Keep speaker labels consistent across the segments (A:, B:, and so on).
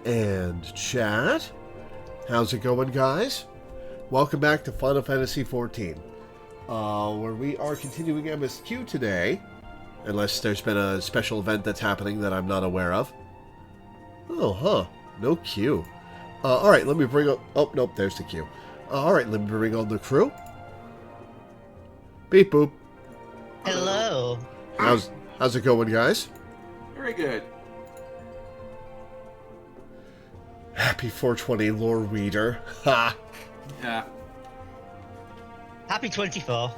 A: And chat. How's it going, guys? Welcome back to Final Fantasy XIV, where we are continuing MSQ today, unless there's been a special event that's happening that I'm not aware of. Oh, huh. No queue. Alright, let me bring up... Oh, nope, there's the queue. Alright, let me bring on the crew. Beep boop.
B: Hello.
A: How's it going, guys?
C: Very good.
A: Happy 420 Loreweaver. Ha!
C: Yeah.
B: Happy 24.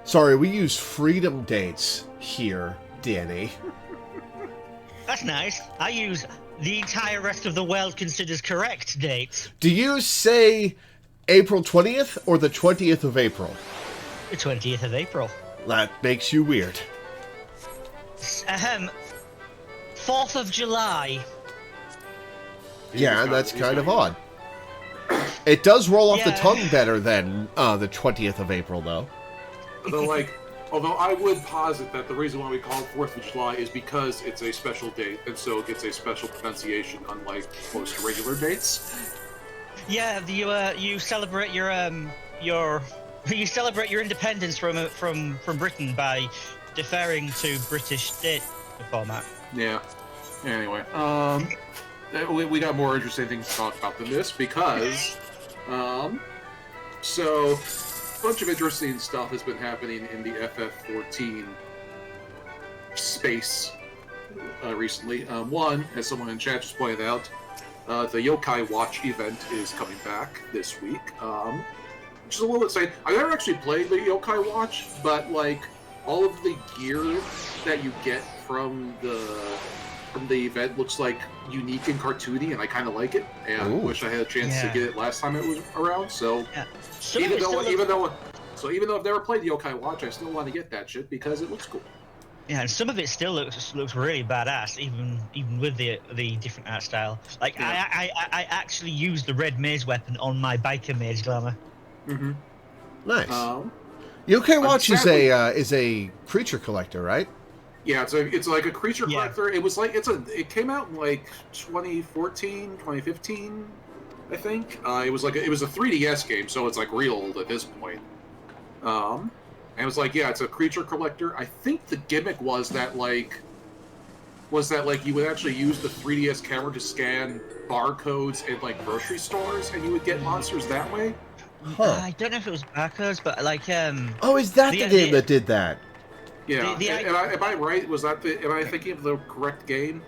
A: Sorry, we use freedom dates here, Danny.
B: That's nice. I use the entire rest of the world considers correct dates.
A: Do you say April 20th or the 20th of April?
B: The 20th of April.
A: That makes you weird.
B: 4th of July.
A: Yeah, that's kind of odd. It does roll off the
B: Yeah.
A: tongue better than the 20th of April, though.
C: Although I would posit that the reason why we call it 4th of July is because it's a special date, and so it gets a special pronunciation, unlike most regular dates.
B: Yeah, you celebrate your you celebrate your independence from Britain by deferring to British date format.
C: Yeah. Anyway, we got more interesting things to talk about than this because, so a bunch of interesting stuff has been happening in the FF14 space recently. One, as someone in chat just pointed out, the Yokai Watch event is coming back this week, which is a little exciting. I've never actually played the Yokai Watch, but like all of the gear that you get from the event looks like unique and cartoony, and I kind of like it. And I wish I had a chance to get it last time it was around. So even though I've never played the Yokai Watch, I still want to get that shit because it looks cool.
B: Yeah, and some of it still looks really badass, even with the different art style. Like
C: Yeah.
B: I actually used the red maze weapon on my biker mage glamour.
C: Mm-hmm.
A: Nice. Yokai Watch
C: sadly,
A: is a creature collector, right?
C: Yeah, it's like a creature
B: Yeah.
C: collector. It was like it came out in like 2014, 2015, I think. It was a 3DS game, so it's like real old at this point. And it was like, yeah, it's a creature collector. I think the gimmick was that you would actually use the 3DS camera to scan barcodes in like grocery stores, and you would get monsters that way.
A: Huh.
B: I don't know if it was barcodes, but like
A: Oh, is that the game that did that?
C: Yeah, am I right? Am I thinking of the correct game?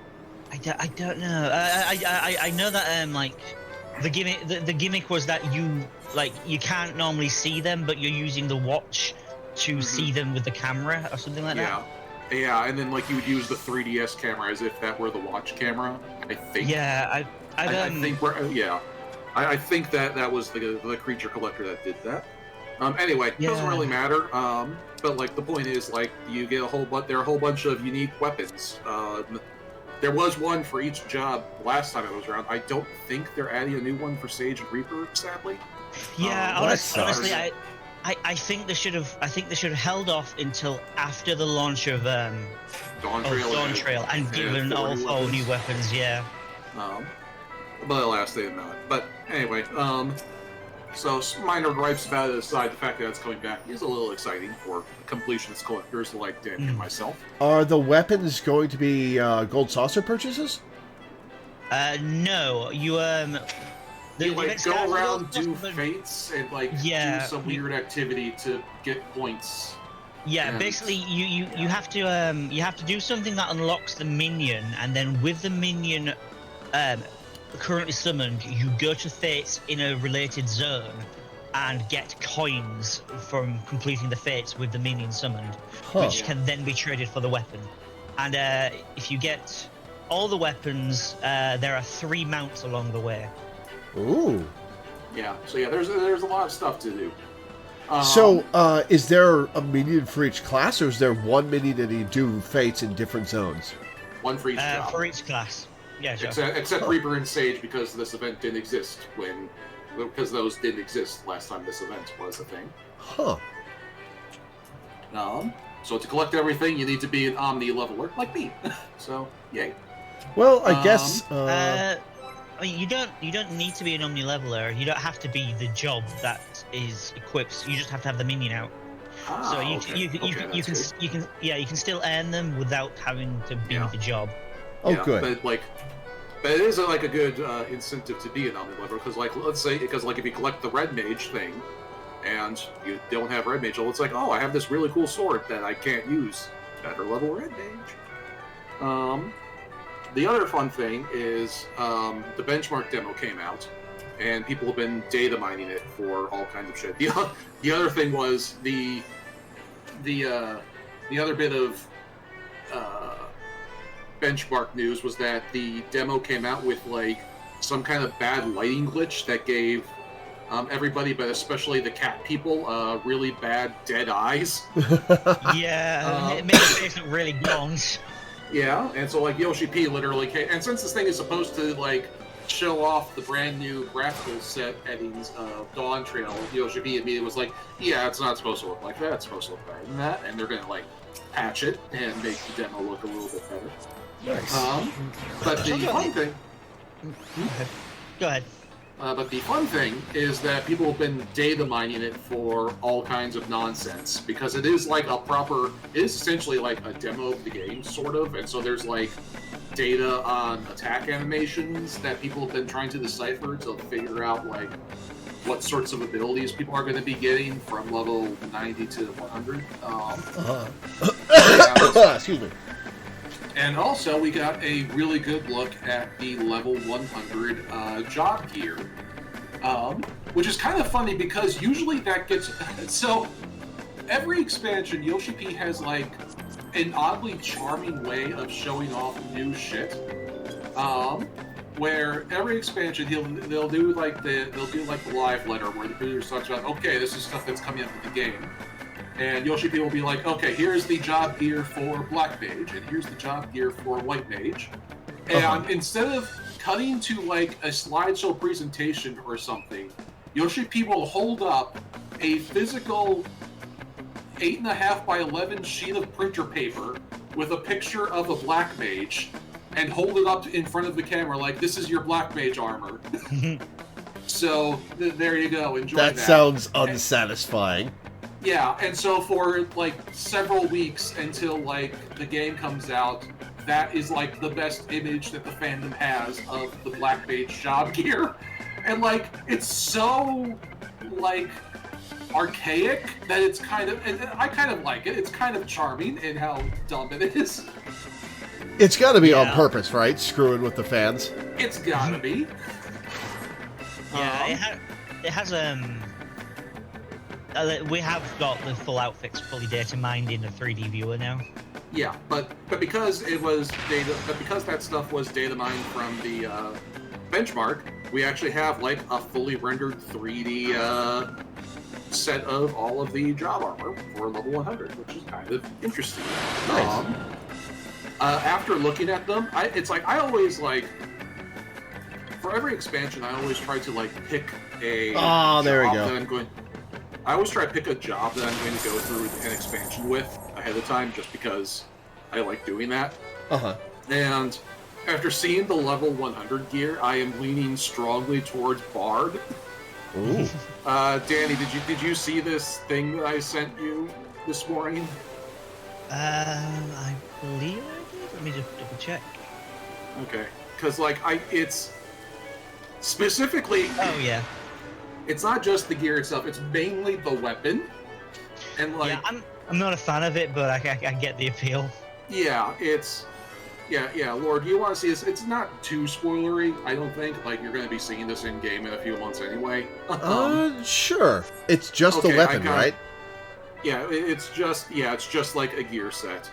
B: I don't know. I know that like the gimmick was that you can't normally see them, but you're using the watch to see them with the camera or something like that.
C: Yeah, and then like you would use the 3DS camera as if that were the watch camera. I think.
B: Yeah,
C: I think that was the creature collector that did that. Anyway, it doesn't really matter. But like the point is, like you get there are a whole bunch of unique weapons. There was one for each job last time it was around. I don't think they're adding a new one for Sage and Reaper, sadly.
B: Yeah, honestly, I think they should have. I think they should have held off until after the launch of
C: Dawn
B: Trail and given all 4 new weapons. Yeah.
C: But alas, they did not. But anyway, so some minor gripes about it aside, the fact that it's coming back is a little exciting for completionist collectors like Dan and myself.
A: Are the weapons going to be gold saucer purchases?
B: No, you
C: You like go around, do fates, and do some weird activity to get points.
B: Yeah,
C: and
B: basically you have to do something that unlocks the minion, and then with the minion currently summoned, you go to fates in a related zone and get coins from completing the fates with the minion summoned, which can then be traded for the weapon. And if you get all the weapons, there are 3 mounts along the way.
A: Ooh.
C: Yeah. So yeah, there's a lot of stuff to do.
A: Is there a minion for each class, or is there one minion and you do fates in different zones?
C: One for each job.
B: For each class. Yeah, sure.
C: Except Reaper and Sage, because this event didn't exist because those didn't exist last time this event was a thing.
A: Huh.
C: So to collect everything, you need to be an Omni leveler like me. So yay.
A: Well, I guess.
B: I mean, you don't need to be an Omni leveler. You don't have to be the job that is equipped. You just have to have the minion out. So you can still earn them without having to be the job.
A: Oh, good.
C: But it is like a good incentive to be an Omni leveler because, like, let's say, because like if you collect the red mage thing, and you don't have red mage, it's like, oh, I have this really cool sword that I can't use. Better level red mage. The other fun thing is the benchmark demo came out, and people have been data mining it for all kinds of shit. The other thing was the other bit of benchmark news was that the demo came out with like some kind of bad lighting glitch that gave everybody, but especially the cat people, really bad dead eyes.
B: Yeah, it made the face look really gaunt.
C: Yeah, and so like Yoshi P literally came, and since this thing is supposed to like show off the brand new graphical set settings of Dawn Trail, Yoshi P immediately was like, yeah, it's not supposed to look like that, it's supposed to look better than that, and they're gonna like patch it and make the demo look a little bit better.
A: Nice.
C: But the fun thing...
B: Go ahead.
C: But the fun thing is that people have been data mining it for all kinds of nonsense, because it is like it is essentially like a demo of the game, sort of, and so there's like data on attack animations that people have been trying to decipher to figure out like what sorts of abilities people are going to be getting from level 90 to 100.
A: Excuse me.
C: And also, we got a really good look at the level 100 job gear, which is kind of funny because usually that gets... So, every expansion, Yoshi P has, like, an oddly charming way of showing off new shit. Where every expansion, they'll do the live letter where the producer talks about, okay, this is stuff that's coming up with the game. And Yoshi P will be like, okay, here's the job gear for Black Mage, and here's the job gear for White Mage. And instead of cutting to like a slideshow presentation or something, Yoshi P will hold up a physical 8.5 by 11 sheet of printer paper with a picture of a Black Mage and hold it up in front of the camera like, this is your Black Mage armor. So, there you go, enjoy that.
A: That sounds unsatisfying.
C: Yeah, and so for like several weeks until like the game comes out, that is like the best image that the fandom has of the Black Mage job gear. And like, it's so like archaic that it's kind of, and I kind of like it. It's kind of charming in how dumb it is.
A: It's got to be on purpose, right? Screwing with the fans.
C: It's gotta be.
B: Yeah, it has we have got the full outfits fully data mined in the 3D viewer now.
C: Yeah, but because it was data, but because that stuff was data mined from the benchmark, we actually have like a fully rendered 3D set of all of the job armor for level 100, which is kind of interesting.
A: Nice.
C: After looking at them, it's like I always like for every expansion, I always try to like pick a
A: there we
C: job
A: go.
C: that I'm going. I always try to pick a job that I'm going to go through an expansion with ahead of time, just because I like doing that. And after seeing the level 100 gear, I am leaning strongly towards Bard.
A: Ooh.
C: Danny, did you see this thing that I sent you this morning?
B: I believe I did. Let me just double check.
C: Okay, because like it's specifically.
B: Oh yeah.
C: It's not just the gear itself; it's mainly the weapon. And like,
B: yeah, I'm not a fan of it, but I get the appeal.
C: Yeah, yeah. Lord, you want to see this? It's not too spoilery, I don't think. Like, you're going to be seeing this in game in a few months anyway.
A: Sure. It's just the weapon, right?
C: Yeah, it's just like a gear set.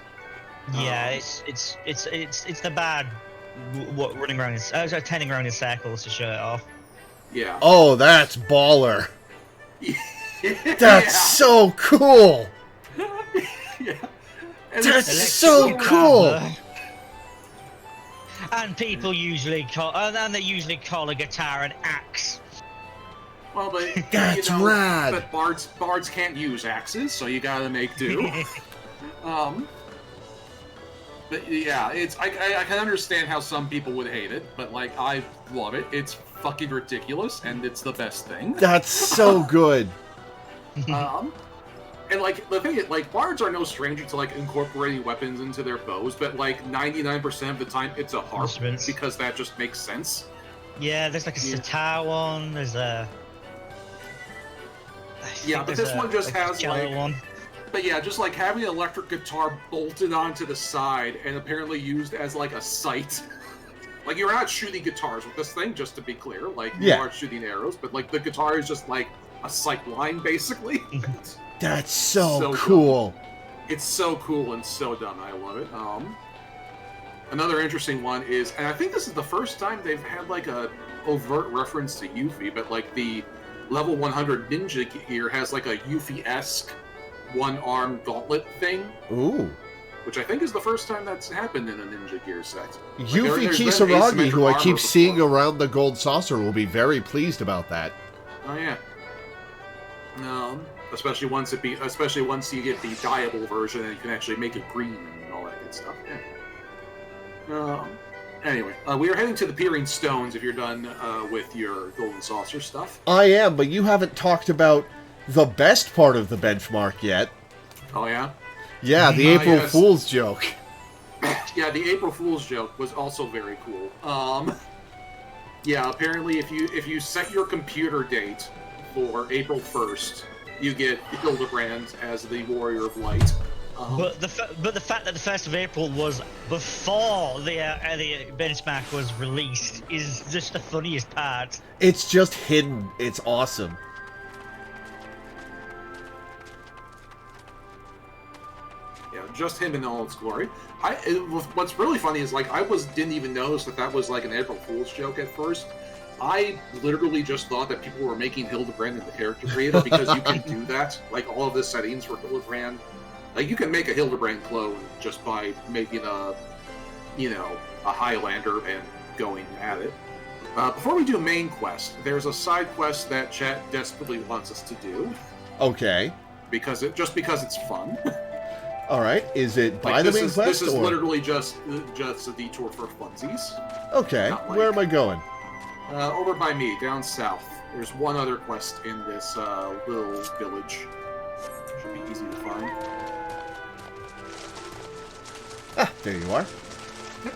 B: Yeah, it's the bad running around turning around in circles to show it off.
C: Yeah.
A: Oh, that's baller. That's so cool.
C: Yeah.
A: That's so cool.
B: And people usually call, a guitar an axe.
C: Well, but
A: that's rad.
C: But bards can't use axes, so you gotta make do. But yeah, I can understand how some people would hate it, but like I love it. It's fucking ridiculous, and it's the best thing.
A: That's so good.
C: And like the thing is, like bards are no stranger to like incorporating weapons into their bows, but like 99% of the time it's a harp because that just makes sense.
B: Yeah, there's like a sitar one. There's a
C: but this one just has like
B: one.
C: But yeah, just like having an electric guitar bolted onto the side and apparently used as like a sight. Like you're not shooting guitars with this thing, just to be clear. Like you are shooting arrows, but like the guitar is just like a sight line, basically.
A: That's so cool.
C: Dumb. It's so cool and so dumb. I love it. Another interesting one is, and I think this is the first time they've had like a overt reference to Yuffie, but like the level 100 ninja gear has like a Yuffie-esque one-arm gauntlet thing.
A: Ooh.
C: Which I think is the first time that's happened in a Ninja Gear set. Like
A: Yuffie Kisaragi, who I keep seeing around the Gold Saucer, will be very pleased about that.
C: Oh yeah. Especially once you get the dyeable version and you can actually make it green and all that good stuff. Yeah. Anyway, we are heading to the Peering Stones if you're done with your Golden Saucer stuff.
A: I am, but you haven't talked about the best part of the benchmark yet.
C: Oh yeah?
A: Yeah, the April Fool's joke.
C: Yeah, the April Fool's joke was also very cool. Yeah, apparently if you set your computer date for April 1st, you get Hildebrand as the Warrior of Light.
B: But the fact that the 1st of April was before the benchmark was released is just the funniest part.
A: It's just hidden. It's awesome.
C: Yeah, just him in all its glory. What's really funny is like I didn't even notice that was like an April Fool's joke at first. I literally just thought that people were making Hildebrand in the character creator because you can do that. Like all of the settings for Hildebrand, like you can make a Hildebrand clone just by making a Highlander and going at it. Before we do main quest, there's a side quest that chat desperately wants us to do.
A: Okay.
C: Because it's fun.
A: All right. Is it by the main quest?
C: This is literally just a detour for funsies.
A: Okay. Where am I going?
C: Over by me, down south. There's one other quest in this little village. Should be easy to find.
A: Ah, there you are. Yep.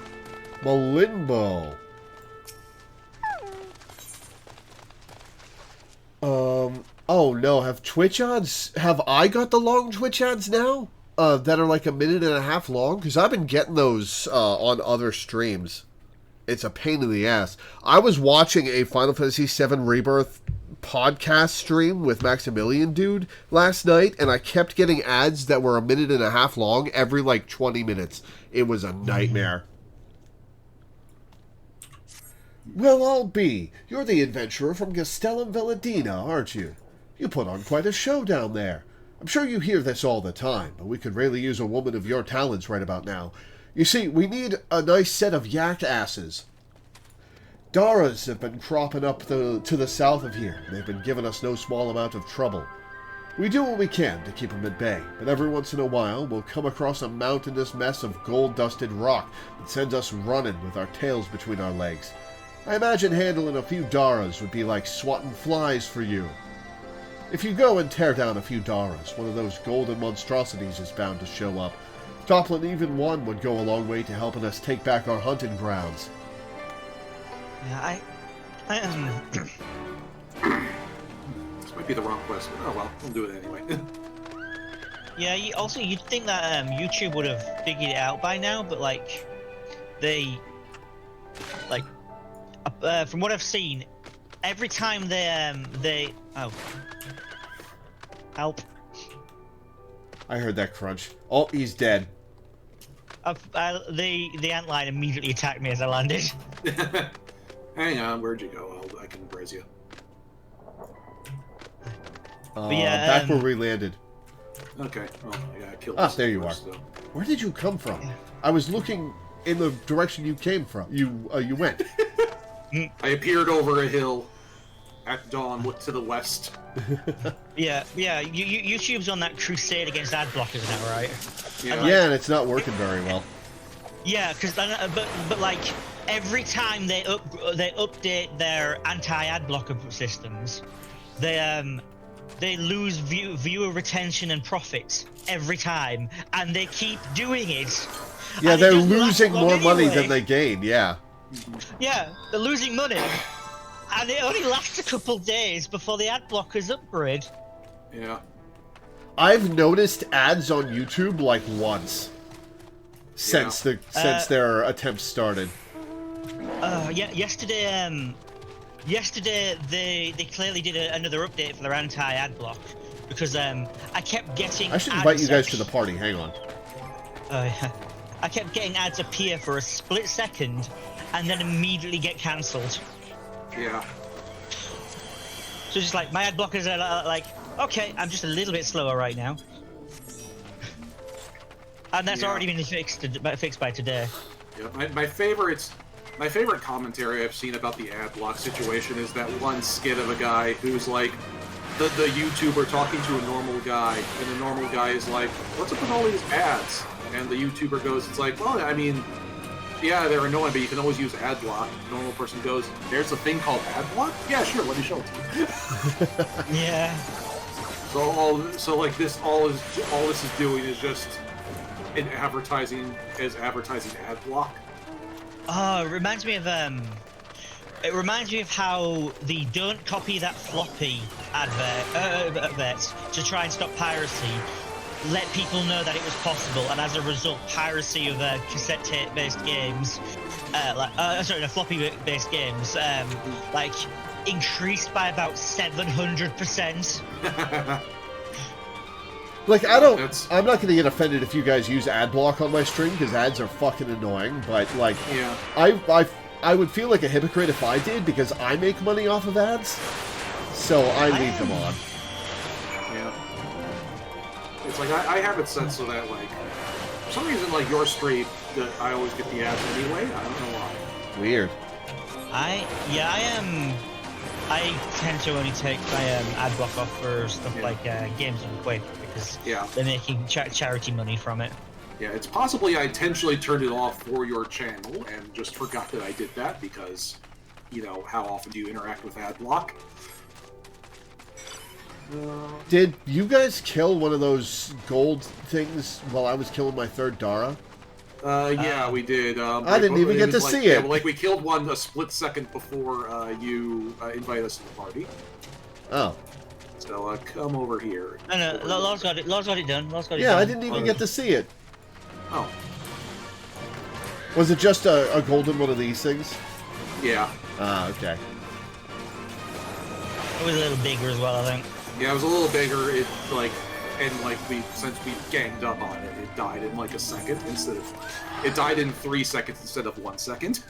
A: Malimbo. Oh no, have I got the long Twitch ads now? That are like a minute and a half long? Because I've been getting those on other streams. It's a pain in the ass. I was watching a Final Fantasy VII Rebirth podcast stream with Maximilian Dude last night, and I kept getting ads that were a minute and a half long every like 20 minutes. It was a nightmare. Well, I'll be. You're the adventurer from Castellum Villadina, aren't you? You put on quite a show down there. I'm sure you hear this all the time, but we could really use a woman of your talents right about now. You see, we need a nice set of yak asses. Daras have been cropping up to the south of here. They've been giving us no small amount of trouble. We do what we can to keep them at bay, but every once in a while we'll come across a mountainous mess of gold-dusted rock that sends us running with our tails between our legs. I imagine handling a few Daras would be like swatting flies for you. If you go and tear down a few Daras, one of those golden monstrosities is bound to show up. Toppling even one would go a long way to helping us take back our hunting grounds.
B: Yeah,
C: This might be the wrong quest, but oh well, we'll do it anyway.
B: Yeah, you'd think that YouTube would have figured it out by now, but like, from what I've seen, every time they help.
A: I heard that crunch. Oh, he's dead.
B: The antlion immediately attacked me as I landed.
C: Hang on, where'd you go? I can raise you.
B: Yeah,
A: back where we landed.
C: Okay, well, I gotta kill
A: Ah,
C: this
A: there you are.
C: though.
A: Where did you come from? I was looking in the direction you came from. You went.
C: I appeared over a hill. at dawn, look to the west.
B: Yeah. YouTube's on that crusade against ad blockers now, right?
C: Yeah.
B: And, like,
A: Yeah, and it's not working very well.
B: Yeah, because but like every time they update their anti-ad blocker systems, they lose viewer retention and profits every time, and they keep doing it.
A: Yeah,
B: and
A: they're
B: it doesn't last
A: losing
B: long
A: more money
B: anyway.
A: than they gain, yeah.
B: Yeah, they're losing money, and it only lasts a couple days before the ad blockers upgrade.
C: Yeah.
A: I've noticed ads on YouTube like once since their attempts started.
B: Yeah, yesterday they clearly did another update for their anti-ad block because I kept getting.
A: I should invite you guys to the party. Hang on.
B: I kept getting ads appear for a split second and then immediately get cancelled.
C: Yeah.
B: So just like my ad blockers are like, okay, I'm just a little bit slower right now, and that's already been fixed by today.
C: Yeah. My favorite commentary I've seen about the ad block situation is that one skit of a guy who's like the YouTuber talking to a normal guy, and the normal guy is like, "What's up with all these ads?" And the YouTuber goes, "It's like, well, I mean, yeah, they're annoying, but you can always use ad block." The normal person goes, "There's a thing called ad block? Yeah, sure, let me show it to you."
B: Yeah.
C: All this is doing is just advertising ad block.
B: Oh, it reminds me of how the "don't copy that floppy" adverts to try and stop piracy let people know that it was possible, and as a result, piracy of cassette tape-based games, floppy-based games, like increased by about 700%.
A: Like, I'm not gonna get offended if you guys use ad block on my stream, because ads are fucking annoying, but, like,
C: yeah.
A: I would feel like a hypocrite if I did, because I make money off of ads, so I leave them on.
C: Yeah. It's like, I have it set so that, like, for some reason, like, your stream, that I always get the ads anyway, I don't know why.
A: Weird.
B: I tend to only take my ad block off for stuff like Games on Quick, because they're making charity money from it.
C: Yeah, it's possibly I intentionally turned it off for your channel and just forgot that I did that because, you know, how often do you interact with ad block?
A: Did you guys kill one of those gold things while I was killing my third Dara?
C: Yeah, we did.
A: I didn't even get to see it.
C: Yeah, like, we killed one a split second before you invited us to the party.
A: Oh.
C: So, come over here.
B: No, Law's got it done.
A: Yeah, I didn't even get to see it.
C: Oh.
A: Was it just a golden one of these things?
C: Yeah.
A: Ah, okay.
B: It was a little bigger as well, I think.
C: Yeah, it was a little bigger. Since we ganged up on it, it died in like a second instead of... It died in 3 seconds instead of 1 second.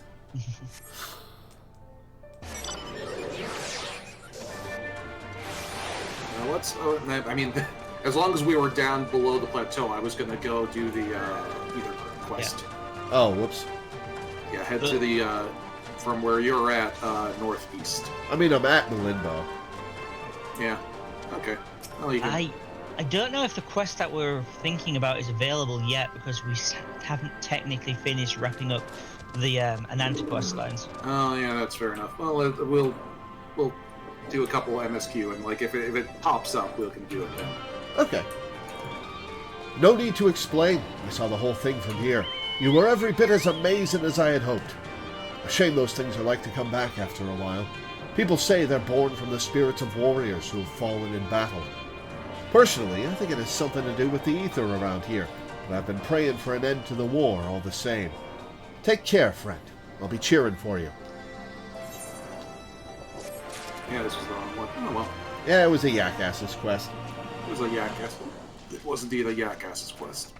C: I mean, as long as we were down below the plateau, I was gonna go do the either quest.
A: Yeah. Oh, whoops.
C: Yeah, head to the from where you're at, northeast.
A: I mean, I'm at the limbo.
C: Yeah. Okay. Well, you can...
B: I don't know if the quest that we're thinking about is available yet, because we haven't technically finished wrapping up the Ananta quest lines.
C: Oh yeah, that's fair enough. Well, we'll do a couple MSQ, and like if it pops up, we can do it then.
A: Okay. No need to explain. I saw the whole thing from here. You were every bit as amazing as I had hoped. A shame those things are like to come back after a while. People say they're born from the spirits of warriors who have fallen in battle. Personally, I think it has something to do with the ether around here, but I've been praying for an end to the war all the same. Take care, friend. I'll be cheering for you.
C: Yeah, this was the wrong one. Oh well.
A: Yeah, it was a Yak-Ass's quest.
C: It was a Yak-Ass. It was indeed a Yak-Ass's quest.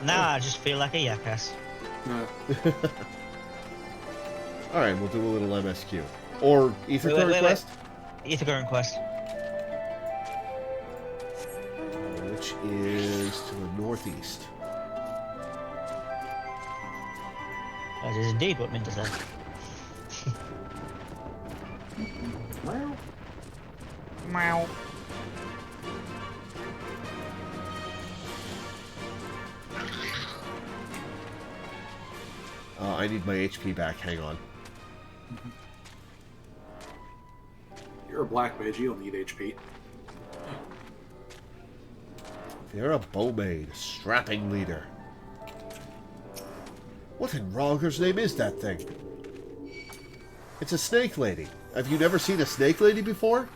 B: Now I just feel like a Yak-Ass.
C: No.
A: Alright, we'll do a little MSQ. Or Ether Current quest?
B: Ether Current quest.
A: Which is to the northeast.
B: That is indeed what Mint does.
C: Well,
B: Meow.
A: I need my HP back. Hang on.
C: you're a black mage. You don't need HP.
A: You're a bowmaid, strapping leader. What in Rogger's name is that thing? It's a snake lady. Have you never seen a snake lady before?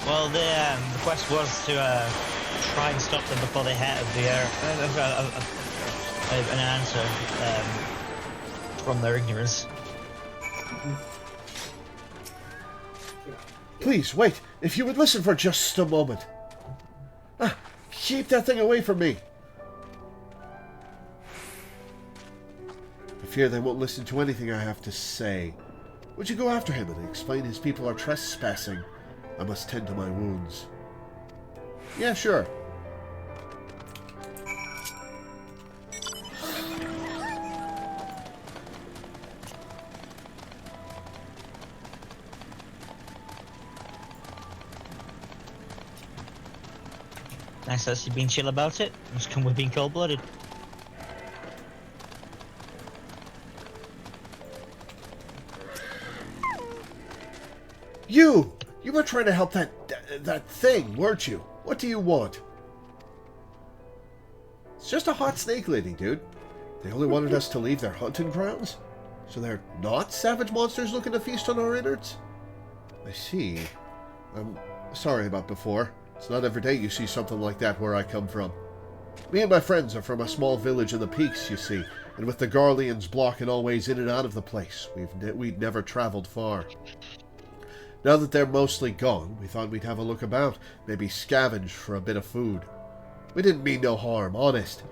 B: Well, the quest was to try and stop them before they hit an answer from their ignorance.
A: Please, wait. If you would listen for just a moment. Ah, keep that thing away from me. I fear they won't listen to anything I have to say. Would you go after him and explain his people are trespassing? I must tend to my wounds. Yeah, sure.
B: Nice that you've been chill about it. Just come with being cold-blooded.
A: You! You were trying to help that thing, weren't you? What do you want? It's just a hot snake lady, dude. They only wanted us to leave their hunting grounds? So they're not savage monsters looking to feast on our innards? I see. I'm sorry about before. It's not every day you see something like that where I come from. Me and my friends are from a small village in the peaks, you see, and with the Garleans blocking all ways in and out of the place, we'd never traveled far. Now that they're mostly gone, we thought we'd have a look about, maybe scavenge for a bit of food. We didn't mean no harm, honest.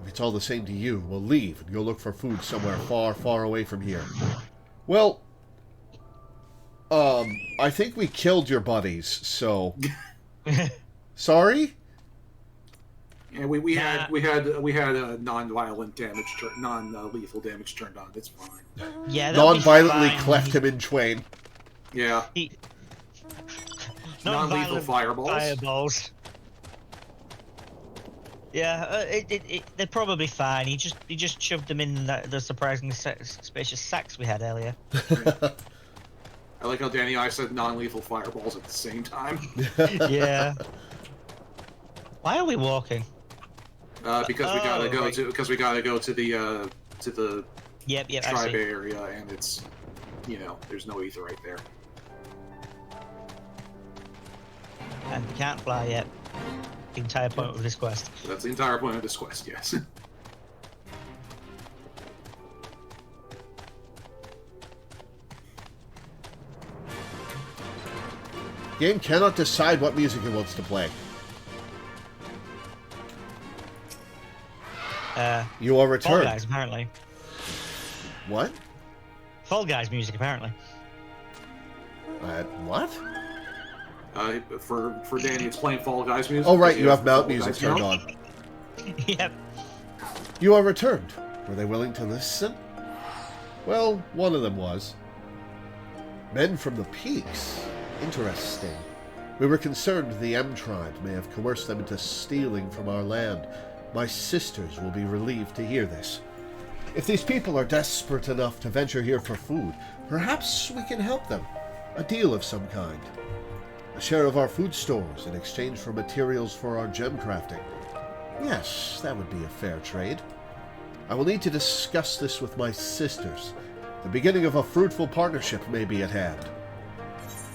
A: If it's all the same to you, we'll leave and go look for food somewhere far, far away from here. Well, I think we killed your buddies, so... Sorry?
C: Yeah, we had a non-violent damage, non-lethal damage turned on. It's fine.
B: Yeah,
A: non-violently cleft him in twain.
C: Yeah. Non-lethal fireballs.
B: Fireballs. Yeah, they're probably fine. He just shoved them in the surprisingly spacious sacks we had earlier.
C: Yeah. I like how Danny and I said non-lethal fireballs at the same time.
B: Yeah. Why are we walking?
C: Because we gotta go to the
B: Yep,
C: tribe area, and it's there's no ether right there.
B: And we can't fly yet. The entire point of this quest.
C: That's the entire point of this quest, yes.
A: Game cannot decide what music it wants to play. You are returned.
B: Fall Guys, apparently.
A: What?
B: Fall Guys music, apparently.
A: What?
C: For Danny, it's playing Fall Guys music.
A: Oh, right, you have mount music turned on.
B: Yep.
A: You are returned. Were they willing to listen? Well, one of them was. Men from the peaks. Interesting. We were concerned the M tribe may have coerced them into stealing from our land. My sisters will be relieved to hear this. If these people are desperate enough to venture here for food, perhaps we can help them. A deal of some kind. A share of our food stores in exchange for materials for our gem crafting. Yes, that would be a fair trade. I will need to discuss this with my sisters. The beginning of a fruitful partnership may be at hand.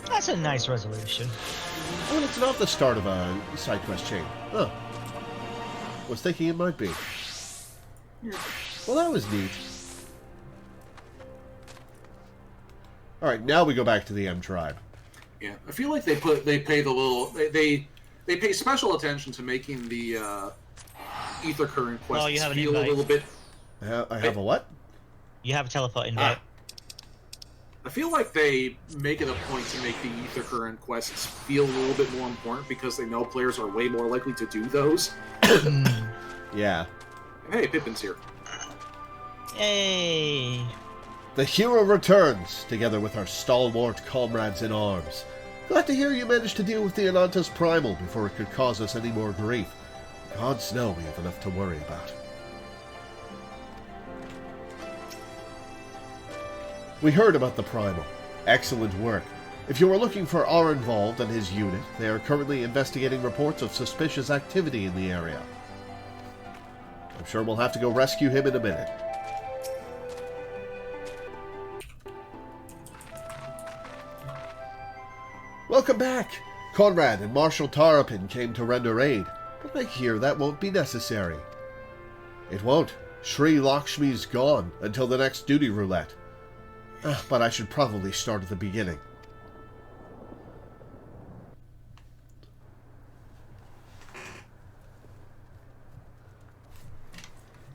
B: That's a nice resolution.
A: Well, it's not the start of a side quest chain. Huh. Was thinking it might be. Well, that was neat. Alright, now we go back to the M tribe.
C: Yeah, I feel like they pay special attention to making the ether current quests feel a little bit.
A: I have a what?
B: You have a teleport invite.
C: I feel like they make it a point to make the ether current quests feel a little bit more important because they know players are way more likely to do those.
A: Yeah.
C: And hey, Pippin's here.
B: Yay!
A: The hero returns, together with our stalwart comrades in arms. Glad to hear you managed to deal with the Ananta's Primal before it could cause us any more grief. Gods know we have enough to worry about. We heard about the Primal. Excellent work. If you are looking for R involved and his unit, they are currently investigating reports of suspicious activity in the area. I'm sure we'll have to go rescue him in a minute. Welcome back! Conrad and Marshal Tarapin came to render aid, but I hear that won't be necessary. It won't. Sri Lakshmi's gone until the next duty roulette. But I should probably start at the beginning.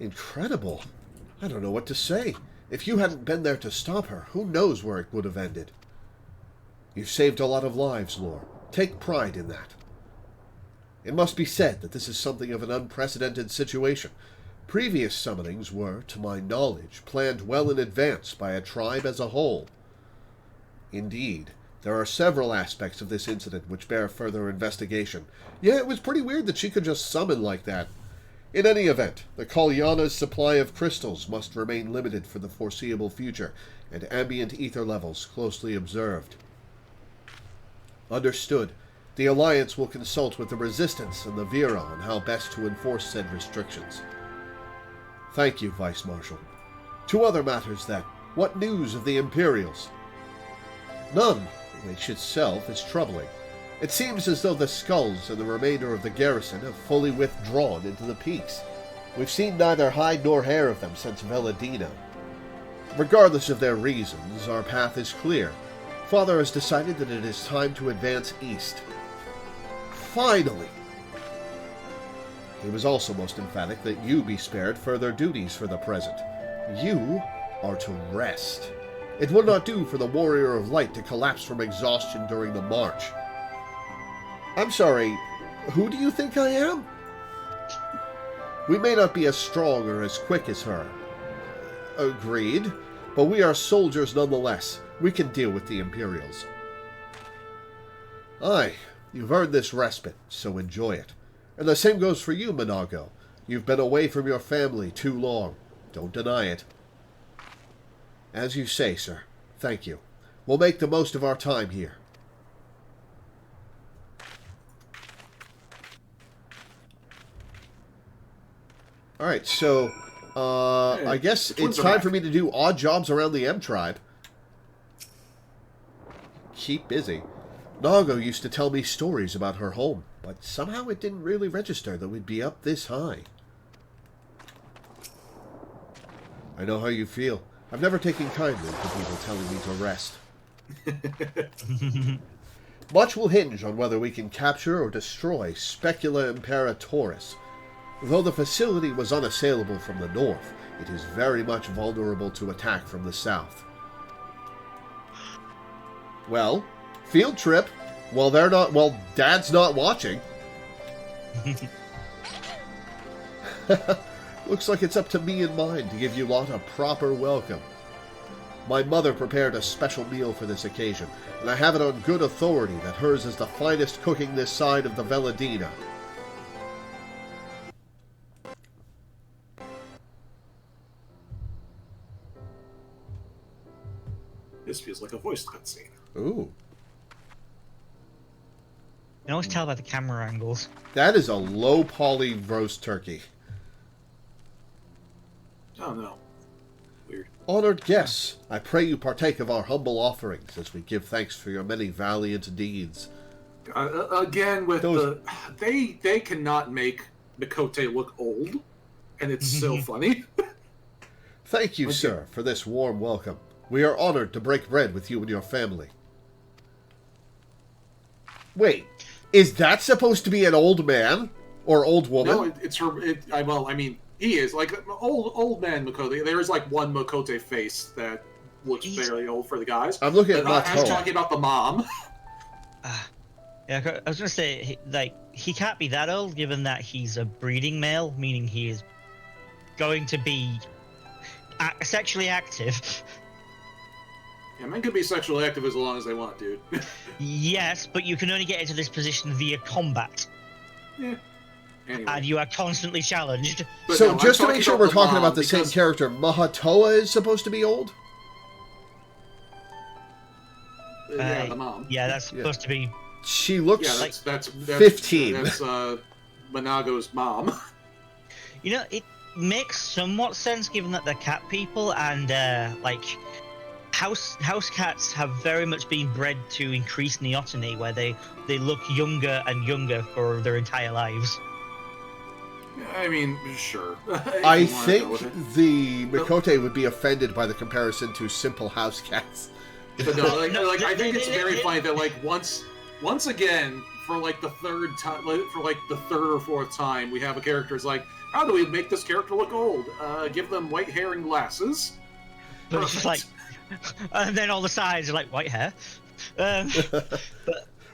A: Incredible. I don't know what to say. If you hadn't been there to stop her, who knows where it would have ended. You've saved a lot of lives, Lore. Take pride in that. It must be said that this is something of an unprecedented situation. Previous summonings were, to my knowledge, planned well in advance by a tribe as a whole. Indeed, there are several aspects of this incident which bear further investigation. Yeah, it was pretty weird that she could just summon like that. In any event, the Kalyana's supply of crystals must remain limited for the foreseeable future, and ambient ether levels closely observed. Understood. The Alliance will consult with the Resistance and the Vera on how best to enforce said restrictions. Thank you, Vice Marshal. Two other matters, then. What news of the Imperials? None, which itself is troubling. It seems as though the Skulls and the remainder of the garrison have fully withdrawn into the peaks. We've seen neither hide nor hair of them since Veladina. Regardless of their reasons, our path is clear. Father has decided that it is time to advance east. Finally! He was also most emphatic that you be spared further duties for the present. You are to rest. It would not do for the Warrior of Light to collapse from exhaustion during the march. I'm sorry, who do you think I am? We may not be as strong or as quick as her. Agreed, but we are soldiers nonetheless. We can deal with the Imperials. Aye, you've earned this respite, so enjoy it. And the same goes for you, Minago. You've been away from your family too long. Don't deny it. As you say, sir. Thank you. We'll make the most of our time here. Alright, so, I guess it's time for me to do odd jobs around the M-Tribe. Keep busy. Nago used to tell me stories about her home, but somehow it didn't really register that we'd be up this high. I know how you feel. I've never taken kindly to people telling me to rest. Much will hinge on whether we can capture or destroy Specula Imperatoris. Though the facility was unassailable from the north, it is very much vulnerable to attack from the south. Well, field trip. While Dad's not watching. Looks like it's up to me and mine to give you lot a proper welcome. My mother prepared a special meal for this occasion, and I have it on good authority that hers is the finest cooking this side of the Veladina.
C: This feels like a voice cutscene.
A: Ooh.
B: You can always tell by the camera angles.
A: That is a low poly roast turkey.
C: Oh no. Weird.
A: Honored guests, I pray you partake of our humble offerings as we give thanks for your many valiant deeds.
C: Again, with they cannot make Mikote look old, and it's so funny.
A: Thank you, sir, for this warm welcome. We are honored to break bread with you and your family. Wait, is that supposed to be an old man? Or old woman?
C: No, it's her. Well, I mean, he is. Like, old man Mikote. There is, like, one Mikote face that looks fairly old for the guys.
A: I'm looking at
C: I was talking about the mom.
B: Yeah, I was gonna say, like, he can't be that old, given that he's a breeding male, meaning he is going to be sexually active.
C: Yeah, men can be sexually active as long as they want, dude.
B: Yes, but you can only get into this position via combat,
C: Yeah. Anyway.
B: and you are constantly challenged.
C: But
A: So
C: no,
A: just
C: I'm
A: to make sure we're
C: the
A: talking
C: mom
A: about the same
C: because-
A: character, Mahatoa is supposed to be old?
C: Yeah, the mom.
B: Yeah, that's supposed to be.
A: She looks
C: Yeah, that's
A: 15.
C: That's Manago's mom.
B: You know, it makes somewhat sense given that they're cat people, and like house cats have very much been bred to increase neoteny, where they look younger and younger for their entire lives.
C: I mean, sure. If
A: I
C: you wanna
A: think
C: go with it.
A: the Mikote would be offended by the comparison to simple house cats.
C: But no, like I think it's
B: they-
C: very funny that like once again for like the third time, for like the third or fourth time, we have a character who's like, how do we make this character look old? Give them white hair and glasses.
B: But it's just like, and then all the sides are like white hair.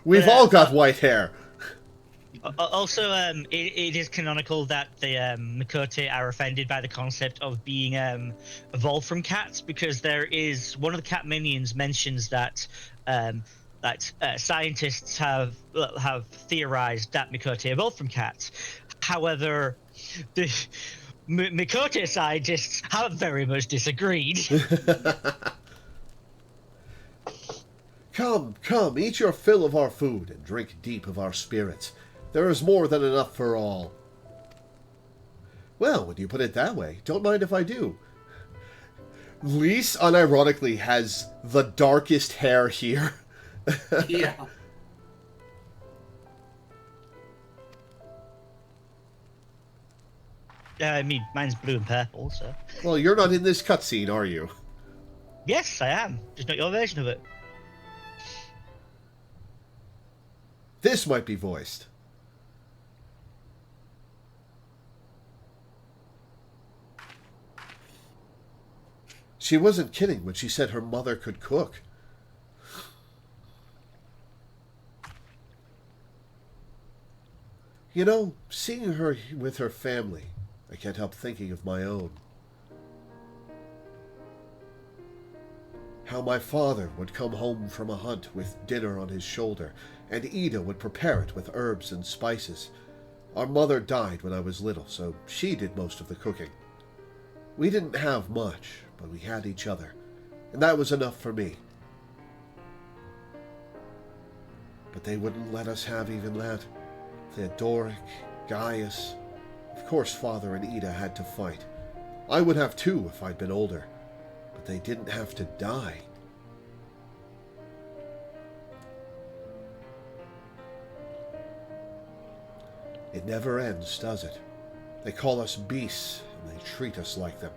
A: We've all got white hair.
B: Also, it is canonical that the Mikote are offended by the concept of being evolved from cats, because there is one of the cat minions mentions that scientists have theorized that Mikote evolved from cats. However, the Mikote scientists have very much disagreed.
A: Come, come, eat your fill of our food and drink deep of our spirits. There is more than enough for all. Well, when you put it that way, don't mind if I do. Lise, unironically, has the darkest hair here.
C: Yeah.
B: I mean, mine's blue and purple, so.
A: Well, you're not in this cutscene, are you?
B: Yes, I am. Just not your version of it.
A: This might be voiced. She wasn't kidding when she said her mother could cook. You know, seeing her with her family, I can't help thinking of my own. How my father would come home from a hunt with dinner on his shoulder, and Ida would prepare it with herbs and spices. Our mother died when I was little, so she did most of the cooking. We didn't have much, but we had each other, and that was enough for me. But they wouldn't let us have even that. Theodoric, Gaius, of course Father and Ida had to fight. I would have too if I'd been older, but they didn't have to die. It never ends, does it? They call us beasts, and they treat us like them.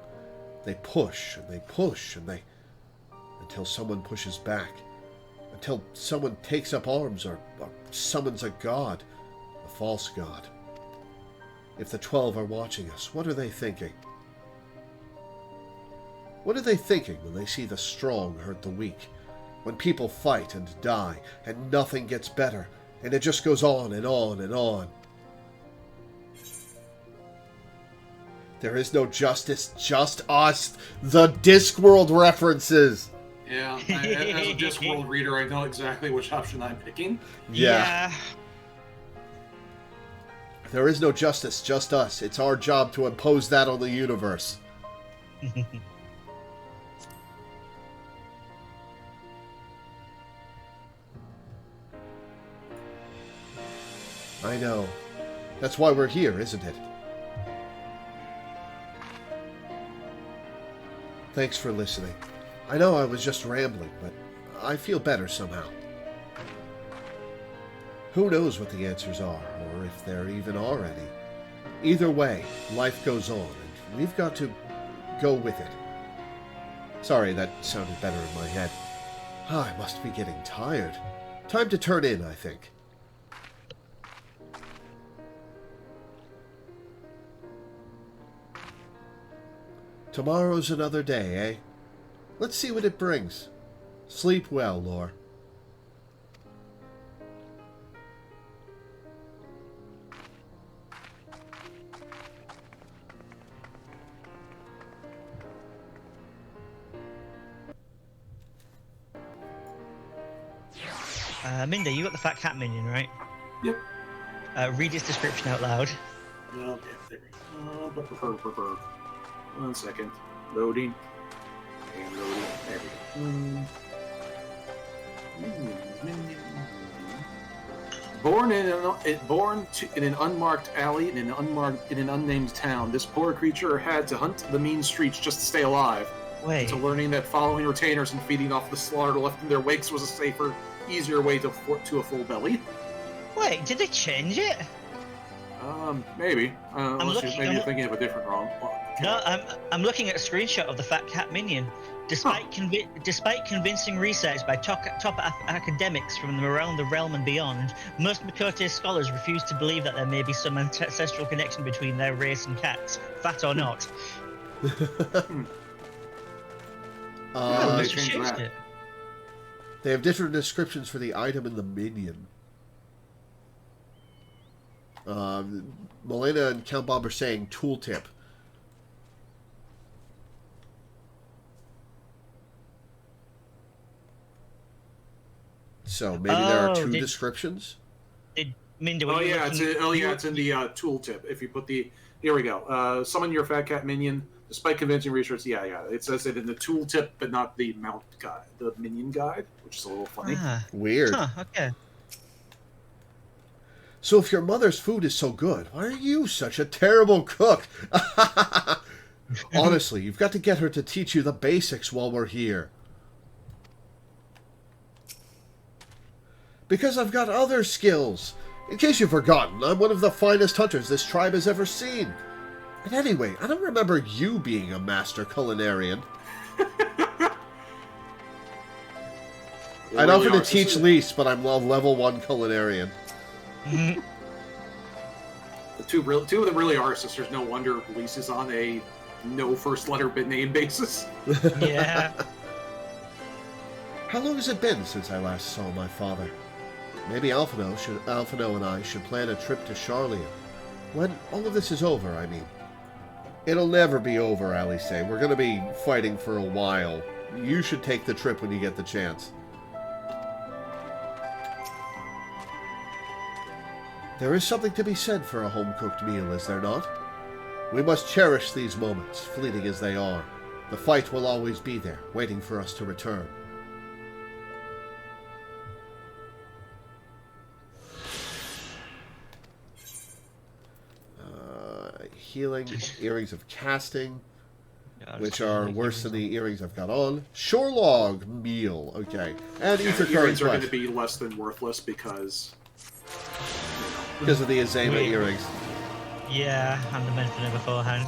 A: They push, and they push, and they... until someone pushes back. Until someone takes up arms or summons a god. A false god. If the 12 are watching us, what are they thinking? What are they thinking when they see the strong hurt the weak? When people fight and die, and nothing gets better, and it just goes on and on and on? There is no justice, just us. The Discworld references.
C: Yeah, as a Discworld reader, I know exactly which option I'm picking.
A: Yeah. There is no justice, just us. It's our job to impose that on the universe. I know. That's why we're here, isn't it? Thanks for listening. I know I was just rambling, but I feel better somehow. Who knows what the answers are, or if there even are any. Either way, life goes on, and we've got to go with it. Sorry, that sounded better in my head. I must be getting tired. Time to turn in, I think. Tomorrow's another day, eh? Let's see what it brings. Sleep well, Lore.
B: Minda, you got the fat cat minion, right?
C: Yep.
B: Read its description out loud.
C: Okay, there we go. 1 second. Loading. And loading. There we go. Born in an unmarked alley in an unnamed town, this poor creature had to hunt the mean streets just to stay alive.
B: Wait.
C: Until learning that following retainers and feeding off the slaughter left in their wakes was a safer, easier way to a full belly.
B: Wait, did they change it?
C: Maybe. Unless you're thinking of a different wrong.
B: No, I'm looking at a screenshot of the fat cat minion. Despite convincing research by top academics from around the realm and beyond, most Makote scholars refuse to believe that there may be some ancestral connection between their race and cats, fat or not.
C: They changed that.
A: They have different descriptions for the item and the minion. Melena and Count Bob are saying tooltip. So maybe there are two descriptions.
B: Minda,
C: it's in the tooltip. If you put here we go. Summon your fat cat minion. Despite convincing research, it says it in the tooltip, but not the mount guide, the minion guide, which is a little funny.
A: Weird.
B: Huh, okay.
A: So if your mother's food is so good, why are you such a terrible cook? Honestly, you've got to get her to teach you the basics while we're here. Because I've got other skills. In case you've forgotten, I'm one of the finest hunters this tribe has ever seen. And anyway, I don't remember you being a master culinarian. I'd offer to teach Lise, but I'm a level 1 culinarian.
C: The two of them really are sisters. No wonder Lise is on a no first letter name basis.
B: Yeah.
A: How long has it been since I last saw my father? Maybe Alphino and I should plan a trip to Charlia. When all of this is over, I mean. It'll never be over, Alice. We're going to be fighting for a while. You should take the trip when you get the chance. There is something to be said for a home-cooked meal, is there not? We must cherish these moments, fleeting as they are. The fight will always be there, waiting for us to return. Healing, earrings of casting, which are worse than the earrings I've got on. Shore log meal, okay. And ether
C: earrings are going to be less than worthless because
A: of the Azema earrings.
B: Yeah, and the mentioned it beforehand.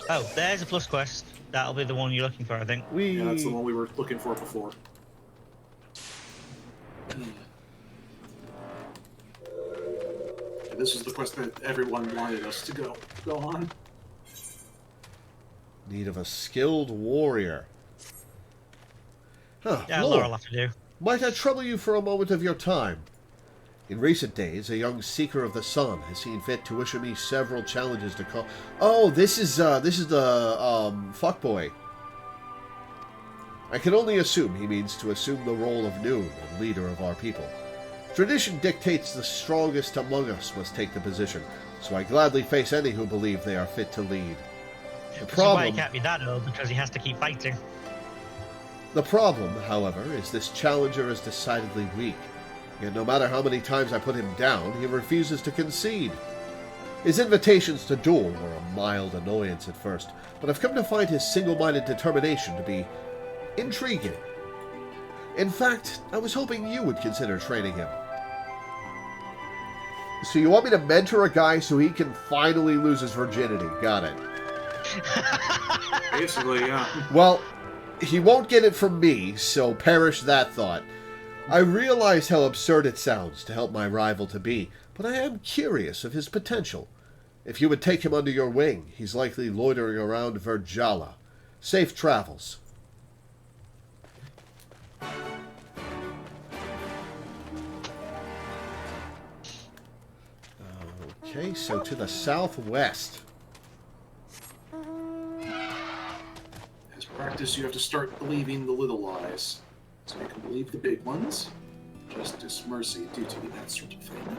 B: Oh, there's a plus quest. That'll be the one you're looking for, I think.
C: Yeah, that's the one we were looking for before. This is the quest that everyone wanted us to go on.
A: Need of a skilled warrior. Huh,
B: Yeah,
A: Lord,
B: Laurel have to do.
A: might I trouble you for a moment of your time? In recent days, a young seeker of the sun has seen fit to issue me several challenges to call. Oh, this is the fuckboy. I can only assume he means to assume the role of Noon and leader of our people. Tradition dictates the strongest among us must take the position, so I gladly face any who believe they are fit to lead. The problem,
B: why he can't be that old, because he has to keep fighting.
A: The problem, however, is this challenger is decidedly weak. Yet no matter how many times I put him down, he refuses to concede. His invitations to duel were a mild annoyance at first, but I've come to find his single-minded determination to be intriguing. In fact, I was hoping you would consider training him. So you want me to mentor a guy so he can finally lose his virginity. Got it.
C: Basically, yeah.
A: Well, he won't get it from me, so perish that thought. I realize how absurd it sounds to help my rival-to-be, but I am curious of his potential. If you would take him under your wing, he's likely loitering around Virjala. Safe travels. Okay, so to the southwest.
C: As practice, you have to start believing the little lies, so you can believe the big ones. Justice, mercy, duty, that sort of thing.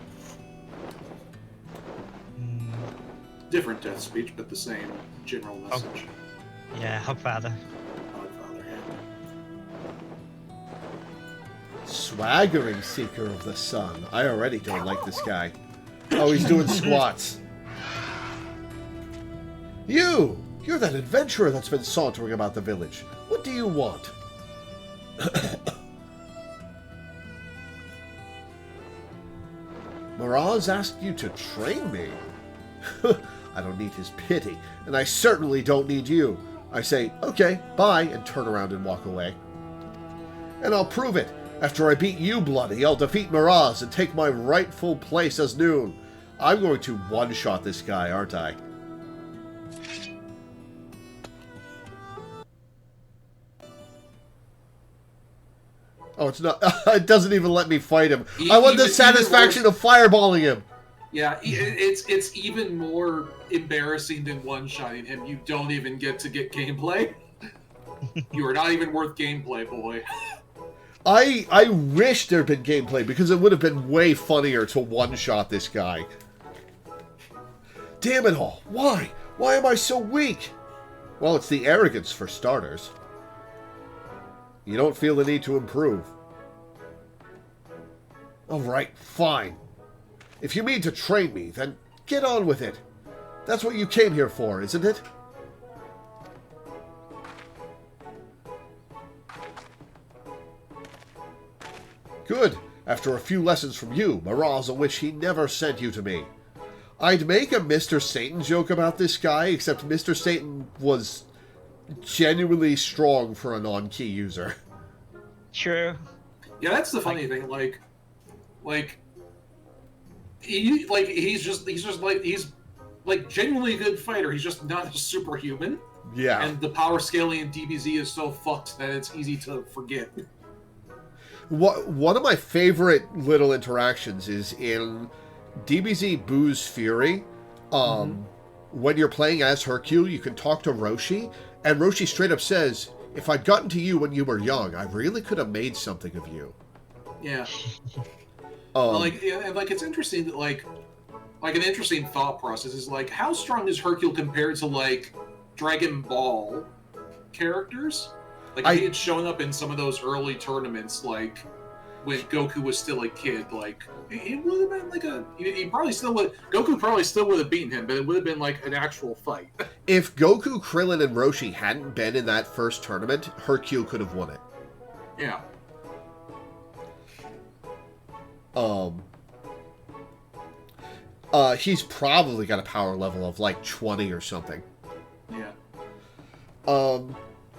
C: Different death speech, but the same general message.
B: Yeah, Hogfather.
C: Godfather, yeah.
A: Swaggering Seeker of the Sun. I already don't like this guy. Oh, he's doing squats. You're that adventurer that's been sauntering about the village. What do you want? Miraz asked you to train me. I don't need his pity, and I certainly don't need you. I say, okay, bye, and turn around and walk away. And I'll prove it. After I beat you, Bloody, I'll defeat Miraz and take my rightful place as Noon. I'm going to one-shot this guy, aren't I? Oh, it's not. It doesn't even let me fight him. I want the satisfaction of fireballing him.
C: Yeah, it's even more embarrassing than one-shotting him. You don't even get to get gameplay. You are not even worth gameplay, boy.
A: I wish there'd been gameplay, because it would have been way funnier to one-shot this guy. Damn it all. Why? Why am I so weak? Well, it's the arrogance, for starters. You don't feel the need to improve. Alright, fine. If you mean to train me, then get on with it. That's what you came here for, isn't it? Good. After a few lessons from you, Miraz will wish he never sent you to me. I'd make a Mr. Satan joke about this guy, except Mr. Satan was genuinely strong for a non-key user.
B: True.
C: Yeah, that's the funny thing. He's genuinely a good fighter. He's just not a superhuman.
A: Yeah.
C: And the power scaling in DBZ is so fucked that it's easy to forget.
A: One of my favorite little interactions is in DBZ Boo's Fury. When you're playing as Hercule, you can talk to Roshi, and Roshi straight up says, if I'd gotten to you when you were young, I really could have made something of you.
C: Yeah. It's interesting that, an interesting thought process is, how strong is Hercule compared to, Dragon Ball characters? He had shown up in some of those early tournaments, when Goku was still a kid, it would have been Goku probably still would have beaten him, but it would have been an actual fight.
A: If Goku, Krillin, and Roshi hadn't been in that first tournament, Hercule could have won it.
C: Yeah.
A: He's probably got a power level of 20 or something.
C: Yeah.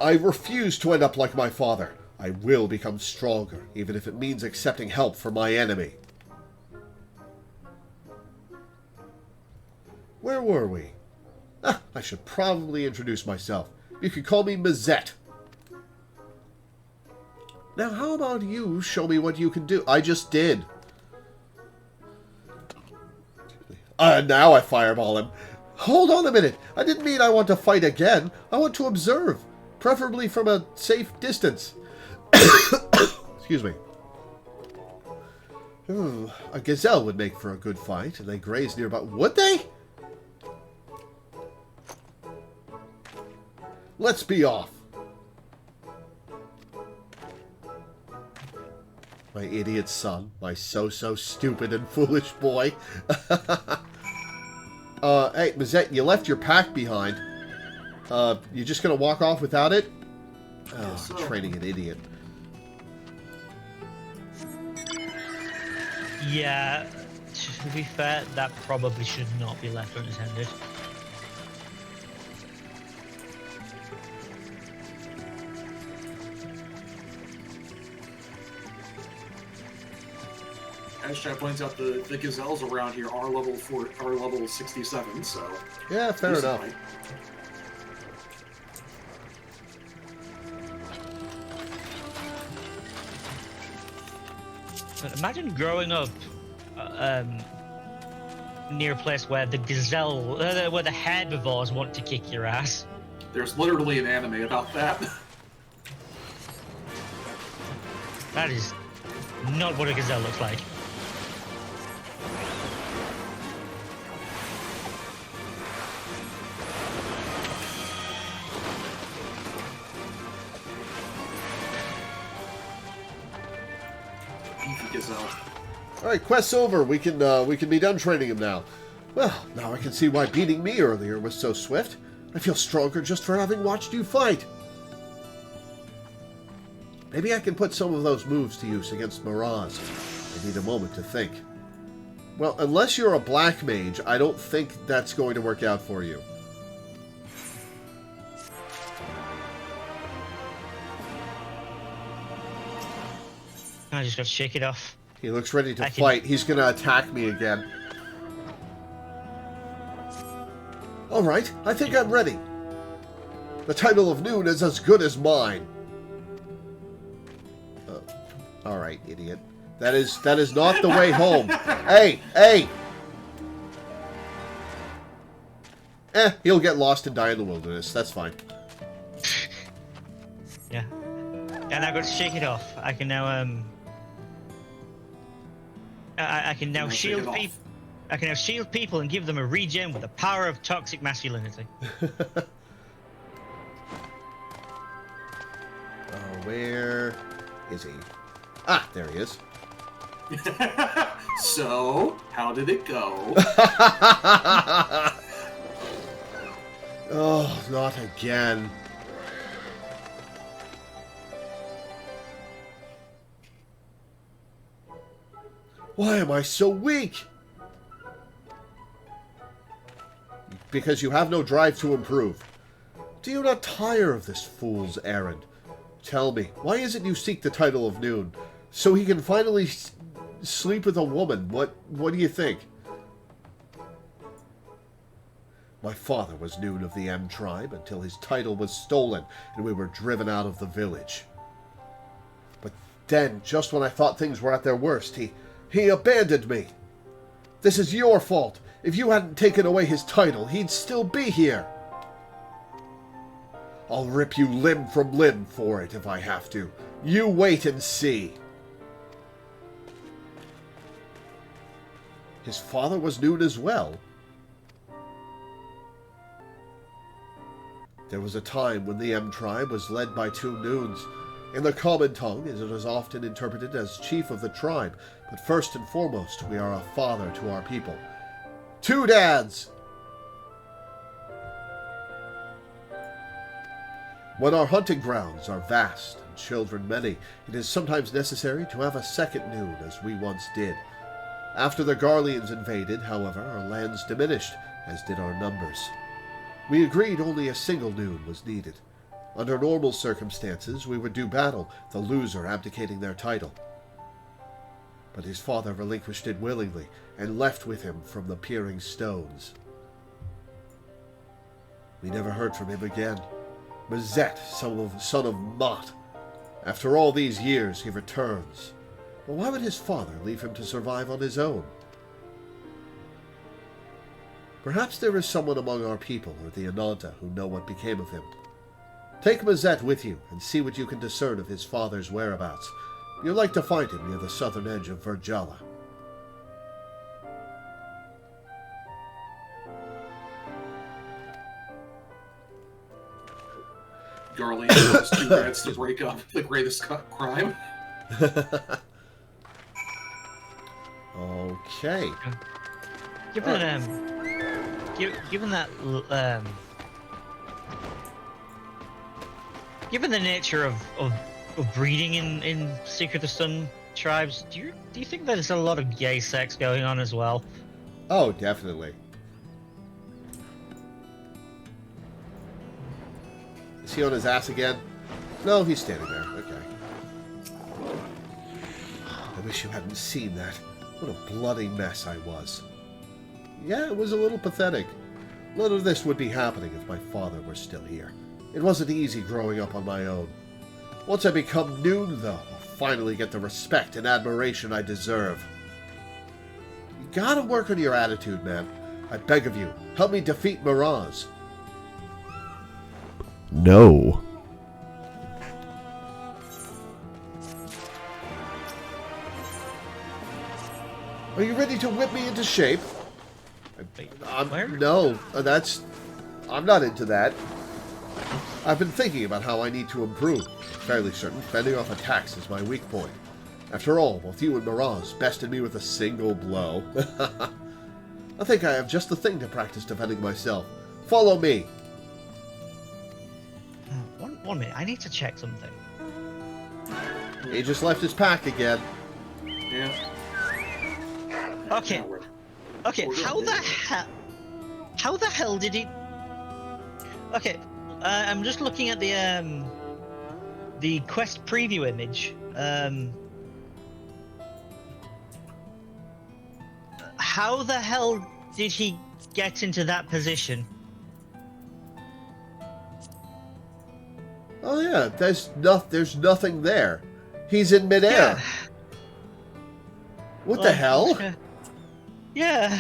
A: I refuse to end up like my father. I will become stronger, even if it means accepting help from my enemy. Where were we? I should probably introduce myself. You can call me Mazette. Now, how about you show me what you can do? I just did. Now I fireball him. Hold on a minute. I didn't mean I want to fight again. I want to observe, preferably from a safe distance. Excuse me. A gazelle would make for a good fight, and they graze nearby. Would they? Let's be off. My idiot son. My so stupid and foolish boy. Hey, Mazette, you left your pack behind. You just gonna walk off without it? Oh,
C: so.
A: Training an idiot.
B: Yeah, to be fair, that probably should not be left unattended.
C: As Chad points out, the gazelles around here are level 67, so...
A: Yeah, fair enough.
C: Fine.
B: But imagine growing up near a place where the gazelle, where the herbivores want to kick your ass.
C: There's literally an anime about that.
B: That is not what a gazelle looks like.
C: Gazelle.
A: All right, quest's over. We can be done training him now. Well, now I can see why beating me earlier was so swift. I feel stronger just for having watched you fight. Maybe I can put some of those moves to use against Miraz. I need a moment to think. Well, unless you're a black mage, I don't think that's going to work out for you.
B: I just got to shake it off.
A: He looks ready to fight. He's going to attack me again. Alright, I think I'm ready. The title of Noon is as good as mine. Alright, idiot. That is not the way home. Hey! He'll get lost and die in the wilderness. That's fine.
B: Yeah. And I've got to shake it off. I can now, I can now shield people. I can now shield people and give them a regen with the power of toxic masculinity.
A: Where is he? Ah, there he is.
C: So, how did it go?
A: Oh, not again. Why am I so weak? Because you have no drive to improve. Do you not tire of this fool's errand? Tell me, why is it you seek the title of Noon? So he can finally sleep with a woman. What do you think? My father was Noon of the M tribe until his title was stolen and we were driven out of the village. But then, just when I thought things were at their worst, he abandoned me. This is your fault. If you hadn't taken away his title, he'd still be here. I'll rip you limb from limb for it if I have to. You wait and see. His father was Noon as well. There was a time when the M tribe was led by 2 Noons. In the common tongue, it is often interpreted as chief of the tribe, but first and foremost, we are a father to our people. 2 dads! When our hunting grounds are vast and children many, it is sometimes necessary to have a second Noon, as we once did. After the Garleans invaded, however, our lands diminished, as did our numbers. We agreed only a single Noon was needed. Under normal circumstances, we would do battle, the loser abdicating their title. But his father relinquished it willingly, and left with him from the peering stones. We never heard from him again. Mazet, son of Mott. After all these years, he returns. But why would his father leave him to survive on his own? Perhaps there is someone among our people or the Ananta who know what became of him. Take Mazet with you and see what you can discern of his father's whereabouts. You'll like to find him near the southern edge of Virjala.
C: Garland has 2 dads to break up the greatest crime.
A: Okay.
B: Given the nature of breeding in Secret of the Sun tribes, do you think there's a lot of gay sex going on as well?
A: Oh, definitely. Is he on his ass again? No, he's standing there. Okay. I wish you hadn't seen that. What a bloody mess I was. Yeah, it was a little pathetic. None of this would be happening if my father were still here. It wasn't easy growing up on my own. Once I become Noon, though, I'll finally get the respect and admiration I deserve. You gotta work on your attitude, man. I beg of you, help me defeat Miraz. No. Are you ready to whip me into shape?
B: Wait,
A: No, I'm not into that. I've been thinking about how I need to improve. Fairly certain fending off attacks is my weak point. After all, both you and Mirage bested me with a single blow. I think I have just the thing to practice defending myself. Follow me.
B: One minute, I need to check something.
A: He just left his pack again.
C: Yeah.
B: Okay. Okay, how the hell did he... Okay, I'm just looking at the quest preview image. How the hell did he get into that position?
A: Oh yeah, there's nothing there. He's in midair.
B: Yeah.
A: What the hell?
B: Yeah.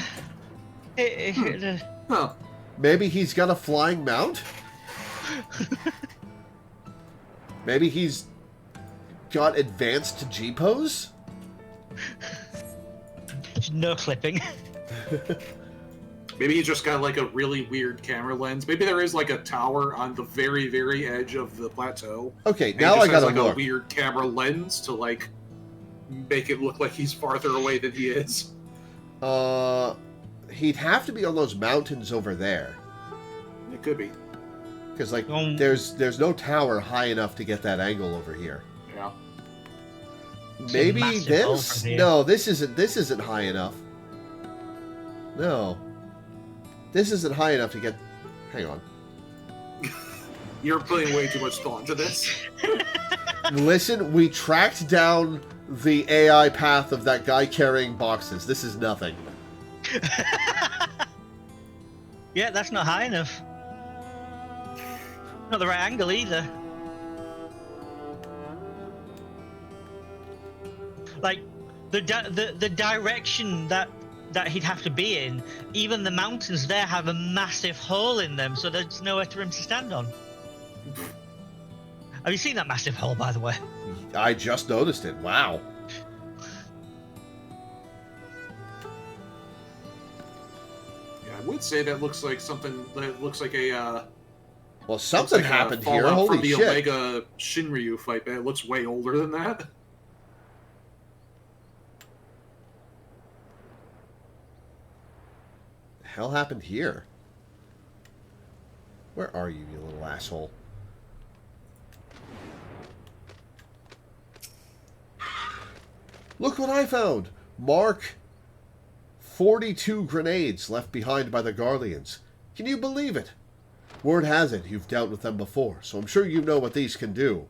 C: Huh.
A: Maybe he's got a flying mount? Maybe he's got advanced G-pose?
B: No clipping.
C: Maybe he just got like a really weird camera lens. Maybe there is like a tower on the very, very edge of the plateau.
A: Okay,
C: And
A: now
C: he
A: I
C: just
A: gotta
C: has like
A: look.
C: a weird camera lens to like make it look like he's farther away than he is.
A: He'd have to be on those mountains over there.
C: It could be.
A: Because, like, there's no tower high enough to get that angle over here.
C: Yeah.
A: Maybe
B: massive hole
A: this?
B: from here.
A: No, this isn't high enough. No. This isn't high enough to get... Hang on.
C: You're putting way too much thought into this.
A: Listen, we tracked down the AI path of that guy carrying boxes. This is nothing.
B: Yeah, that's not high enough. Not the right angle either. Like the direction that he'd have to be in, even the mountains there have a massive hole in them, so there's nowhere for him to stand on. Have you seen that massive hole, by the way?
A: I just noticed it. Wow.
C: Yeah, I would say that looks like something that looks like a
A: Well, something
C: like
A: happened
C: a
A: here.
C: fallout
A: Holy
C: from the
A: shit.
C: Omega Shinryu fight, but it looks way older than that.
A: The hell happened here? Where are you, you little asshole? Look what I found! Mark 42 grenades left behind by the Guardians. Can you believe it? Word has it you've dealt with them before, so I'm sure you know what these can do.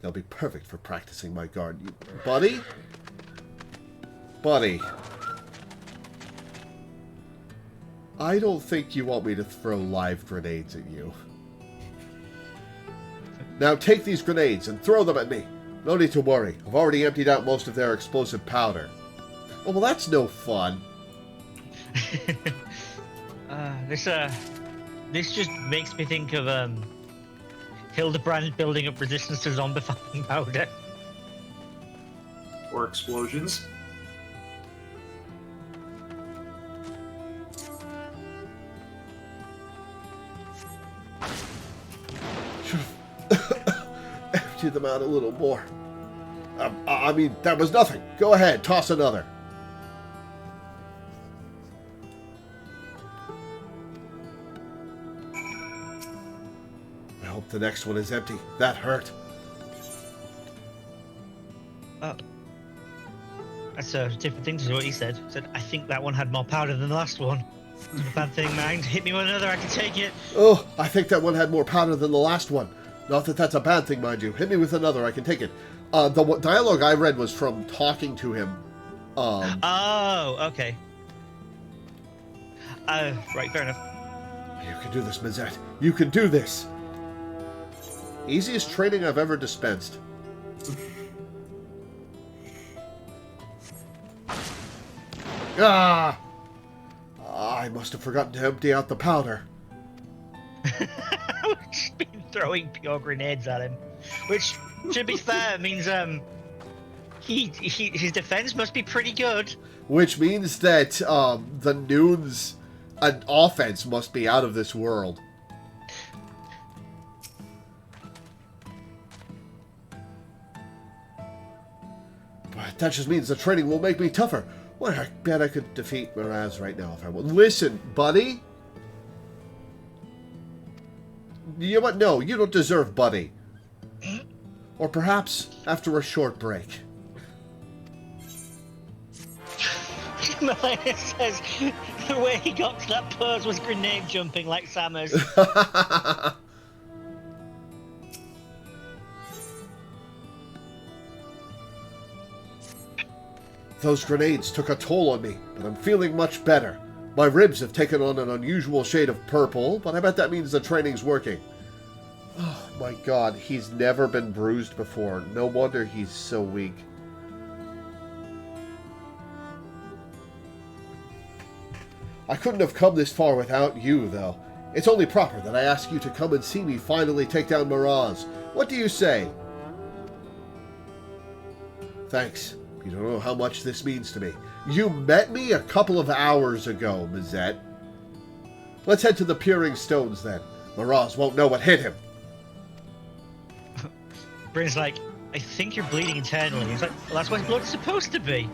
A: They'll be perfect for practicing my guard. Buddy? Buddy. I don't think you want me to throw live grenades at you. Now take these grenades and throw them at me. No need to worry. I've already emptied out most of their explosive powder. Oh, well, that's no fun.
B: This just makes me think of Hildebrand building up resistance to zombie fighting powder.
C: Or explosions.
A: Should have emptied them out a little more. I mean, that was nothing. Go ahead, toss another. I hope the next one is empty. That hurt.
B: Oh. That's a different thing to what he said. He said, I think that one had more powder than the last one. Not a bad thing, man. Hit me with another, I can take it.
A: Oh, I think that one had more powder than the last one. Not that that's a bad thing, mind you. Hit me with another, I can take it. The dialogue I read was from talking to him.
B: Oh, okay. Right, fair enough.
A: You can do this, Mizette. You can do this. Easiest training I've ever dispensed. Ah! I must have forgotten to empty out the powder.
B: We've just been throwing pure grenades at him. Which, to be fair, means His defense must be pretty good.
A: Which means that the Noon's offense must be out of this world. But that just means the training will make me tougher. Well, I bet I could defeat Miraz right now if I want. Listen, buddy. You know what? No, you don't deserve buddy. Or perhaps after a short break.
B: Malaya says the way he got to that pose was grenade jumping like Samus.
A: Those grenades took a toll on me, but I'm feeling much better. My ribs have taken on an unusual shade of purple, but I bet that means the training's working. Oh my god, he's never been bruised before. No wonder he's so weak. I couldn't have come this far without you, though. It's only proper that I ask you to come and see me finally take down Miraz. What do you say? Thanks. You don't know how much this means to me. You met me a couple of hours ago, Mazette. Let's head to the Peering Stones, then. Miraz won't know what hit him.
B: Bryn's like, I think you're bleeding internally. He's like, well, that's what blood's supposed to be.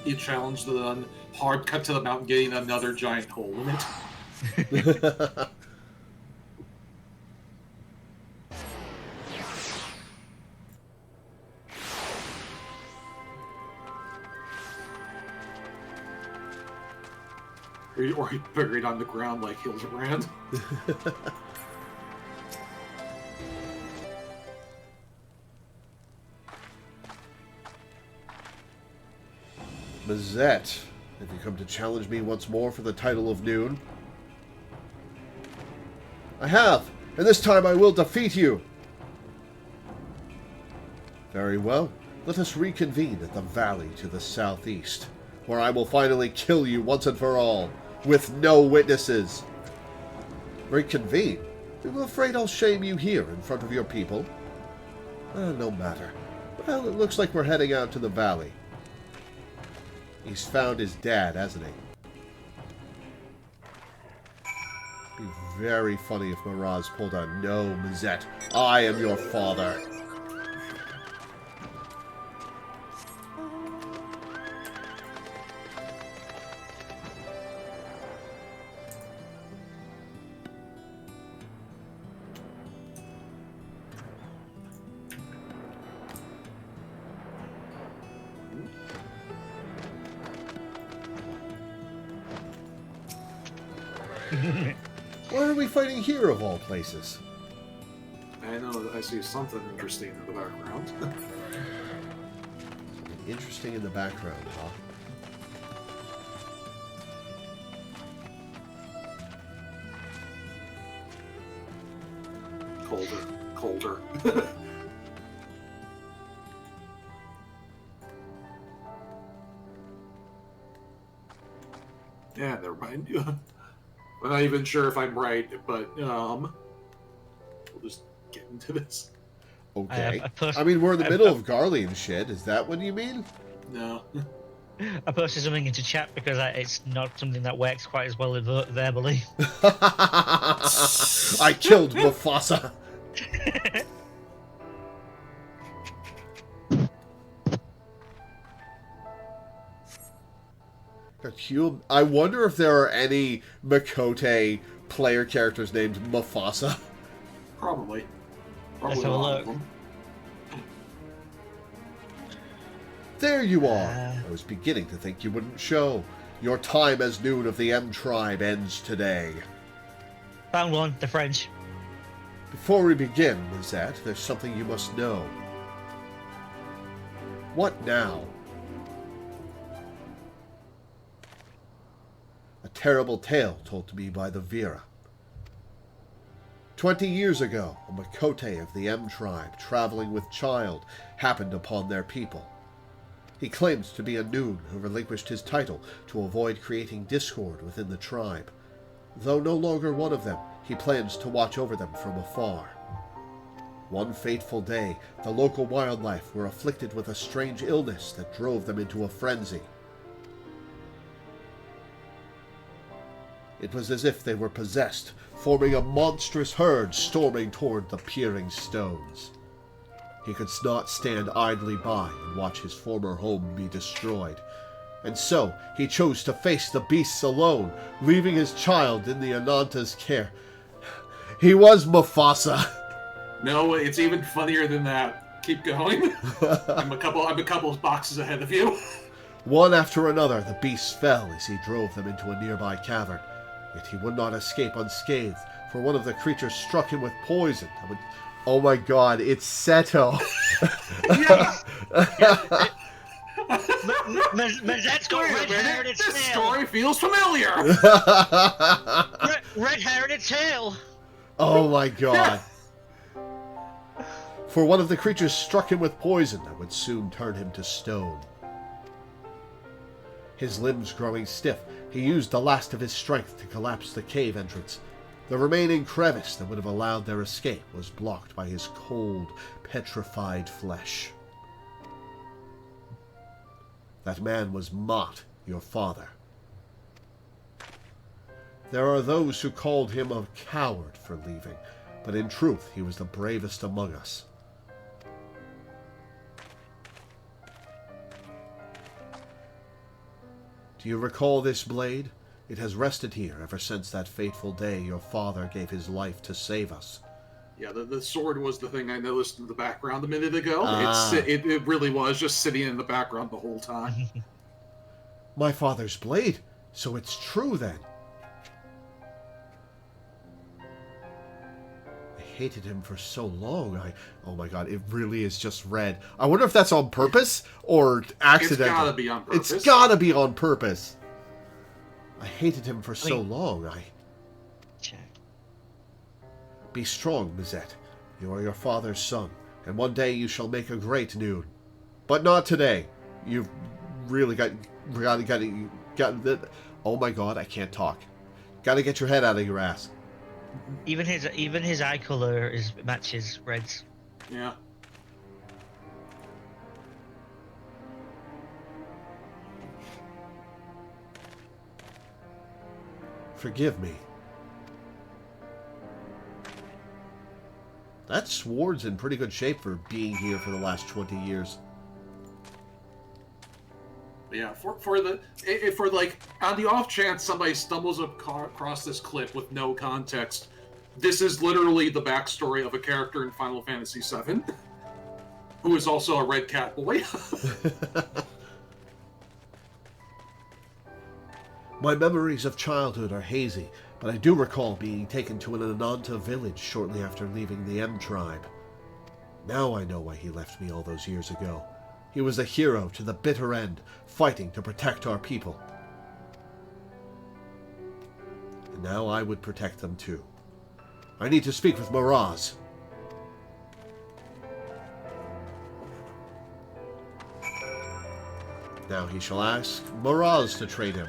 C: You challenge the hard cut to the mountain, getting another giant hole in it. Or he buried on the ground like Hildebrand.
A: Mazette, have you come to challenge me once more for the title of Noon? I have, and this time I will defeat you. Very well. Let us reconvene at the valley to the southeast, where I will finally kill you once and for all, with no witnesses. Reconvene? I'm afraid I'll shame you here in front of your people. No matter. Well, it looks like we're heading out to the valley. He's found his dad, hasn't he? Be very funny if Miraz pulled a no, Mazette. I am your father. Why are we fighting here, of all places?
C: I know, I see something interesting in the background.
A: Something interesting in the background, huh?
C: Colder. Yeah, never mind. I'm not even sure if I'm right, but we'll just get into this.
A: Okay. I mean, we're in the middle of Garlean shit. Is that what you mean?
C: No.
B: I posted something into chat because it's not something that works quite as well verbally.
A: I killed Mufasa. I wonder if there are any Makote player characters named Mufasa.
C: Probably.
B: Let's have a look.
A: There you are. I was beginning to think you wouldn't show. Your time as Noon of the M Tribe ends today.
B: Found one, the French.
A: Before we begin, Mazette, there's something you must know. What now? A terrible tale told to me by the Vera. 20 years ago, a Makote of the M Tribe, traveling with child, happened upon their people. He claims to be a Noon who relinquished his title to avoid creating discord within the tribe. Though no longer one of them, he plans to watch over them from afar. One fateful day, the local wildlife were afflicted with a strange illness that drove them into a frenzy. It was as if they were possessed, forming a monstrous herd storming toward the peering stones. He could not stand idly by and watch his former home be destroyed, and so he chose to face the beasts alone, leaving his child in the Ananta's care. He was Mufasa.
C: No, it's even funnier than that. Keep going. I'm a couple of boxes ahead of you.
A: One after another, the beasts fell as he drove them into a nearby cavern. Yet he would not escape unscathed, for one of the creatures struck him with poison. Oh my god, it's Seto.
B: Mazette's got red hair in its tail.
C: This story feels familiar.
B: Red hair in its tail.
A: Oh my god. For one of the creatures struck him with poison that would soon turn him to stone. His limbs growing stiff, he used the last of his strength to collapse the cave entrance. The remaining crevice that would have allowed their escape was blocked by his cold, petrified flesh. That man was Mott, your father. There are those who called him a coward for leaving, but in truth he was the bravest among us. Do you recall this blade? It has rested here ever since that fateful day your father gave his life to save us.
C: Yeah, the sword was the thing I noticed in the background a minute ago.
A: Ah.
C: It really was just sitting in the background the whole time.
A: My father's blade? So it's true then? I hated him for so long. Oh my god, it really is just red. I wonder if that's on purpose or accidental.
C: It's gotta be on purpose.
A: It's gotta be on purpose. I hated him for so long. Be strong, Mazette. You are your father's son, and one day you shall make a great Noon. But not today. You've really got. Oh my god, I can't talk. Gotta get your head out of your ass.
B: Even his eye color matches Red's.
C: Yeah.
A: Forgive me. That sword's in pretty good shape for being here for the last 20 years.
C: Yeah, for like on the off chance somebody stumbles across this clip with no context, this is literally the backstory of a character in Final Fantasy VII, who is also a red cat boy.
A: My memories of childhood are hazy, but I do recall being taken to an Ananta village shortly after leaving the M tribe. Now I know why he left me all those years ago. He was a hero to the bitter end, fighting to protect our people. And now I would protect them too. I need to speak with Miraz. Now he shall ask Miraz to trade him.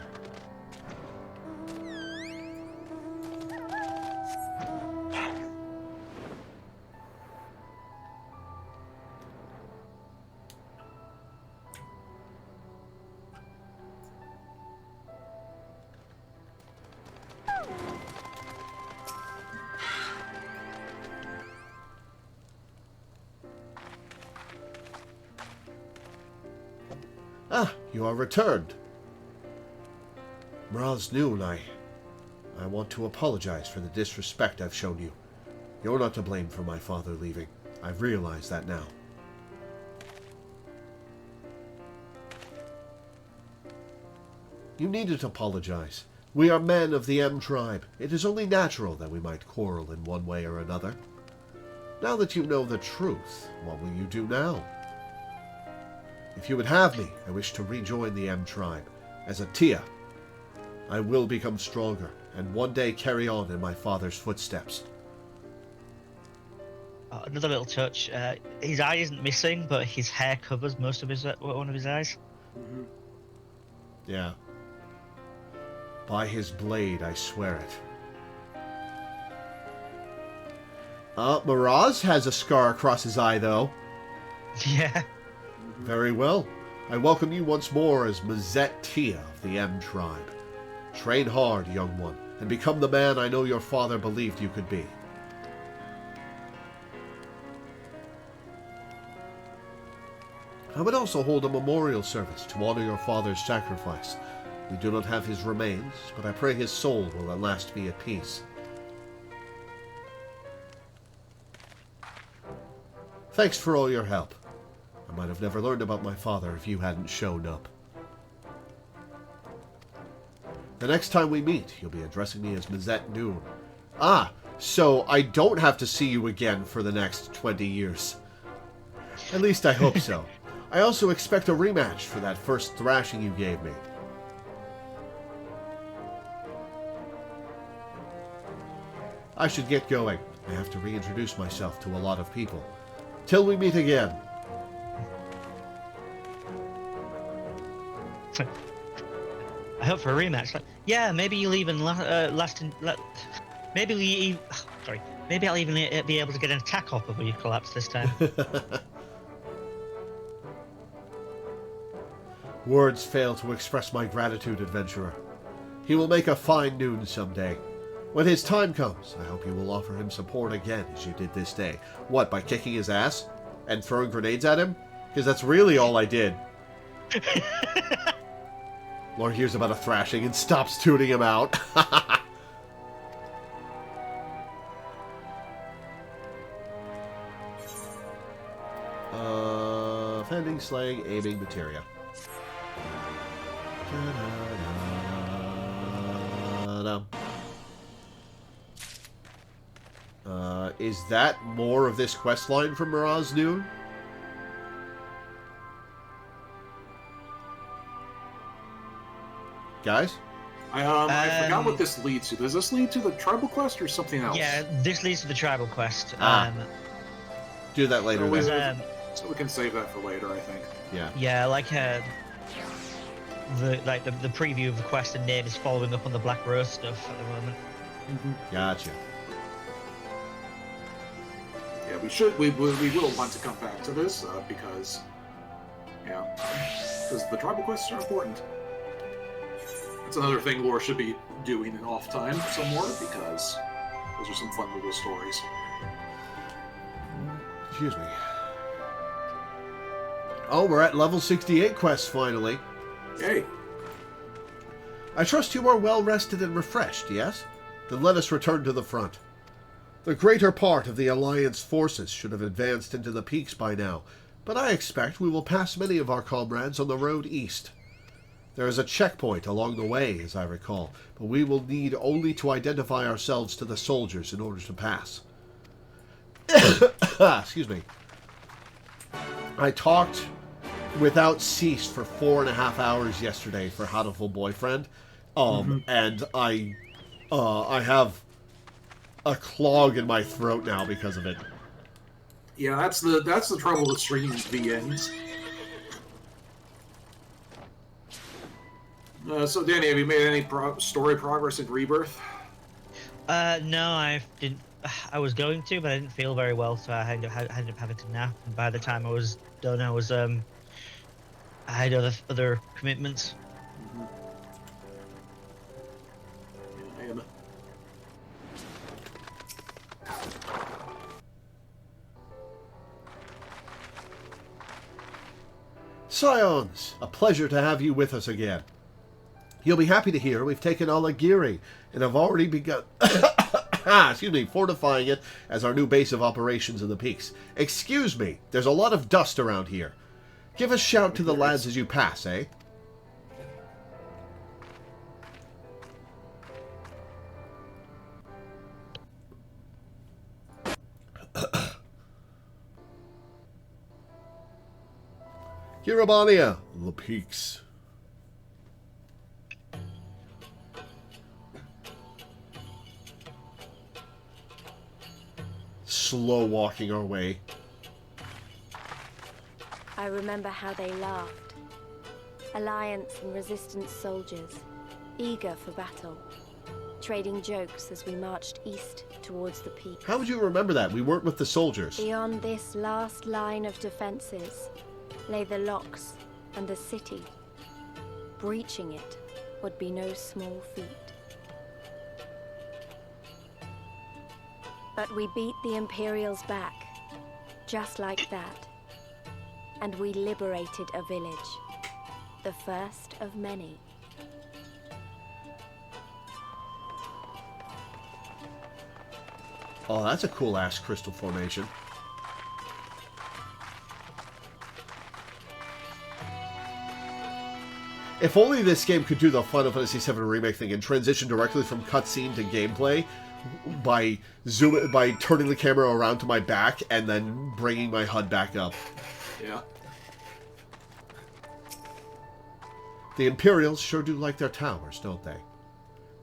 A: Ah, you are returned. Miraz Noon, I want to apologize for the disrespect I've shown you. You're not to blame for my father leaving. I've realized that now. You needn't apologize. We are men of the M tribe. It is only natural that we might quarrel in one way or another. Now that you know the truth, what will you do now? If you would have me, I wish to rejoin the M tribe. As a Tia, I will become stronger, and one day carry on in my father's footsteps.
B: Another little touch. His eye isn't missing, but his hair covers most of one of his eyes.
C: Mm-hmm.
A: Yeah. By his blade, I swear it. Miraz has a scar across his eye, though.
B: Yeah.
A: Very well. I welcome you once more as Mazet Tia of the M tribe. Train hard, young one, and become the man I know your father believed you could be. I would also hold a memorial service to honor your father's sacrifice. We do not have his remains, but I pray his soul will at last be at peace. Thanks for all your help. I might have never learned about my father if you hadn't shown up. The next time we meet, you'll be addressing me as Mazet Noon. Ah, so I don't have to see you again for the next 20 years. At least I hope so. I also expect a rematch for that first thrashing you gave me. I should get going. I have to reintroduce myself to a lot of people. Till we meet again.
B: I hope for a rematch. Like, yeah, maybe you'll even maybe I'll even be able to get an attack off before you collapse this time.
A: Words fail to express my gratitude, adventurer. He will make a fine Noon someday. When his time comes, I hope you will offer him support again as you did this day. What, by kicking his ass? And throwing grenades at him? Because that's really all I did. Lord hears about a thrashing and stops tuning him out. Fending, slaying, aiming, materia. Is that more of this questline from Miraz Noon? Guys?
C: I forgot what this leads to. Does this lead to the tribal quest or something else?
B: Yeah, this leads to the tribal quest.
A: Do that later.
C: So we can save that for later, I think.
A: Yeah.
B: Yeah, like the preview of the quest and name is following up on the Black Rose stuff at the moment.
A: Gotcha.
C: Yeah, we will want to come back to this because the tribal quests are important. That's another thing Lore should be doing in off time some more because those are some fun little stories.
A: Excuse me. Oh, we're at level 68 quests finally.
C: Yay.
A: I trust you are well rested and refreshed, yes? Then let us return to the front. The greater part of the Alliance forces should have advanced into the peaks by now, but I expect we will pass many of our comrades on the road east. There is a checkpoint along the way, as I recall, but we will need only to identify ourselves to the soldiers in order to pass. Excuse me. I talked without cease for 4.5 hours yesterday for Hatoful Boyfriend, and I have a clog in my throat now because of it.
C: Yeah, that's the trouble with streaming VNs. So, Danny, have you made any story progress in Rebirth?
B: No, I didn't. I was going to, but I didn't feel very well, so I ended up having to nap. And by the time I was done, I had other commitments.
A: Scions, a pleasure to have you with us again. You'll be happy to hear we've taken Alagiri and have already begun fortifying it as our new base of operations in the peaks. Excuse me, there's a lot of dust around here. Give a shout to the lads as you pass, eh? Kiribania, the peaks. Slow walking our way.
D: I remember how they laughed. Alliance and Resistance soldiers, eager for battle. trading jokes as we marched east towards the peak.
A: How would you remember that? We weren't with the soldiers.
D: Beyond this last line of defenses lay the locks and the city. Breaching it would be no small feat. But we beat the Imperials back, just like that. And we liberated a village, the first of many.
A: Oh, that's a cool-ass crystal formation. If only this game could do the Final Fantasy VII Remake thing and transition directly from cutscene to gameplay by turning the camera around to my back and then bringing my HUD back up.
C: Yeah.
A: The Imperials sure do like their towers, don't they?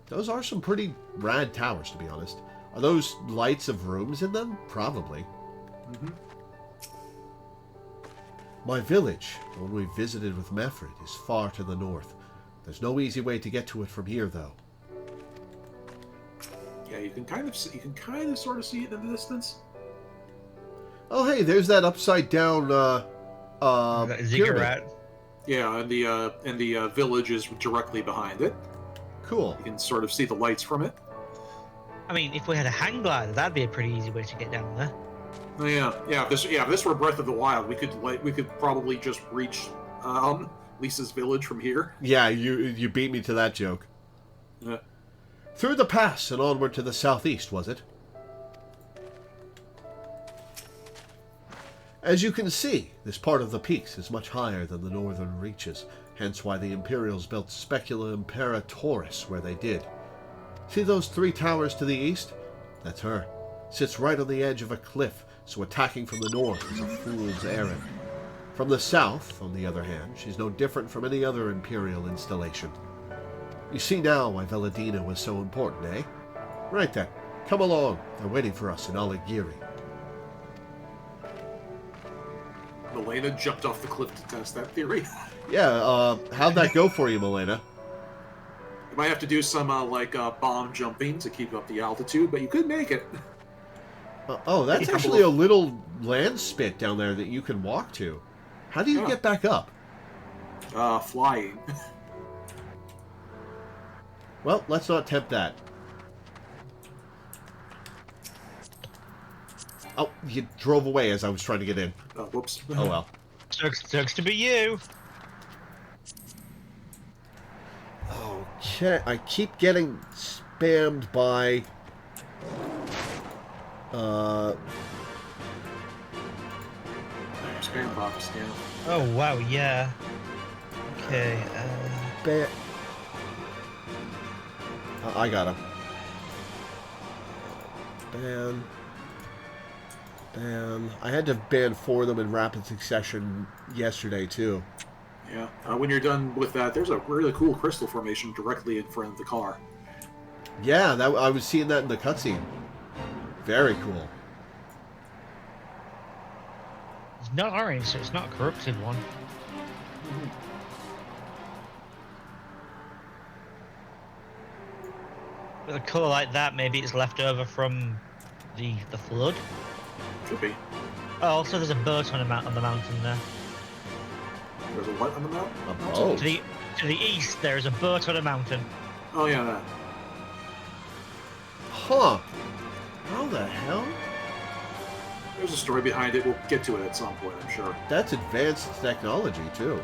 A: Those are some pretty rad towers, to be honest. Are those lights of rooms in them? Probably.
C: Mm-hmm.
A: My village, the one we visited with Mefred, is far to the north. There's no easy way to get to it from here, though.
C: Yeah, you can kind of sort of see it in the distance.
A: Oh, hey, there's that upside down pyramid.
B: Ziggurat.
C: Yeah, and the village is directly behind it.
A: Cool.
C: You can sort of see the lights from it.
B: I mean, if we had a hang glider, that'd be a pretty easy way to get down there.
C: Oh, yeah. If this were Breath of the Wild, we could probably just reach Lisa's village from here.
A: Yeah, you beat me to that joke.
C: Yeah.
A: Through the pass and onward to the southeast, was it? As you can see, this part of the peaks is much higher than the northern reaches, hence why the Imperials built Specula Imperatoris where they did. See those 3 towers to the east? That's her. Sits right on the edge of a cliff, so attacking from the north is a fool's errand. From the south, on the other hand, she's no different from any other Imperial installation. You see now why Veladina was so important, eh? Right then, come along. They're waiting for us in Aligiri.
C: Milena jumped off the cliff to test that theory.
A: Yeah, how'd that go for you, Milena?
C: You might have to do some bomb jumping to keep up the altitude, but you could make it.
A: Oh, that's actually a little land spit down there that you can walk to. How do you get back up?
C: Flying.
A: Well, let's not tempt that. Oh, you drove away as I was trying to get in.
C: Whoops.
A: Oh well.
B: Sucks to be you.
A: Okay, I keep getting spammed by...
C: Spam box, yeah.
B: Oh wow, yeah. Okay.
A: I got him. Ban. I had to ban 4 of them in rapid succession yesterday, too.
C: Yeah. When you're done with that, there's a really cool crystal formation directly in front of the car.
A: Yeah, I was seeing that in the cutscene. Very cool.
B: It's not orange, so it's not a corrupted one. With a colour like that, maybe it's left over from the flood.
C: Should be.
B: Oh, also there's a boat on the mountain there.
C: There's a what on the map?
A: A boat?
B: To the east, there is a boat on a mountain.
C: Oh yeah, that.
A: Huh. How the hell?
C: There's a story behind it. We'll get to it at some point, I'm sure.
A: That's advanced technology, too.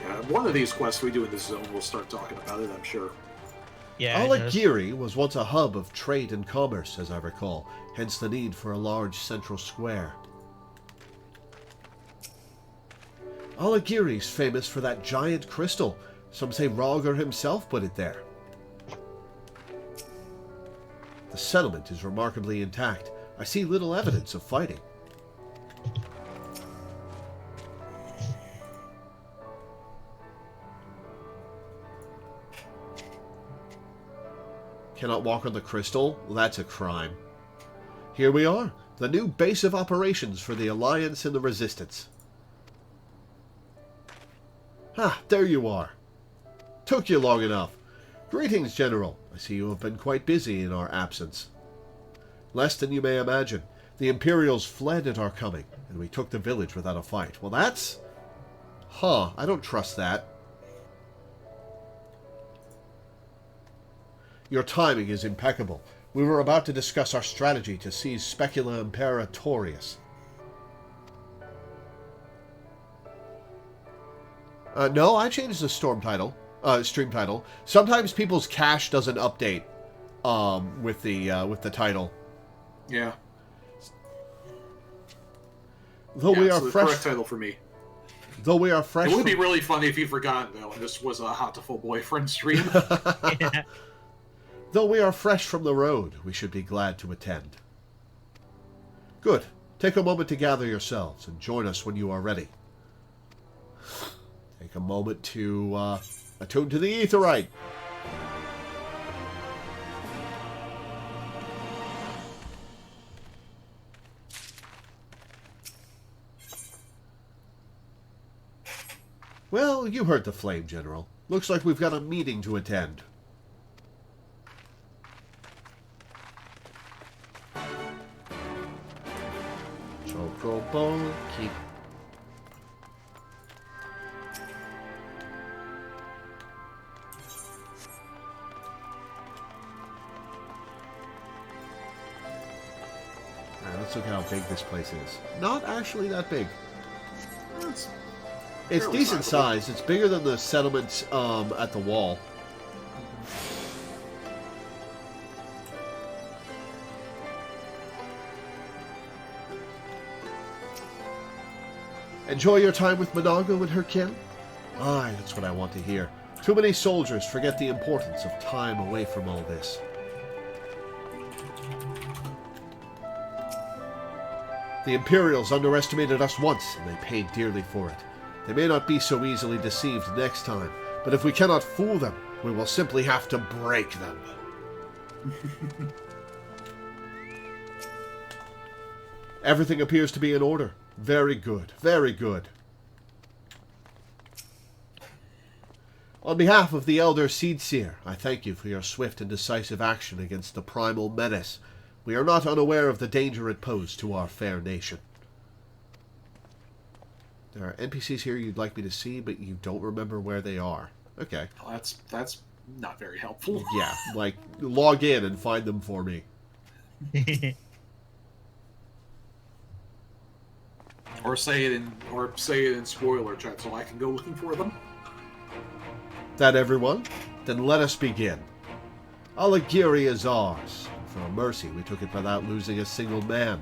C: Yeah, one of these quests we do in this zone, we'll start talking about it, I'm sure.
B: Yeah.
A: Aligiri was once a hub of trade and commerce, as I recall, hence the need for a large central square. Aligiri's famous for that giant crystal. Some say Rogger himself put it there. The settlement is remarkably intact. I see little evidence of fighting. Cannot walk on the crystal? Well, that's a crime. Here we are, the new base of operations for the Alliance and the Resistance. Ah, there you are. Took you long enough. Greetings, General. I see you have been quite busy in our absence. Less than you may imagine. The Imperials fled at our coming, and we took the village without a fight. Well, that's... I don't trust that. Your timing is impeccable. We were about to discuss our strategy to seize Specula Imperatorius. No, I changed the stream title. Sometimes people's cache doesn't update with the title.
C: Yeah.
A: Though we are
C: the
A: fresh.
C: correct title for me.
A: Though we are fresh.
C: It would be really funny if you'd forgotten though, and this was a hot to full boyfriend stream.
B: Yeah.
A: Though we are fresh from the road, we should be glad to attend. Good. Take a moment to gather yourselves and join us when you are ready. Take a moment to attune to the Aetheryte. Well, you heard the flame, General. Looks like we've got a meeting to attend. Chocobo, keep... Alright, let's look at how big this place is. Not actually that big. It's decent size. It's bigger than the settlements at the wall. Enjoy your time with Monago and her kin? Aye, that's what I want to hear. Too many soldiers forget the importance of time away from all this. The Imperials underestimated us once, and they paid dearly for it. They may not be so easily deceived next time, but if we cannot fool them, we will simply have to break them. Everything appears to be in order. Very good, very good. On behalf of the Elder Seedseer, I thank you for your swift and decisive action against the primal menace. We are not unaware of the danger it posed to our fair nation. There are NPCs here you'd like me to see, but you don't remember where they are. Okay.
C: Well, that's not very helpful.
A: Yeah, like, log in and find them for me.
C: Or say it in spoiler chat so I can go looking for them.
A: That everyone? Then let us begin. Alighieri is ours. For a mercy, we took it without losing a single man.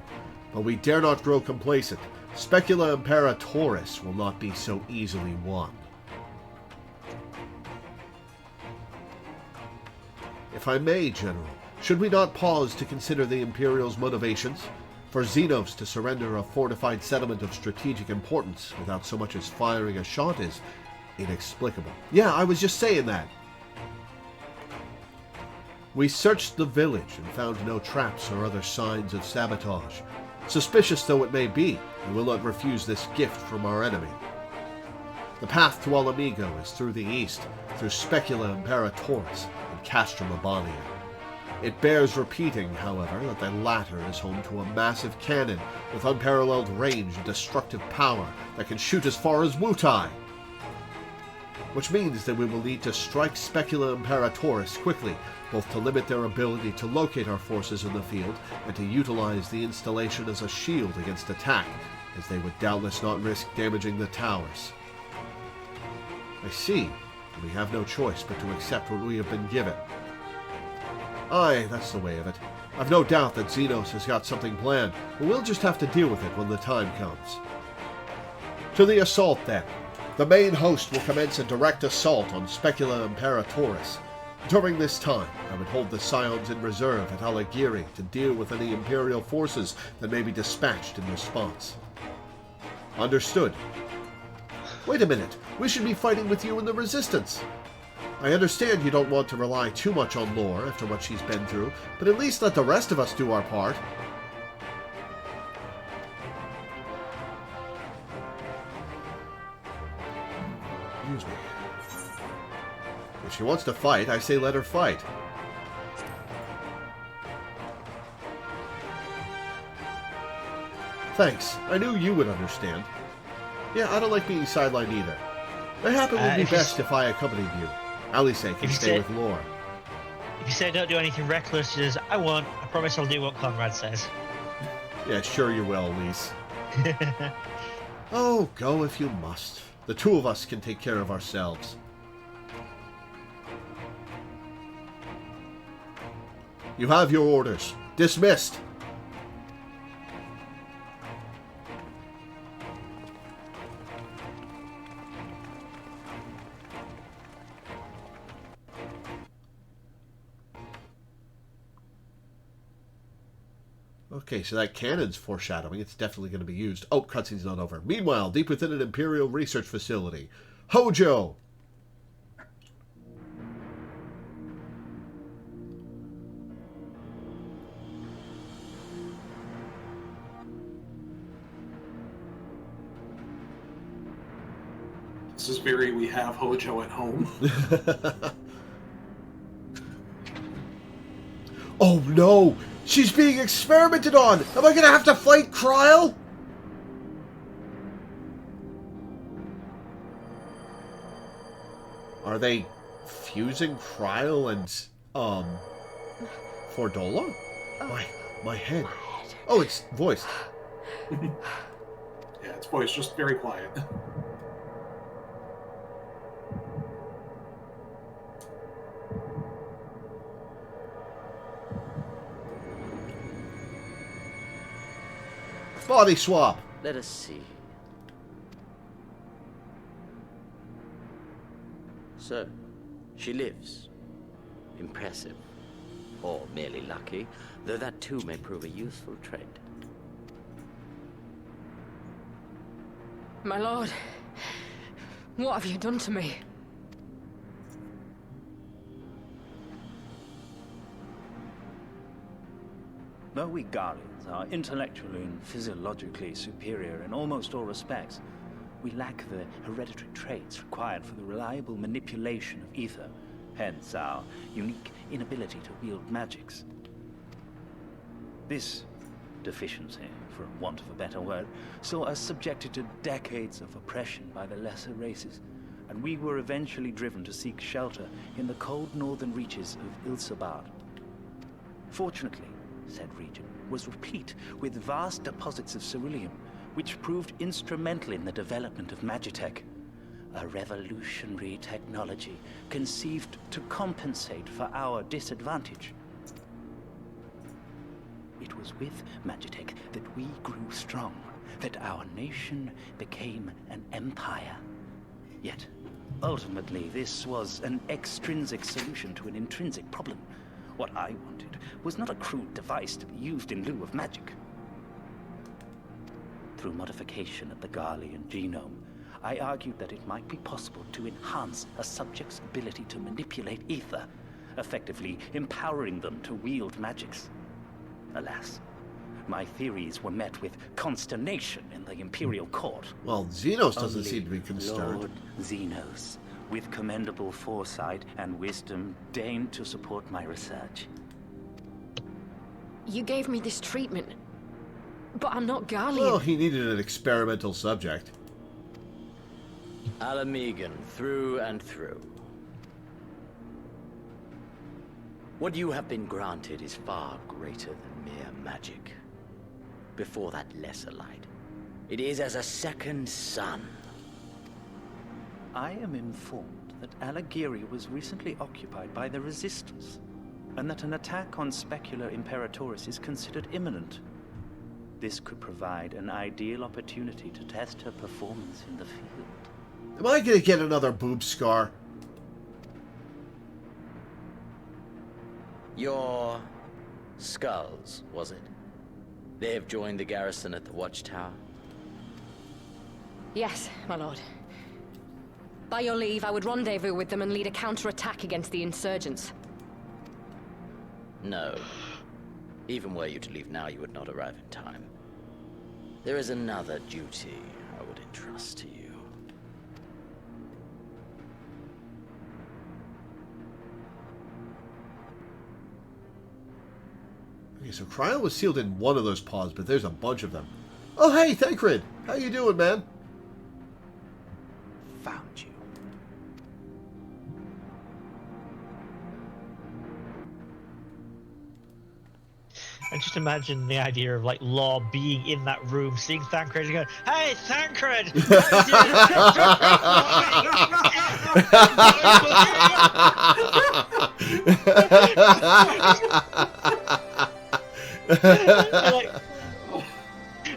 A: But we dare not grow complacent. Specula Imperatoris will not be so easily won. If I may, General, should we not pause to consider the Imperial's motivations? For Xenos to surrender a fortified settlement of strategic importance without so much as firing a shot is inexplicable. Yeah, I was just saying that. We searched the village and found no traps or other signs of sabotage. Suspicious though it may be, we will not refuse this gift from our enemy. The path to Alamigo is through the east, through Specula Imperatoris and Castrum Abania. It bears repeating, however, that the latter is home to a massive cannon with unparalleled range and destructive power that can shoot as far as Wutai. Which means that we will need to strike Specula Imperatoris quickly, both to limit their ability to locate our forces in the field and to utilize the installation as a shield against attack, as they would doubtless not risk damaging the towers. I see. We have no choice but to accept what we have been given. Aye, that's the way of it. I've no doubt that Xenos has got something planned, but we'll just have to deal with it when the time comes. To the assault, then. The main host will commence a direct assault on Specula Imperatoris. During this time, I would hold the Scions in reserve at Alighieri to deal with any Imperial forces that may be dispatched in response. Understood. Wait a minute, we should be fighting with you in the Resistance. I understand you don't want to rely too much on Lore after what she's been through, but at least let the rest of us do our part. Excuse me. If she wants to fight, I say let her fight. Thanks. I knew you would understand. Yeah, I don't like being sidelined either. Mayhap it would be best if I accompanied you. Alice can stay with Lore.
B: If you say don't do anything reckless, she says, I won't. I promise I'll do what Conrad says.
A: Yeah, sure you will, Elise. Oh, go if you must. The two of us can take care of ourselves. You have your orders. Dismissed. Okay, so that cannon's foreshadowing. It's definitely going to be used. Oh, cutscene's not over. Meanwhile, deep within an Imperial research facility. Hojo!
C: This is very we have Hojo at home.
A: Oh no! She's being experimented on! Am I gonna have to fight Kryl? Are they fusing Kryl and, Fordola? My head. Oh, it's voiced.
C: Yeah, it's voiced, just very quiet.
A: Body swap.
E: Let us see. So, she lives. Impressive. Or merely lucky, though that too may prove a useful trait.
F: My lord, what have you done to me?
G: Though we Guardians are intellectually and physiologically superior in almost all respects, we lack the hereditary traits required for the reliable manipulation of ether, hence our unique inability to wield magics. This deficiency, for want of a better word, saw us subjected to decades of oppression by the lesser races, and we were eventually driven to seek shelter in the cold northern reaches of Ilsabard. Fortunately, said region was replete with vast deposits of ceruleum, which proved instrumental in the development of Magitech, a revolutionary technology conceived to compensate for our disadvantage. It was with Magitech that we grew strong, that our nation became an empire. Yet, ultimately, this was an extrinsic solution to an intrinsic problem. What I wanted was not a crude device to be used in lieu of magic. Through modification of the Garlean genome, I argued that it might be possible to enhance a subject's ability to manipulate ether, effectively empowering them to wield magics. Alas, my theories were met with consternation in the Imperial Court.
A: Well, Xenos doesn't
G: Only
A: seem to be concerned.
G: Lord Xenos, with commendable foresight and wisdom, deigned to support my research.
F: You gave me this treatment, but I'm not Garlean.
A: Well, he needed an experimental subject.
E: Alamegan, through and through. What you have been granted is far greater than mere magic. Before that lesser light, it is as a second sun.
G: I am informed that Alagiri was recently occupied by the Resistance, and that an attack on Specular Imperatoris is considered imminent. This could provide an ideal opportunity to test her performance in the field.
A: Am I gonna get another boob scar?
E: Your skulls, was it? They have joined the garrison at the Watchtower?
F: Yes, my lord. By your leave, I would rendezvous with them and lead a counterattack against the insurgents.
E: No. Even were you to leave now, you would not arrive in time. There is another duty I would entrust to you.
A: Okay, so Cryo was sealed in one of those pods, but there's a bunch of them. Oh, hey, Thancred! How you doing, man?
G: Found you.
B: I just imagine the idea of like Law being in that room, seeing Thancred and going, "Hey, Thancred!"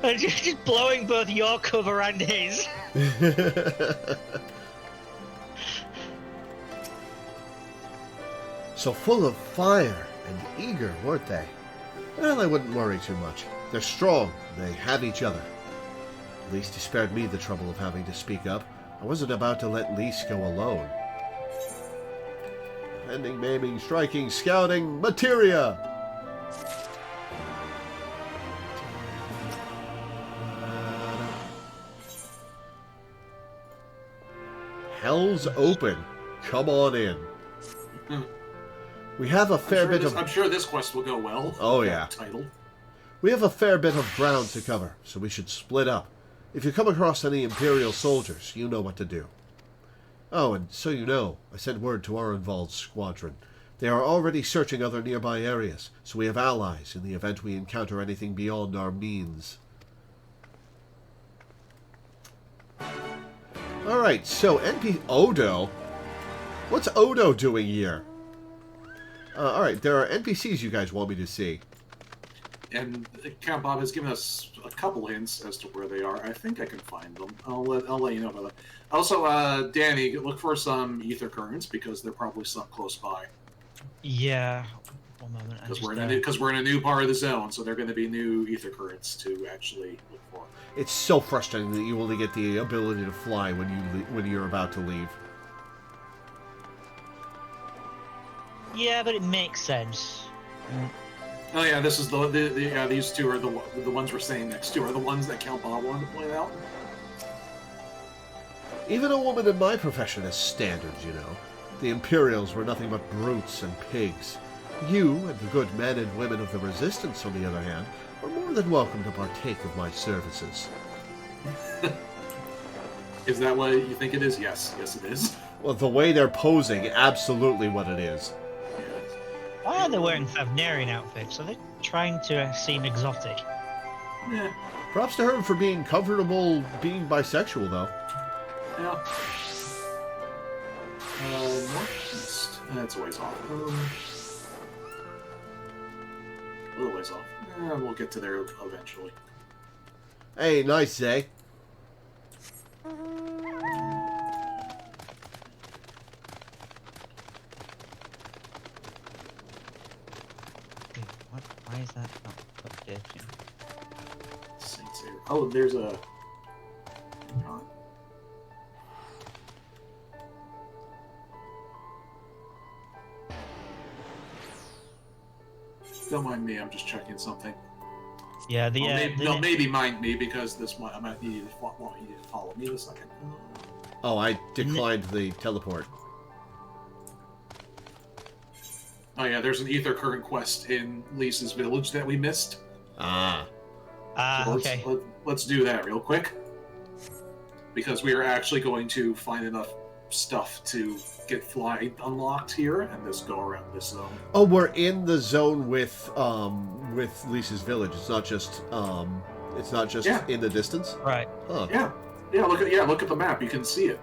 B: and just blowing both your cover and his.
A: So full of fire and eager, weren't they? Well, I wouldn't worry too much. They're strong. They have each other. At least he spared me the trouble of having to speak up. I wasn't about to let Lise go alone. Defending, maiming, striking, scouting, materia! Hell's open. Come on in. We have a fair bit of...
C: I'm sure this quest will go well.
A: Oh, yeah.
C: Title.
A: We have a fair bit of ground to cover, so we should split up. If you come across any Imperial soldiers, you know what to do. Oh, and so you know, I sent word to Arenvald's squadron. They are already searching other nearby areas, so we have allies in the event we encounter anything beyond our means. Alright, so Odo? What's Odo doing here? Alright, there are NPCs you guys want me to see.
C: And Count Bob has given us a couple hints as to where they are. I think I can find them. I'll let you know about that. Also, Danny, look for some ether currents because they're probably some close by.
B: Yeah. One moment.
C: Because we're in a new part of the zone, so they're going to be new ether currents to actually look for.
A: It's so frustrating that you only get the ability to fly when you're about to leave.
B: Yeah, but it makes sense.
C: Oh yeah, this is these two are the ones we're saying next to are the ones that Count Bob wanted to point out.
A: Even a woman in my profession has standards, you know. The Imperials were nothing but brutes and pigs. You and the good men and women of the Resistance, on the other hand, are more than welcome to partake of my services.
C: Is that what you think it is? Yes, it is.
A: Well, the way they're posing, absolutely what it is.
B: Why are they wearing Favnarian outfits? Are they trying to seem exotic?
C: Yeah.
A: Props to her for being comfortable being bisexual, though.
C: Yeah. Northeast. That's a ways off. A little ways off. We'll get to there eventually.
A: Hey, nice day.
B: Why is that not updating?
C: Oh, there's a... Don't mind me, I'm just checking something.
B: Yeah,
C: maybe mind me, because this one I might need you to follow me in a second.
A: Oh, I declined the teleport.
C: Oh yeah, there's an ether current quest in Lisa's village that we missed.
B: Okay.
C: Let's do that real quick. Because we are actually going to find enough stuff to get fly unlocked here and just go around this zone.
A: Oh, we're in the zone with Lisa's village. It's not just in the distance.
B: Right.
A: Huh.
C: Yeah. Look at the map. You can see it.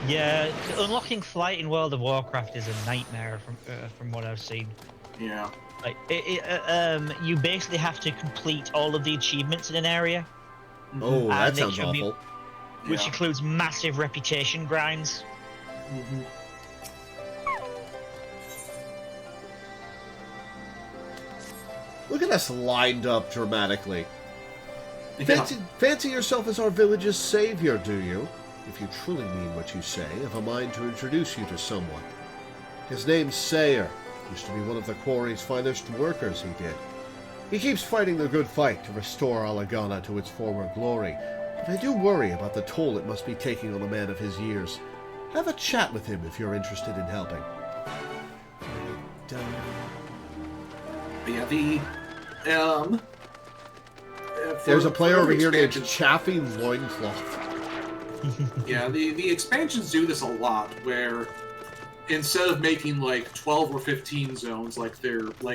B: Yeah, unlocking flight in World of Warcraft is a nightmare from what I've seen.
C: Yeah.
B: Like you basically have to complete all of the achievements in an area.
A: Oh, that sounds awful.
B: Which includes massive reputation grinds.
C: Mm-hmm.
A: Look at us lined up dramatically.
C: Yeah.
A: Fancy yourself as our village's savior, do you? If you truly mean what you say, I've a mind to introduce you to someone. His name's Sayer. Used to be one of the quarry's finest workers, he did. He keeps fighting the good fight to restore Alagana to its former glory, But I do worry about the toll it must be taking on a man of his years. Have a chat with him if you're interested in helping.
C: Yeah,
A: there's a player over here named Chaffing Loincloth.
C: Yeah, the expansions do this a lot, where instead of making like 12 or 15 zones like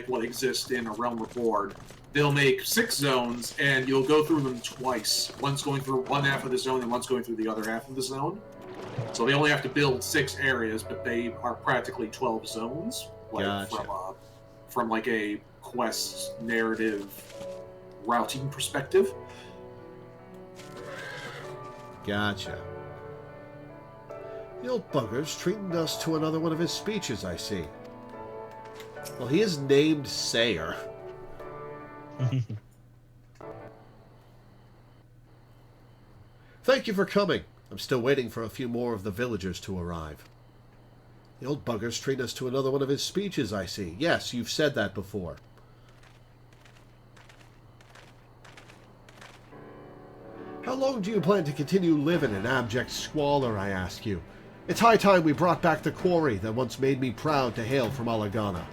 C: what exists in A Realm Reborn, they'll make 6 zones and you'll go through them twice. One's going through one half of the zone and one's going through the other half of the zone. So they only have to build 6 areas, but they are practically 12 zones. Like
A: gotcha.
C: From like a quest narrative routing perspective.
A: Gotcha. The old bugger's treating us to another one of his speeches, I see. Well, he is named Sayer. Thank you for coming. I'm still waiting for a few more of the villagers to arrive. The old bugger's treating us to another one of his speeches, I see. Yes, you've said that before. How long do you plan to continue living in abject squalor, I ask you? It's high time we brought back the quarry that once made me proud to hail from Alagana.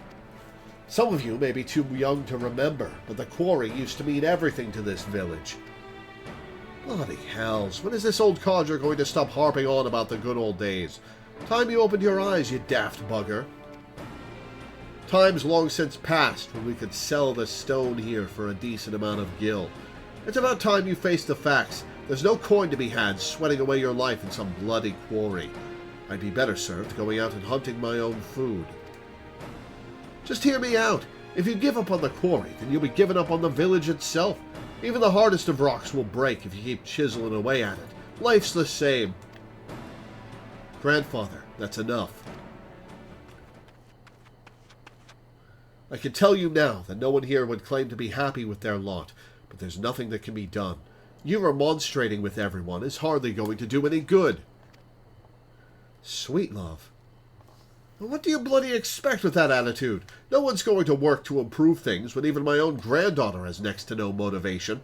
A: Some of you may be too young to remember, but the quarry used to mean everything to this village. Bloody hells, when is this old codger going to stop harping on about the good old days? Time you opened your eyes, you daft bugger. Time's long since past when we could sell the stone here for a decent amount of gil. It's about time you faced the facts. There's no coin to be had sweating away your life in some bloody quarry. I'd be better served going out and hunting my own food. Just hear me out. If you give up on the quarry, then you'll be giving up on the village itself. Even the hardest of rocks will break if you keep chiseling away at it. Life's the same. Grandfather, that's enough. I can tell you now that no one here would claim to be happy with their lot, but there's nothing that can be done. You remonstrating with everyone is hardly going to do any good. Sweet love. What do you bloody expect with that attitude? No one's going to work to improve things when even my own granddaughter has next to no motivation.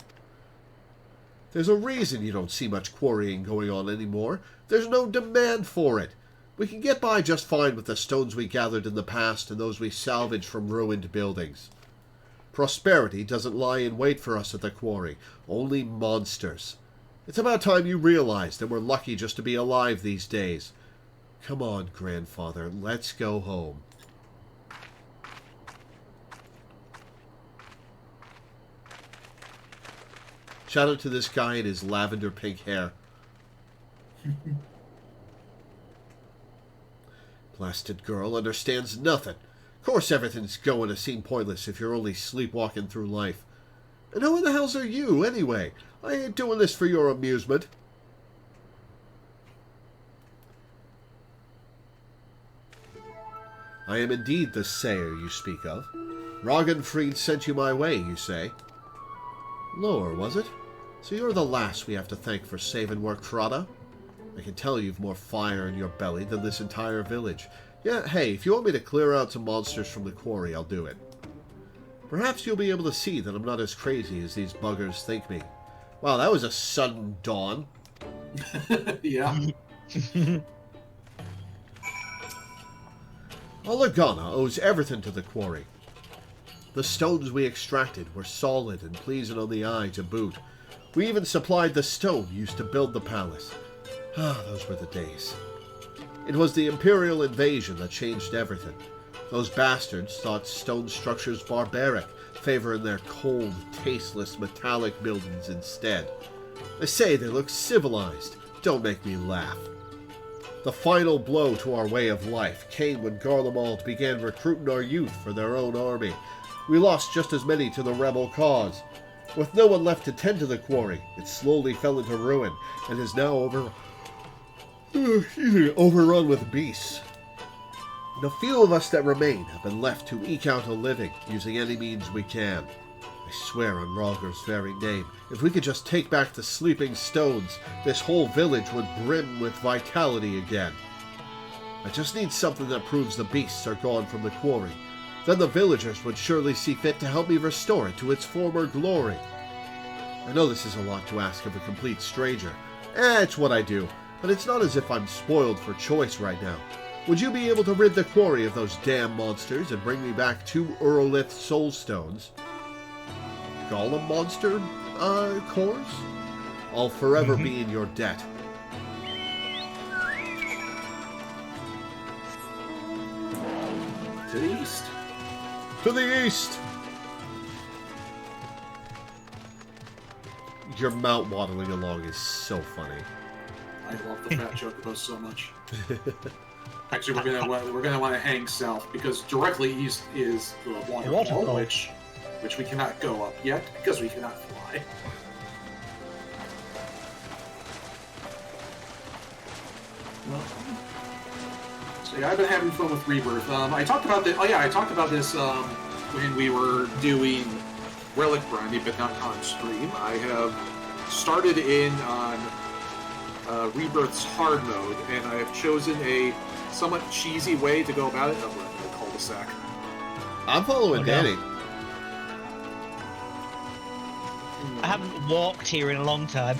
A: There's a reason you don't see much quarrying going on anymore. There's no demand for it. We can get by just fine with the stones we gathered in the past and those we salvaged from ruined buildings. Prosperity doesn't lie in wait for us at the quarry, only monsters. It's about time you realize that we're lucky just to be alive these days. Come on, grandfather, let's go home. Shout out to this guy and his lavender pink hair. Blasted girl understands nothing. Of course everything's going to seem pointless if you're only sleepwalking through life. And who in the hells are you, anyway? I ain't doing this for your amusement. I am indeed the Sayer you speak of. Ragnfried sent you my way, you say? Lore, was it? So you're the last we have to thank for saving Warkrada? I can tell you've more fire in your belly than this entire village. Yeah, hey, if you want me to clear out some monsters from the quarry, I'll do it. Perhaps you'll be able to see that I'm not as crazy as these buggers think me. Wow, that was a sudden dawn.
C: Yeah.
A: Alagana owes everything to the quarry. The stones we extracted were solid and pleasing on the eye to boot. We even supplied the stone used to build the palace. Ah, those were the days. It was the Imperial invasion that changed everything. Those bastards thought stone structures barbaric, favoring their cold, tasteless, metallic buildings instead. They say they look civilized. Don't make me laugh. The final blow to our way of life came when Garlemald began recruiting our youth for their own army. We lost just as many to the rebel cause. With no one left to tend to the quarry, it slowly fell into ruin and is now overrun with beasts. The few of us that remain have been left to eke out a living using any means we can. I swear on Rogger's very name, if we could just take back the sleeping stones, this whole village would brim with vitality again. I just need something that proves the beasts are gone from the quarry. Then the villagers would surely see fit to help me restore it to its former glory. I know this is a lot to ask of a complete stranger. It's what I do, but it's not as if I'm spoiled for choice right now. Would you be able to rid the quarry of those damn monsters and bring me back 2 Urolith soul stones? Golem monster, cores? I'll forever be in your debt.
C: To the east.
A: To the east! Your mount waddling along is so funny.
C: I love the fat chocobos so much. Actually, we're gonna want to hang south because directly east is the waterfall, which we cannot go up yet because we cannot fly. Well, so yeah, I've been having fun with Rebirth. I talked about this. Oh yeah, I talked about this when we were doing Relic Grinding, but not on stream. I have started in on Rebirth's hard mode, and I have chosen a somewhat cheesy way to go about it. I'm going to cul-de-sac.
A: I'm following Danny.
B: I haven't walked here in a long time.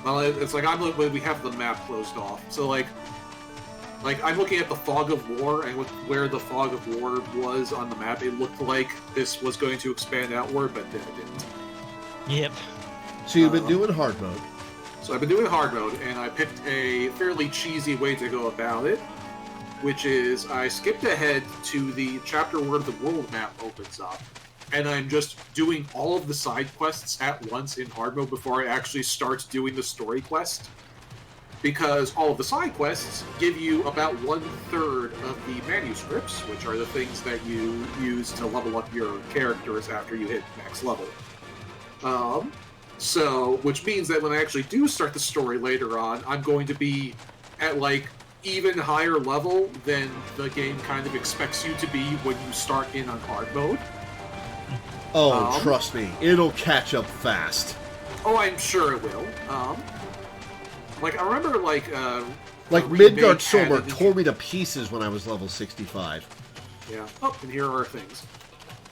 C: Well, it's like we have the map closed off, so like I'm looking at the Fog of War, and with where the Fog of War was on the map, it looked like this was going to expand outward, but then it didn't.
B: Yep.
A: So you've been doing hard mode.
C: So I've been doing hard mode, and I picked a fairly cheesy way to go about it, which is I skipped ahead to the chapter where the world map opens up, and I'm just doing all of the side quests at once in hard mode before I actually start doing the story quest. Because all of the side quests give you about 1/3 of the manuscripts, which are the things that you use to level up your characters after you hit max level. So, which means that when I actually do start the story later on, I'm going to be at like even higher level than the game kind of expects you to be when you start in on hard mode.
A: Oh, trust me, it'll catch up fast.
C: Oh, I'm sure it will. Like, I remember, like
A: Midgard Silver tore me to pieces when I was level 65.
C: Yeah. Oh, and here are things.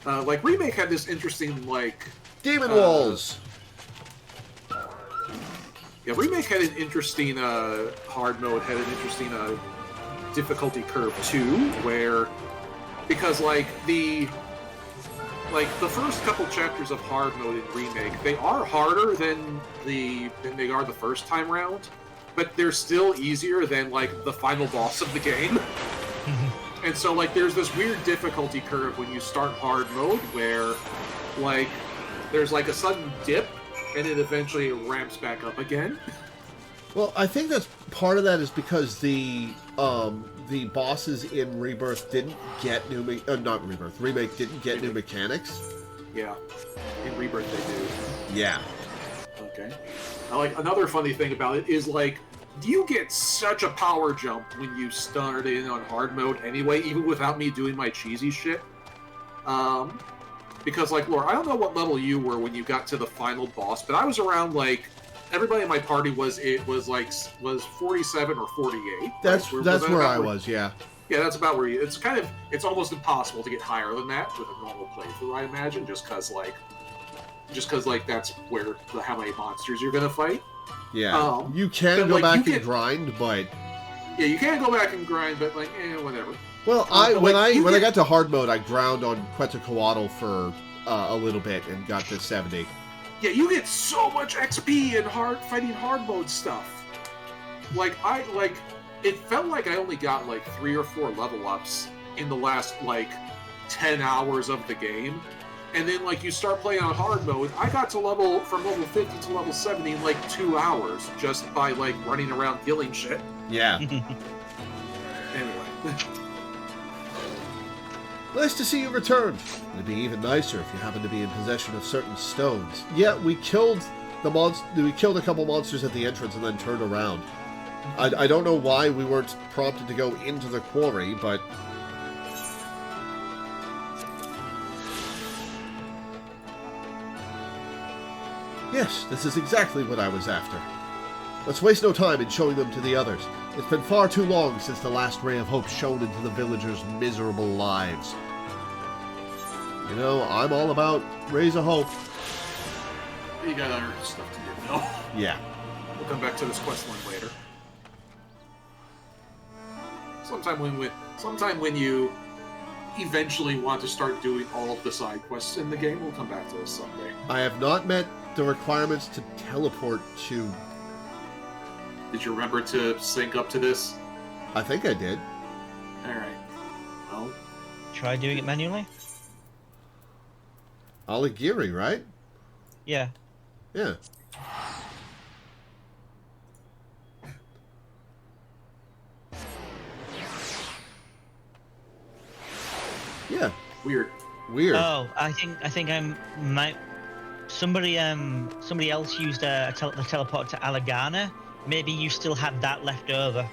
C: Like, Remake had this interesting, like...
A: Demon Walls!
C: Yeah, Remake had an interesting, hard mode, had an interesting, difficulty curve, too, where... Because, the first couple chapters of hard mode in Remake, they are harder than they are the first time round, but they're still easier than the final boss of the game. And so there's this weird difficulty curve when you start hard mode where there's a sudden dip and it eventually ramps back up again.
A: Well, I think that's part of that is because the bosses in Rebirth didn't get new Remake didn't get new mechanics.
C: Yeah. In Rebirth they do.
A: Yeah.
C: Okay. Another funny thing about it is do you get such a power jump when you start in on hard mode anyway, even without me doing my cheesy shit? Because Laura, I don't know what level you were when you got to the final boss, but I was around everybody in my party was 47 or 48.
A: That's where I was, yeah.
C: Yeah, that's about where you. It's almost impossible to get higher than that with a normal playthrough, I imagine, just because that's where how many monsters you're gonna fight.
A: Yeah, you can go back and grind, but
C: yeah, you can go back and grind, but whatever.
A: Well, when I got to hard mode, I ground on Quetzalcoatl for a little bit and got to 70.
C: Yeah, you get so much XP in fighting hard mode stuff. It felt like I only got 3 or 4 level ups in the last 10 hours of the game. And then you start playing on hard mode, I got to from level 50 to level 70 in 2 hours just by running around killing shit.
A: Yeah.
C: Anyway.
A: Nice to see you returned. It'd be even nicer if you happen to be in possession of certain stones. Yeah, we killed we killed a couple monsters at the entrance and then turned around. I don't know why we weren't prompted to go into the quarry, but... Yes, this is exactly what I was after. Let's waste no time in showing them to the others. It's been far too long since the last ray of hope shone into the villagers' miserable lives. You know, I'm all about rays of hope.
C: You got other stuff to do, though.
A: Yeah.
C: We'll come back to this quest line later. Sometime when you eventually want to start doing all of the side quests in the game, we'll come back to this someday.
A: I have not met the requirements to teleport to...
C: Did you remember to sync up to this?
A: I think I did.
C: Alright. Well...
B: Try doing it manually?
A: Aligiri, right?
B: Yeah.
A: Yeah. Yeah.
C: Weird.
B: Oh, I think somebody else used the teleport to Alagana. Maybe you still have that left over.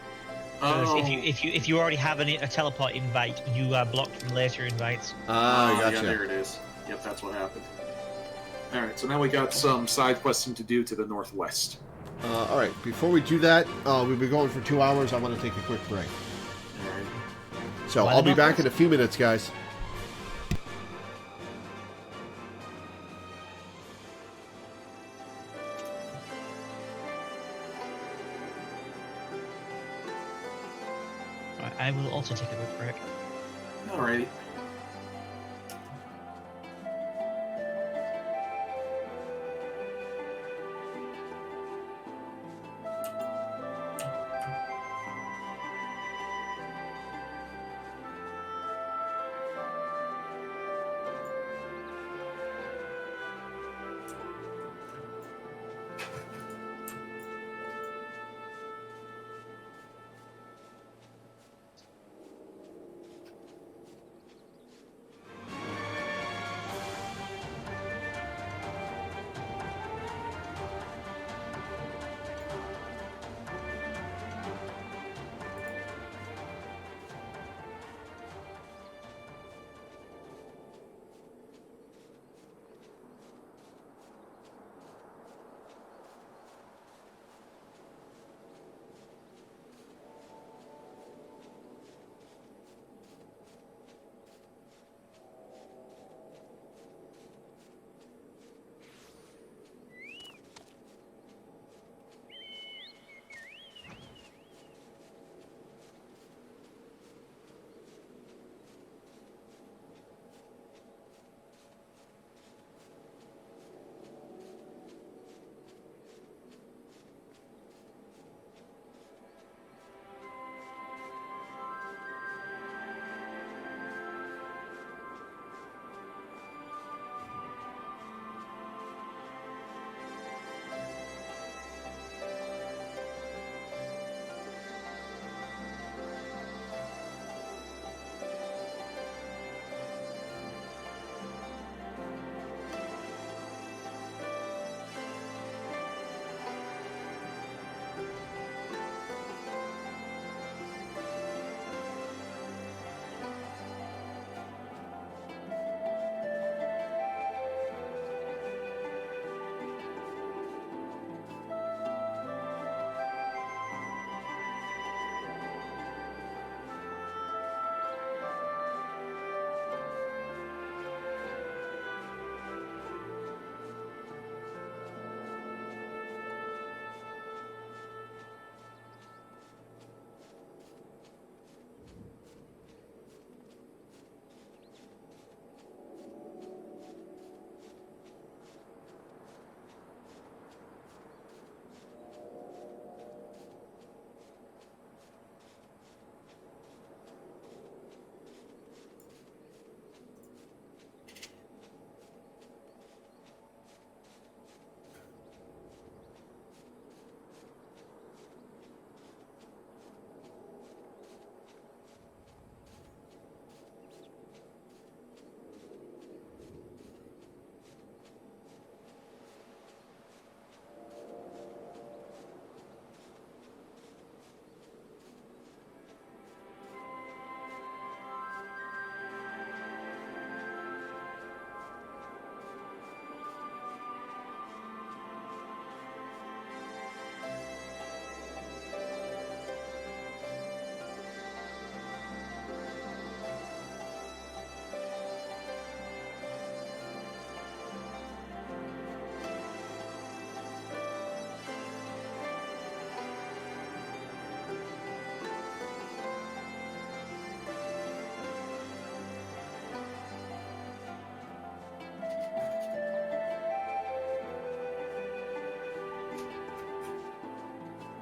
C: Oh.
B: If you already have a teleport invite, you are blocked from later invites.
A: Gotcha.
C: Yeah, there it is. Yep, that's what happened. Alright, so now we got some side questing to do to the northwest.
A: Alright, before we do that, we've been going for 2 hours. I want to take a quick break.
C: Alright.
A: So I'll be back in a few minutes, guys.
B: I will also take a quick break.
C: Alrighty.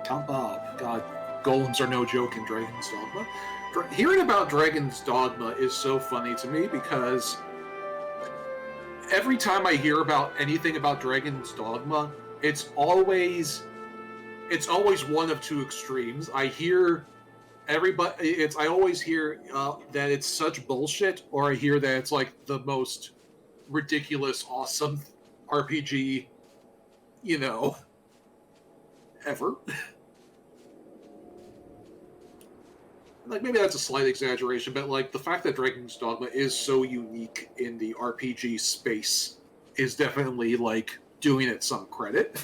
C: Count Bob. God, golems are no joke in Dragon's Dogma. Hearing about Dragon's Dogma is so funny to me because every time I hear about anything about Dragon's Dogma, it's always one of two extremes. I always hear that it's such bullshit, or I hear that it's like the most ridiculous, awesome RPG, ever. Like, maybe that's a slight exaggeration, but like the fact that Dragon's Dogma is so unique in the RPG space is definitely like doing it some credit.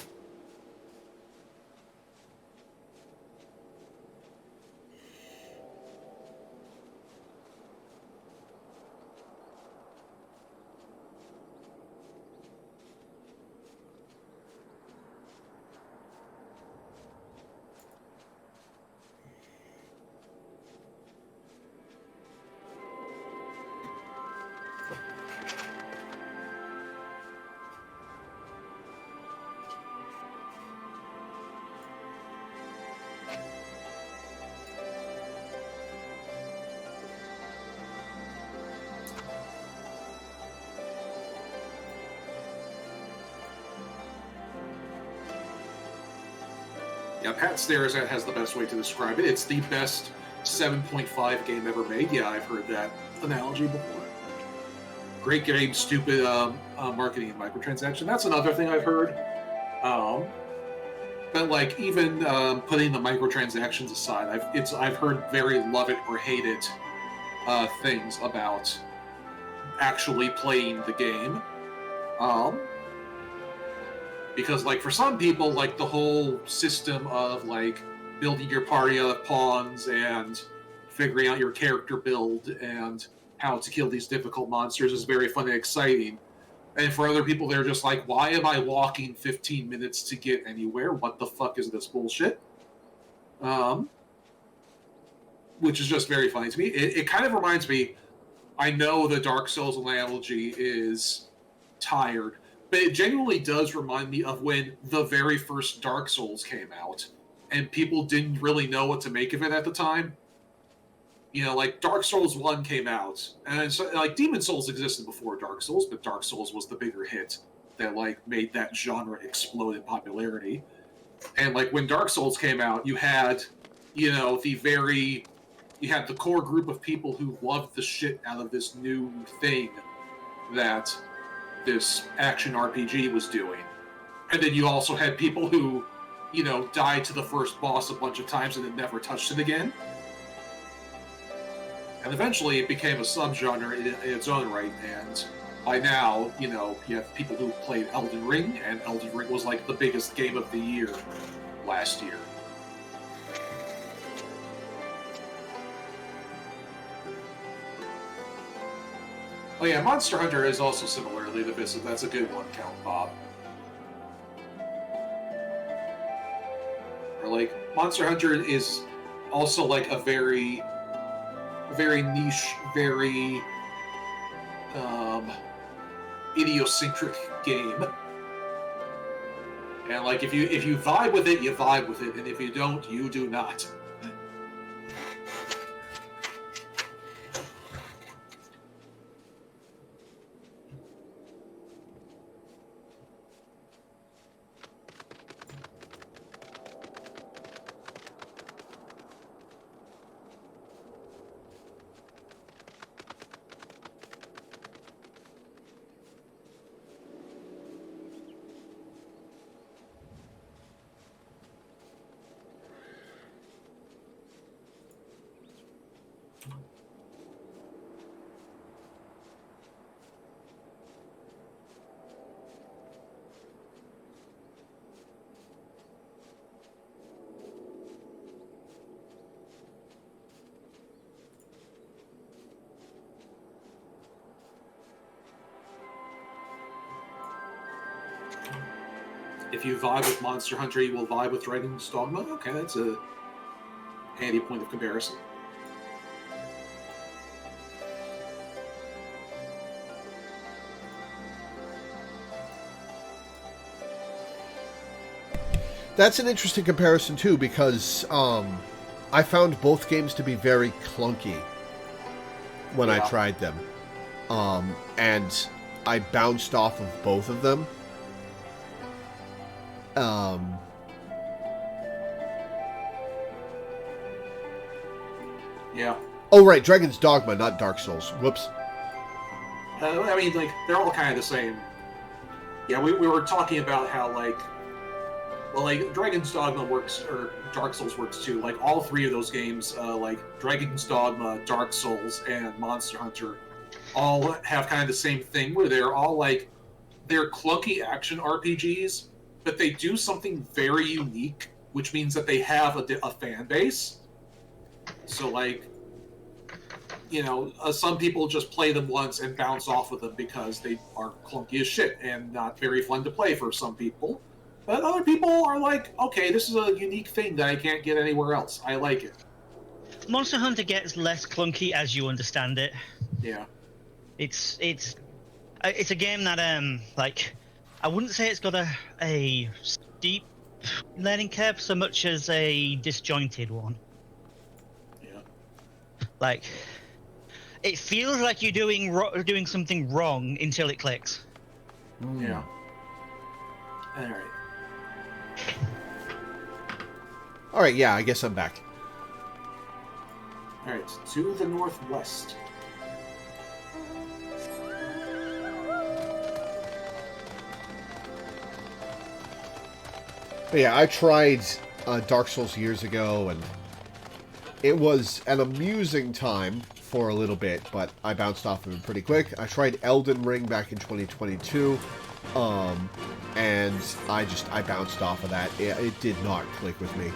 C: Yeah, Pat Stairs has the best way to describe it. It's the best 7.5 game ever made. Yeah, I've heard that analogy before. Great game, stupid marketing and microtransaction. That's another thing I've heard. But like, even putting the microtransactions aside, I've heard very love it or hate it things about actually playing the game. Because, like, for some people, like, the whole system of, like, building your party out of pawns and figuring out your character build and how to kill these difficult monsters is very fun and exciting. And for other people, they're just like, why am I walking 15 minutes to get anywhere? What the fuck is this bullshit? Which is just very funny to me. It kind of reminds me, I know the Dark Souls analogy is tired, but it genuinely does remind me of when the very first Dark Souls came out, and people didn't really know what to make of it at the time. Like, Dark Souls 1 came out, and so, like, Demon Souls existed before Dark Souls, but Dark Souls was the bigger hit that, like, made that genre explode in popularity. And, like, when Dark Souls came out, you had, you had the core group of people who loved the shit out of this new thing that this action RPG was doing. And then you also had people who, died to the first boss a bunch of times and then never touched it again. And eventually it became a subgenre in its own right, and by now, you have people who played Elden Ring, and Elden Ring was like the biggest game of the year last year. Oh yeah, Monster Hunter is also similarly divisive. That's a good one, Count Bob. Or like, Monster Hunter is also like a very, very niche, very idiosyncratic game. And like, if you vibe with it, you vibe with it, and if you don't, you do not. If you vibe with Monster Hunter, you will vibe with Dragon's Dogma. Okay, that's a handy point of comparison.
A: That's an interesting comparison, too, because I found both games to be very clunky when I tried them. And I bounced off of both of them.
C: Yeah.
A: Oh, right, Dragon's Dogma, not Dark Souls. Whoops.
C: I mean, like, they're all kind of the same. Yeah, we were talking about how, like, well, like, Dragon's Dogma works, or Dark Souls works too. Like, all three of those games, like, Dragon's Dogma, Dark Souls, and Monster Hunter, all have kind of the same thing, where they're all, like, they're clunky action RPGs, but they do something very unique, which means that they have a fan base. So, like, you know, some people just play them once and bounce off of them because they are clunky as shit and not very fun to play for some people. But other people are like, okay, this is a unique thing that I can't get anywhere else. I like it.
B: Monster Hunter gets less clunky as you understand it.
C: Yeah.
B: It's a game that like, I wouldn't say it's got a steep learning curve so much as a disjointed one.
C: Yeah.
B: Like, it feels like you're doing something wrong until it clicks.
C: Yeah. All right.
A: Alright, yeah, I guess I'm back.
C: All right. To the northwest.
A: But yeah, I tried Dark Souls years ago, and it was an amusing time for a little bit, but I bounced off of it pretty quick. I tried Elden Ring back in 2022, and I bounced off of that. It did not click with me.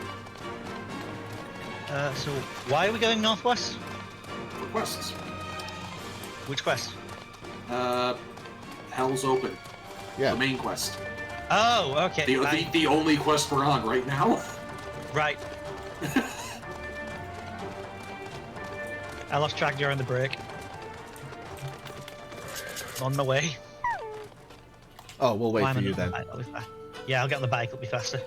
B: So why are we going northwest?
C: For quests.
B: Which quest?
C: Hell's Open.
A: Yeah.
C: The main quest.
B: Oh, okay.
C: The only quest we're on right now.
B: Right. I lost track during the break. On the way.
A: Oh, we'll wait for you then.
B: Yeah, I'll get on the bike, it'll be faster.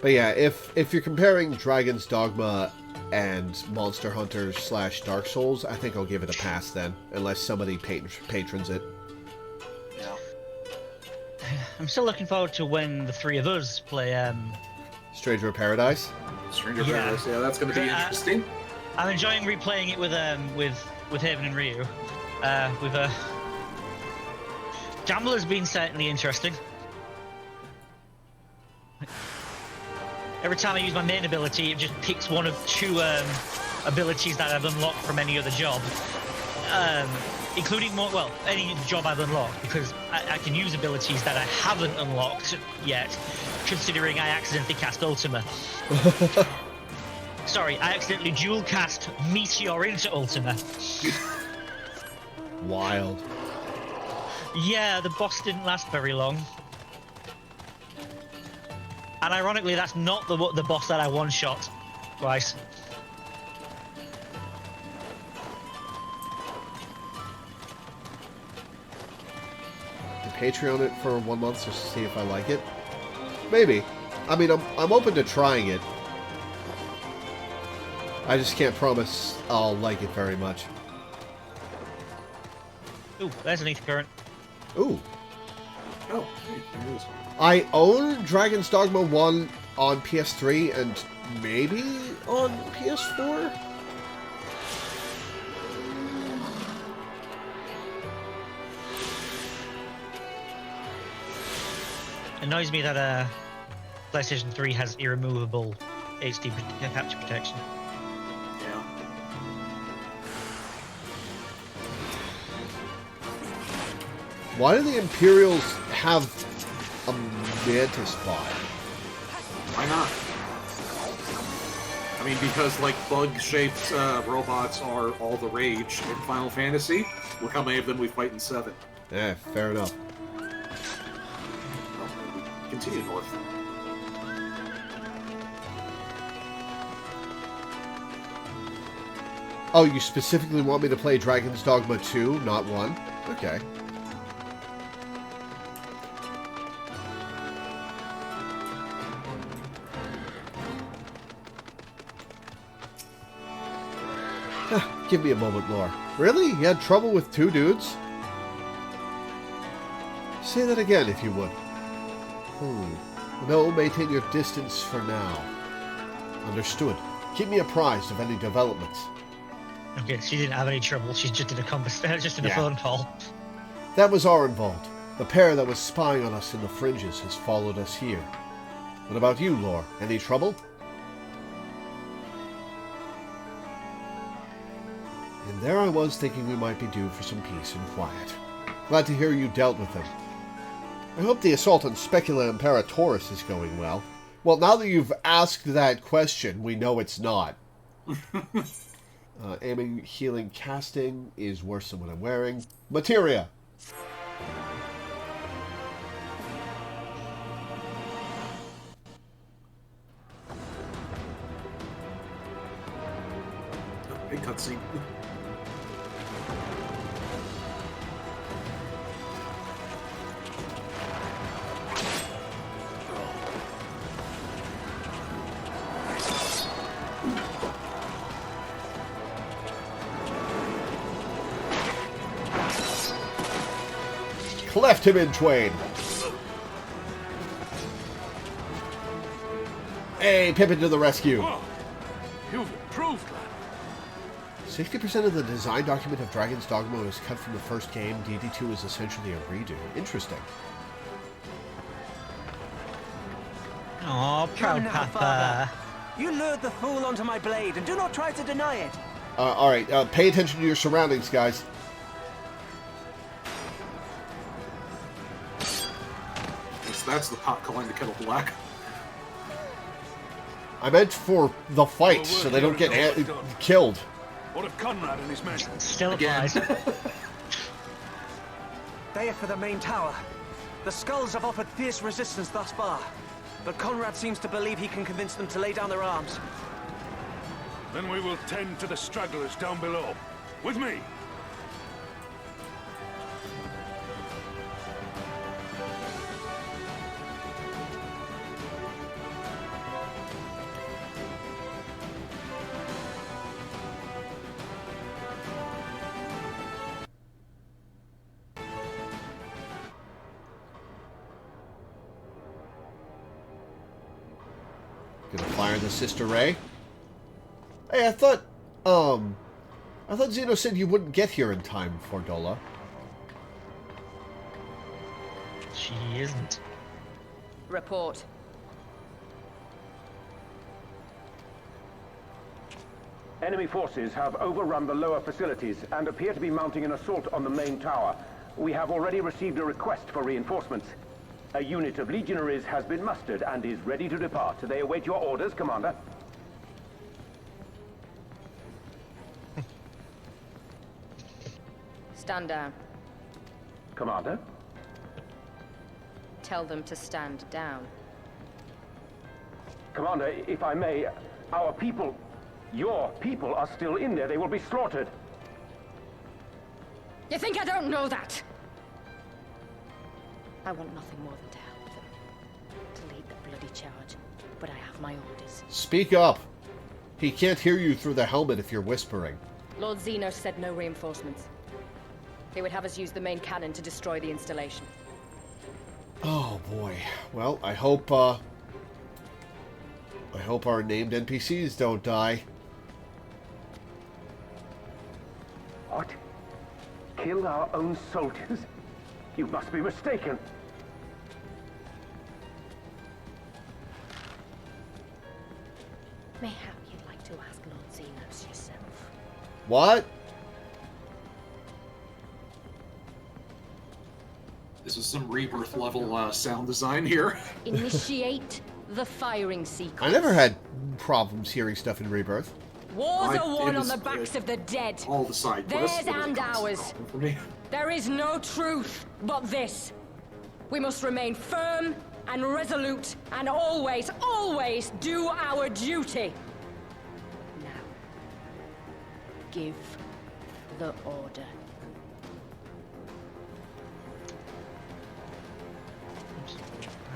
A: But yeah, if you're comparing Dragon's Dogma and Monster Hunter / Dark Souls, I think I'll give it a pass then, unless somebody patrons it.
C: Yeah.
B: I'm still looking forward to when the three of us play
A: Stranger of Paradise?
C: Stranger of Paradise, yeah, that's going to be interesting.
B: I'm enjoying replaying it with Haven and Ryu. Gambler's been certainly interesting. Every time I use my main ability, it just picks one of two abilities that I've unlocked from any other job. Including any job I've unlocked, because I can use abilities that I haven't unlocked yet, considering I accidentally cast Ultima. Sorry, I accidentally dual cast Meteor into Ultima.
A: Wild.
B: Yeah, the boss didn't last very long. And ironically, that's not the boss that I one-shot twice.
A: Patreon it for 1 month just to see if I like it. Maybe. I mean, I'm open to trying it. I just can't promise I'll like it very much.
B: Ooh, there's an ether current.
A: Ooh.
C: Oh, there it is.
A: I own Dragon's Dogma 1 on PS3 and maybe on PS4?
B: Annoys me that PlayStation 3 has irremovable HD capture protection.
C: Yeah.
A: Why do the Imperials have a mantis bot?
C: Why not? I mean, because, like, bug-shaped robots are all the rage in Final Fantasy. Look how many of them we fight in 7.
A: Yeah, fair enough.
C: Well, we continue north.
A: Oh, you specifically want me to play Dragon's Dogma 2, not 1? Okay. Give me a moment, Lore. Really? You had trouble with 2 dudes? Say that again, if you would. No, maintain your distance for now. Understood. Keep me apprised of any developments.
B: Okay, she didn't have any trouble. She's just in a phone call.
A: That was our involved. The pair that was spying on us in the fringes has followed us here. What about you, Lore? Any trouble? And there I was thinking we might be due for some peace and quiet. Glad to hear you dealt with them. I hope the assault on Specula Imperatoris is going well. Well, now that you've asked that question, we know it's not. Aiming, healing, casting is worse than what I'm wearing. Materia!
C: Big cutscene.
A: Cleft him in twain. Hey, Pippin to the rescue.
H: Whoa. You've improved, lad.
A: 60% of the design document of Dragon's Dogma was cut from the first game. DD2 is essentially a redo. Interesting.
B: Oh, proud Papa.
I: Father. You lured the fool onto my blade, and do not try to deny it.
A: Alright, pay attention to your surroundings, guys.
C: That's the pot calling the kettle black.
A: I meant for the fight, so they don't get killed.
H: What of Conrad and his men?
B: Still
C: Again.
B: applies.
I: They are for the main tower. The skulls have offered fierce resistance thus far, but Conrad seems to believe he can convince them to lay down their arms.
H: Then we will tend to the stragglers down below. With me!
A: Gonna fire the Sister Ray. Hey, I thought Zeno said you wouldn't get here in time for Dola.
B: She isn't.
F: Report.
J: Enemy forces have overrun the lower facilities and appear to be mounting an assault on the main tower. We have already received a request for reinforcements. A unit of legionaries has been mustered and is ready to depart. They await your orders, Commander.
F: Stand down.
J: Commander?
F: Tell them to stand down.
J: Commander, if I may, our people, your people are still in there. They will be slaughtered.
F: You think I don't know that? I want nothing more than to help them. To lead the bloody charge. But I have my orders.
A: Speak up. He can't hear you through the helmet if you're whispering.
F: Lord Zeno said no reinforcements. He would have us use the main cannon to destroy the installation.
A: Oh boy. Well, I hope our named NPCs don't die.
J: What? Kill our own soldiers? You must be mistaken.
F: Mayhap you'd like to ask Lord Zenos yourself.
A: What?
C: This is some Rebirth level sound design here.
F: Initiate the firing sequence.
A: I never had problems hearing stuff in Rebirth.
F: Wars
C: It
F: are won on
C: was,
F: the backs of the dead.
C: All the side quests.
F: Theirs
C: were
F: and
C: the constant
F: ours.
C: problem for me.
F: There is no truth but this. We must remain firm and resolute and always, always do our duty. Now, give the order.
B: Oops.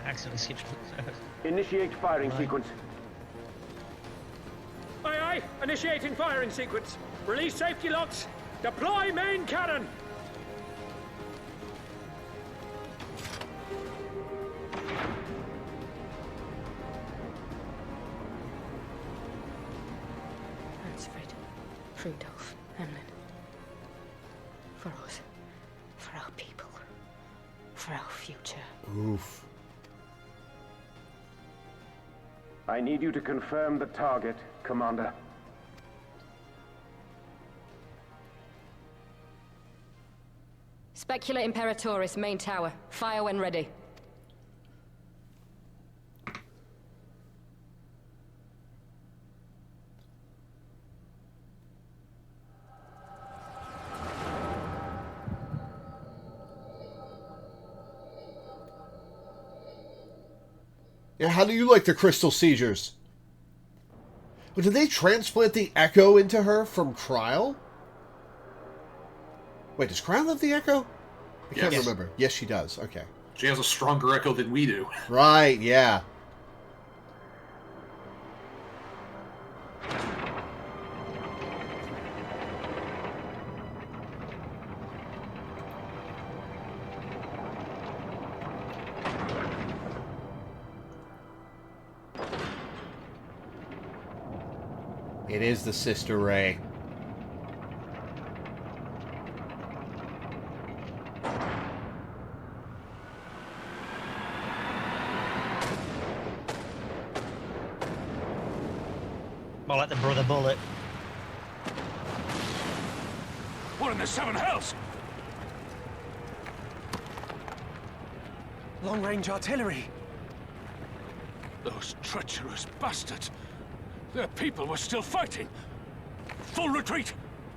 B: I accidentally skipped.
J: Initiate firing sequence.
H: Aye, aye!
K: Okay, initiating firing sequence. Release safety locks. Deploy main cannon.
F: Ransford, Rudolph, Emlyn. For us. For our people. For our future.
A: Oof.
J: I need you to confirm the target, Commander.
F: Specula Imperatoris, main tower. Fire when ready.
A: Yeah, how do you like the crystal seizures? But did they transplant the Echo into her from Kryl? Wait, does Kryl have the Echo? I can't remember. Yes, she does. Okay.
C: She has a stronger Echo than we do.
A: Right, yeah. It is the Sister Ray.
B: More like the brother bullet.
H: What in the seven hells?
I: Long-range artillery.
H: Those treacherous bastards. Their people were still fighting. Full retreat!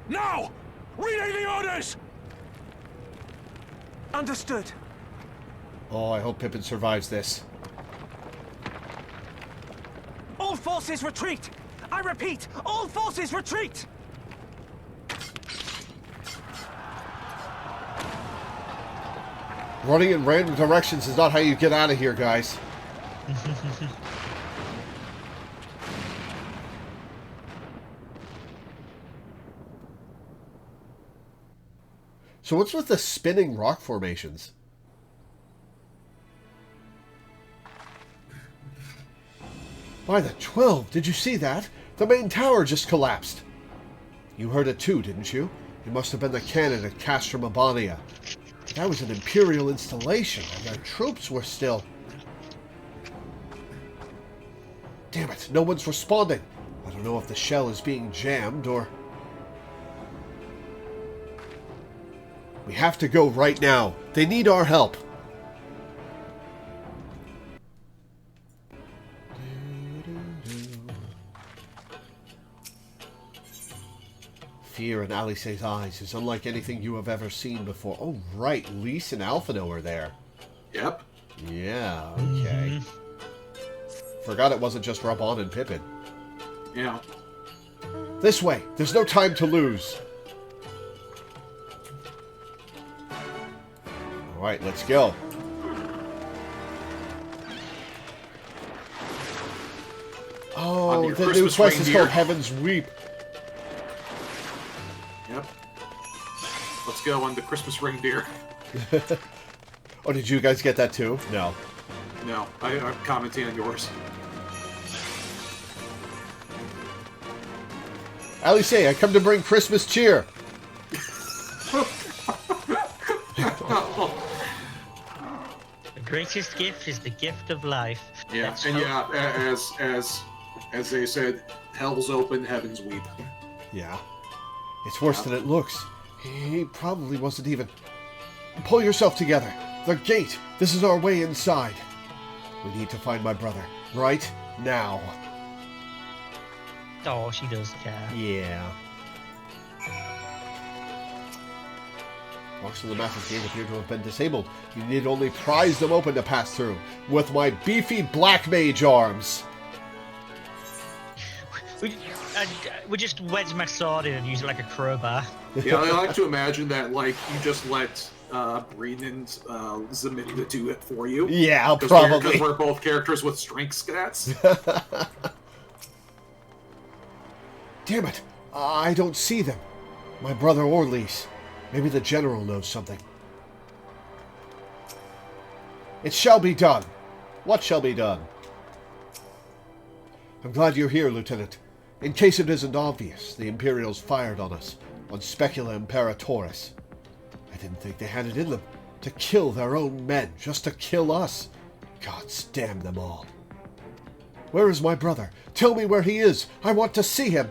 H: Now! Relay the orders!
I: Understood.
A: Oh, I hope Pippin survives this.
I: All forces retreat! I repeat, all forces retreat!
A: Running in random directions is not how you get out of here, guys. So what's with the spinning rock formations? By the 12, did you see that? The main tower just collapsed. You heard it too, didn't you? It must have been the cannon at Castrum Abania. That was an Imperial installation, and their troops were still... Damn it, no one's responding. I don't know if the shell is being jammed, or... We have to go right now. They need our help. Fear in Alice's eyes is unlike anything you have ever seen before. Oh, right. Lise and Alphino are there.
C: Yep.
A: Yeah, okay. Forgot it wasn't just Rabon and Pippin.
C: Yeah.
A: This way. There's no time to lose. Alright, let's go. Oh, the new quest is called Heaven's Weep.
C: Yep. Let's go on the Christmas reindeer.
A: Oh, did you guys get that too? No.
C: No, I'm commenting on yours.
A: Alice, I come to bring Christmas cheer.
B: The greatest gift is the gift of life.
C: Yeah,
B: That's
C: and
B: how-
C: yeah, as they said, hell's open, heavens weep.
A: Yeah. It's worse than it looks. He probably wasn't even... Pull yourself together. The gate. This is our way inside. We need to find my brother. Right now.
B: Oh, she does care.
A: Yeah. Locks on the massive gate appear to have been disabled. You need only prise them open to pass through. With my beefy black mage arms.
B: We just wedge my sword in and use it like a crowbar.
C: Yeah, I like to imagine that, like, you just let Breen and Zeminda do it for you.
A: Yeah, probably.
C: Because we're both characters with strength stats.
A: Damn it! I don't see them. My brother or Lise. Maybe the General knows something. It shall be done. What shall be done? I'm glad you're here, Lieutenant. In case it isn't obvious, the Imperials fired on us, on Specula Imperatoris. I didn't think they had it in them to kill their own men, just to kill us. Gods damn them all. Where is my brother? Tell me where he is. I want to see him.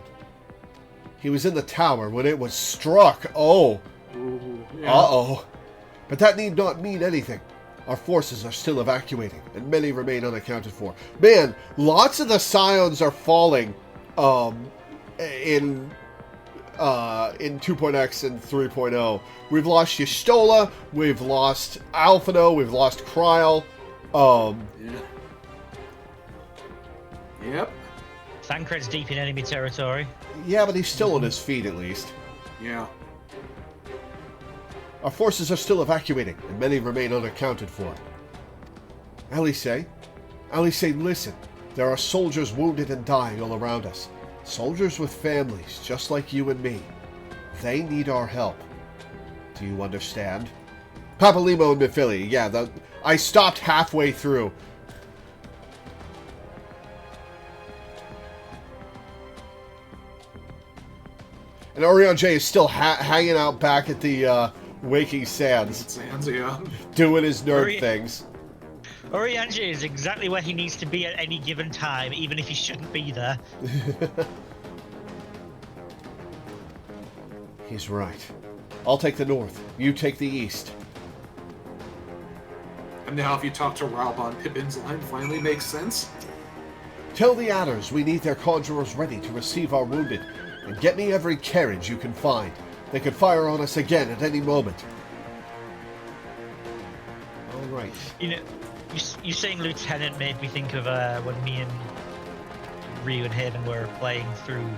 A: He was in the tower when it was struck. Oh.
C: Ooh, yeah.
A: Uh-oh. But that need not mean anything. Our forces are still evacuating, and many remain unaccounted for. Man, lots of the Scions are falling in 2.x and 3.0. We've lost Y'shtola, we've lost Alphino, we've lost Kryl.
C: Yep.
B: Thancred's deep in enemy territory.
A: Yeah, but he's still on his feet at least.
C: Yeah.
A: Our forces are still evacuating, and many remain unaccounted for. Alice, listen. There are soldiers wounded and dying all around us. Soldiers with families, just like you and me. They need our help. Do you understand? Papalimo and Mifili, yeah, I stopped halfway through. And Orion J is still hanging out back at the Waking Sands.
C: Yeah.
A: Doing his nerd things.
B: Oriange is exactly where he needs to be at any given time, even if he shouldn't be there.
A: He's right. I'll take the north. You take the east.
C: And now if you talk to Raubon, Pippin's line finally makes sense.
A: Tell the Adders we need their conjurers ready to receive our wounded, and get me every carriage you can find. They could fire on us again at any moment. All right.
B: You know, you saying Lieutenant made me think of when me and Ryu and Haven were playing through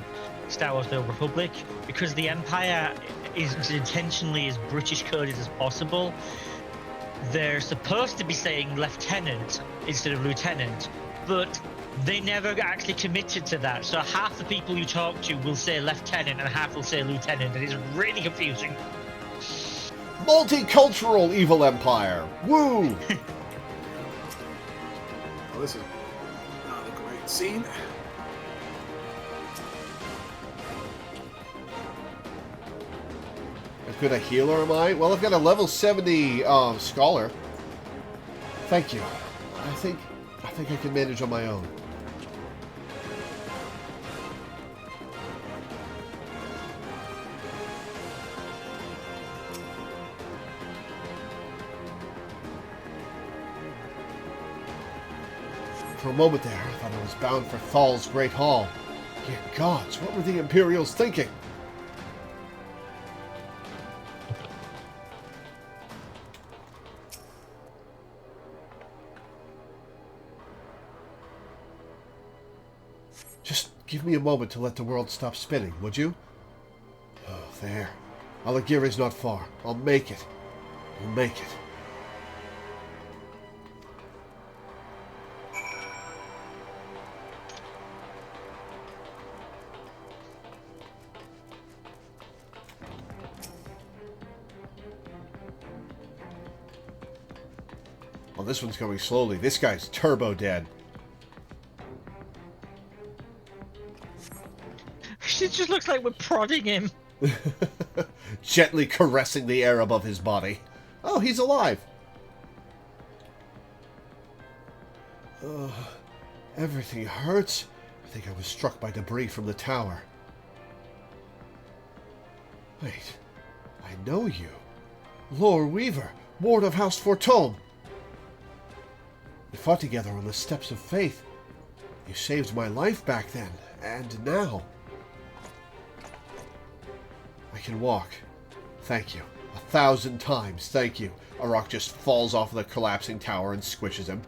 B: Star Wars: The Old Republic. Because the Empire is intentionally as British coded as possible, they're supposed to be saying Lieutenant instead of Lieutenant, but they never actually committed to that. So half the people you talk to will say Lieutenant and half will say Lieutenant, and it's really confusing.
A: Multicultural evil empire. Woo!
C: Oh, this is not a great scene.
A: How good a healer am I? Well, I've got a level 70 scholar. Thank you. I think I can manage on my own. For a moment there, I thought I was bound for Thal's Great Hall. Ye gods, what were the Imperials thinking? Just give me a moment to let the world stop spinning, would you? Oh, there. Alagiri's not far. I'll make it. I'll make it. Well, this one's going slowly. This guy's turbo dead.
B: It just looks like we're prodding him.
A: Gently caressing the air above his body. Oh, he's alive. Everything hurts. I think I was struck by debris from the tower. Wait, I know you. Loreweaver, ward of House Fortome. We fought together on the steps of faith. You saved my life back then, and now. I can walk. Thank you. 1,000 times, thank you. Arok just falls off of the collapsing tower and squishes him.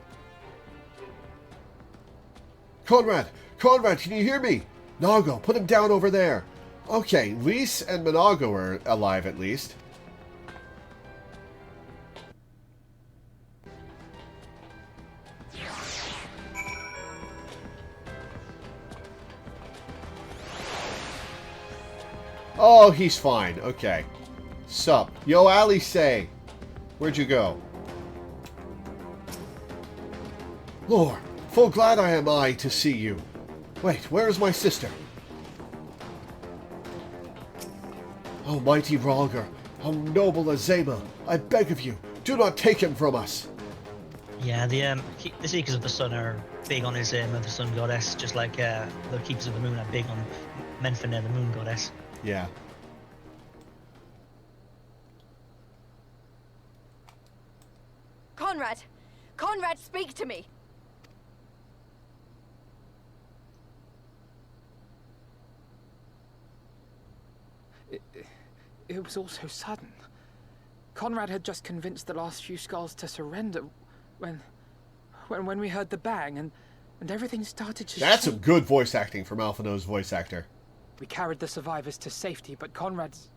A: Conrad! Conrad, can you hear me? Nago, put him down over there. Okay, Lise and Monago are alive at least. Oh, he's fine. Okay. Sup. Yo, Alice. Where'd you go? Lord, full glad am I to see you. Wait, where is my sister? Oh, mighty Rhalgr, how noble Azema, I beg of you, do not take him from us.
B: Yeah, the Seekers of the Sun are big on Azema, the Sun Goddess, just like the Keepers of the Moon are big on Menfenir, the Moon Goddess.
A: Yeah.
D: Conrad! Conrad, speak to me!
L: It was all so sudden. Conrad had just convinced the last few skulls to surrender when we heard the bang and everything started to
A: That's
L: shake.
A: some good voice acting from Alphino's voice actor.
L: We carried the survivors to safety, but Conrad's...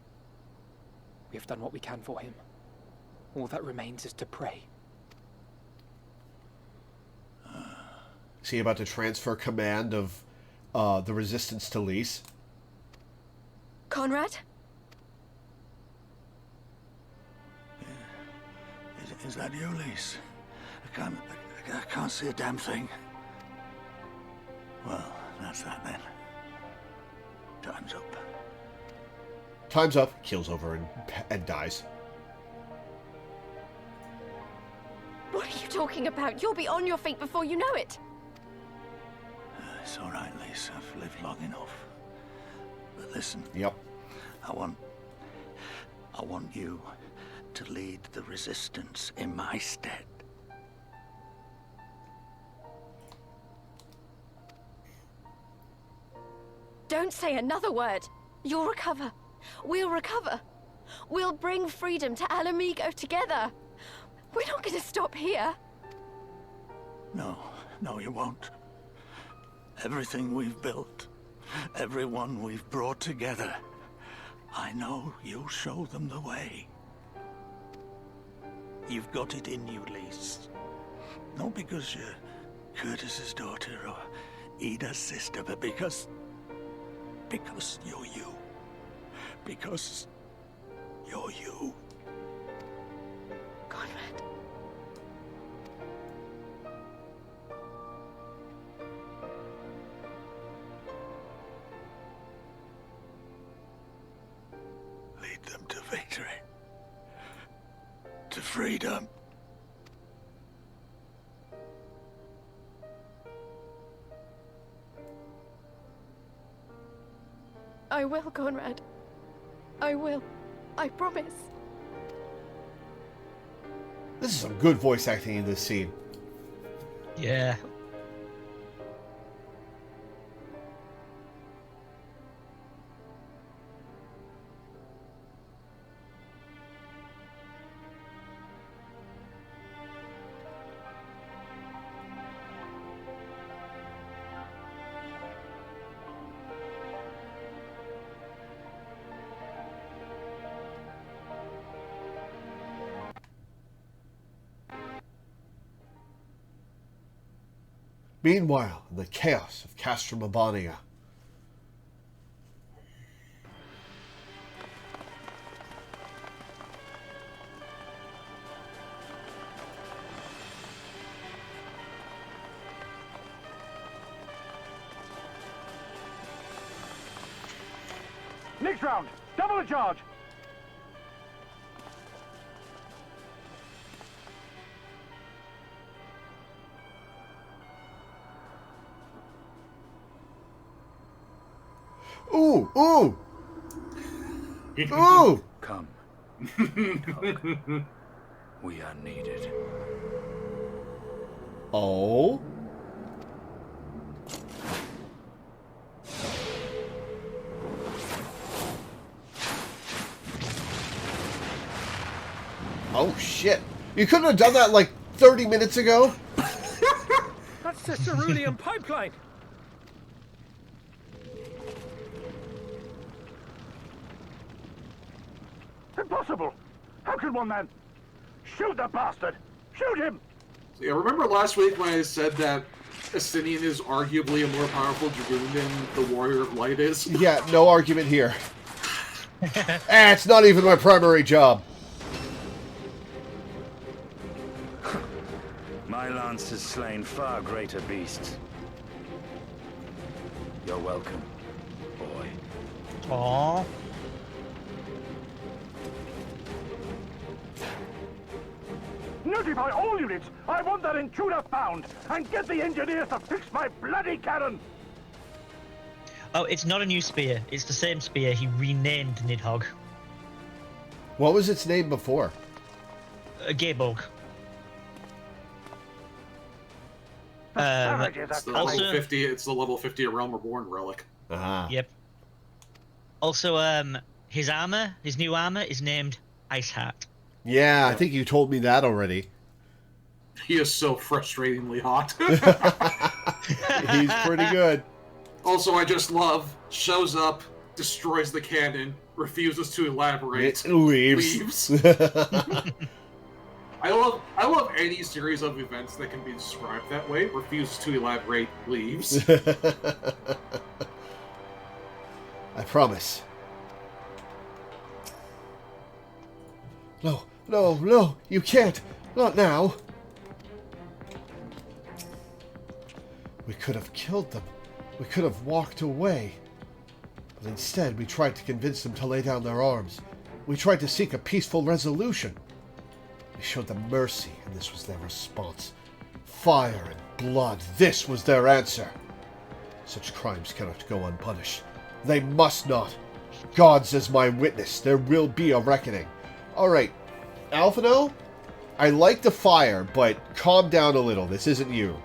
L: We have done what we can for him. All that remains is to pray.
A: Is he about to transfer command of the resistance to Lys?
D: Conrad?
M: Is that you, Lys? I can't see a damn thing. Well, that's that then. Time's up.
A: Time's up. Keels over and dies.
D: What are you talking about? You'll be on your feet before you know it.
M: It's all right, Lys. I've lived long enough. But listen.
A: Yep.
M: I want you to lead the resistance in my stead.
D: Don't say another word. You'll recover. We'll recover. We'll bring freedom to Alamigo together. We're not going to stop here.
M: No, you won't. Everything we've built, everyone we've brought together, I know you'll show them the way. You've got it in you, Lys. Not because you're Curtis's daughter or Ida's sister, but because you're you. Because you're you.
D: Conrad.
M: Lead them to victory. To freedom.
D: I will, Conrad. I will. I promise.
A: This is some good voice acting in this scene.
B: Yeah.
A: Meanwhile, in the chaos of Castra Mabania.
J: Next round, double the charge.
A: Ooh! Ooh! Ooh!
G: Come. We are needed.
A: Oh? Oh shit! You couldn't have done that like 30 minutes ago?
K: That's the cerulean pipeline.
J: Impossible! How can one man... Shoot the bastard! Shoot him!
C: Yeah, remember last week when I said that Estinian is arguably a more powerful dragoon than the Warrior of Light is?
A: Yeah, no argument here. It's not even my primary job.
G: My lance has slain far greater beasts. You're welcome, boy.
B: Aww.
J: Notify all units! I want that intruder found! And get the engineers to fix my bloody cannon!
B: Oh, it's not a new spear. It's the same spear he renamed Nidhogg.
A: What was its name before?
B: Gaebog.
C: It's the level 50. It's the level 50 Realm Reborn relic.
B: Yep. Also, his armor, his new armor, is named Iceheart.
A: Yeah, I think you told me that already.
C: He is so frustratingly hot.
A: He's pretty good.
C: Also, I just love, shows up, destroys the cannon, refuses to elaborate,
A: leaves.
C: I love any series of events that can be described that way. Refuses to elaborate, leaves.
A: I promise. No, you can't. Not now. We could have killed them. We could have walked away. But instead, we tried to convince them to lay down their arms. We tried to seek a peaceful resolution. We showed them mercy, and this was their response. Fire and blood, this was their answer. Such crimes cannot go unpunished. They must not. God's as my witness. There will be a reckoning. Alright, Alphino, I like the fire, but calm down a little. This isn't you.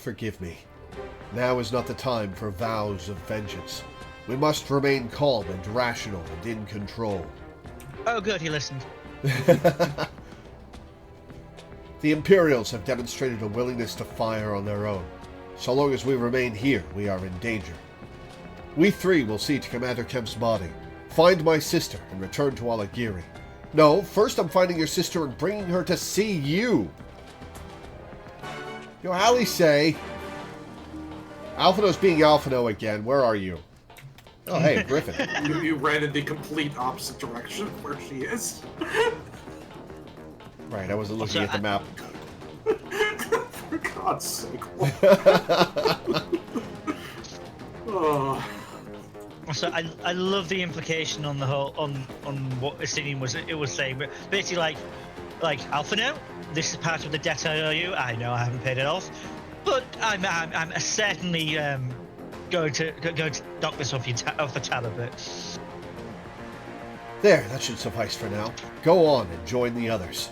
A: Forgive me. Now is not the time for vows of vengeance. We must remain calm and rational and in control.
B: Oh good, he listened.
A: The Imperials have demonstrated a willingness to fire on their own. So long as we remain here, we are in danger. We three will see to Commander Kemp's body, find my sister, and return to Alagiri. No, first I'm finding your sister and bringing her to see you. Yo, Hallie say... Alphino's being Alphino again. Where are you? Oh, hey, Griffin.
C: You ran in the complete opposite direction of where she is.
A: Right, I wasn't looking at the map.
C: For God's sake. Oh.
B: So I love the implication on the whole on what Asinian was saying, but basically like Alphino, this is part of the debt I owe you. I know I haven't paid it off, but I'm certainly going to knock this off the tab a bit.
A: There, that should suffice for now. Go on and join the others.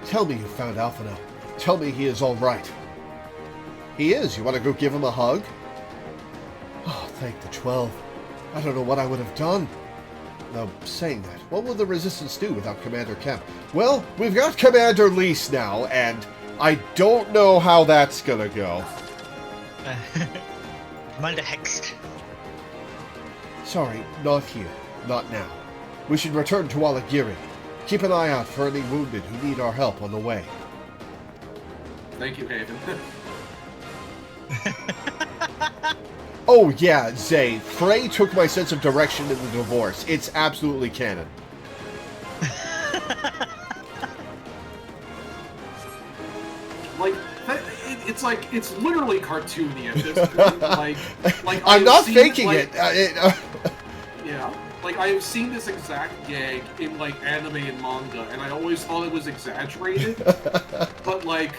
A: Tell me you found Alphino. Tell me he is all right. He is. You want to go give him a hug? Oh, thank the 12. I don't know what I would have done. Now, saying that, what will the Resistance do without Commander Kemp? Well, we've got Commander Lease now, and I don't know how that's gonna go.
B: Commander Hext.
A: Sorry, not here. Not now. We should return to Alagiri. Keep an eye out for any wounded who need our help on the way.
C: Thank you, Haven.
A: Oh yeah, Zay. Frey took my sense of direction in the divorce. It's absolutely canon.
C: It's literally cartoony at this point. like
A: I'm not faking it.
C: Yeah. Like, I have seen this exact gag in, like, anime and manga, and I always thought it was exaggerated. But, like,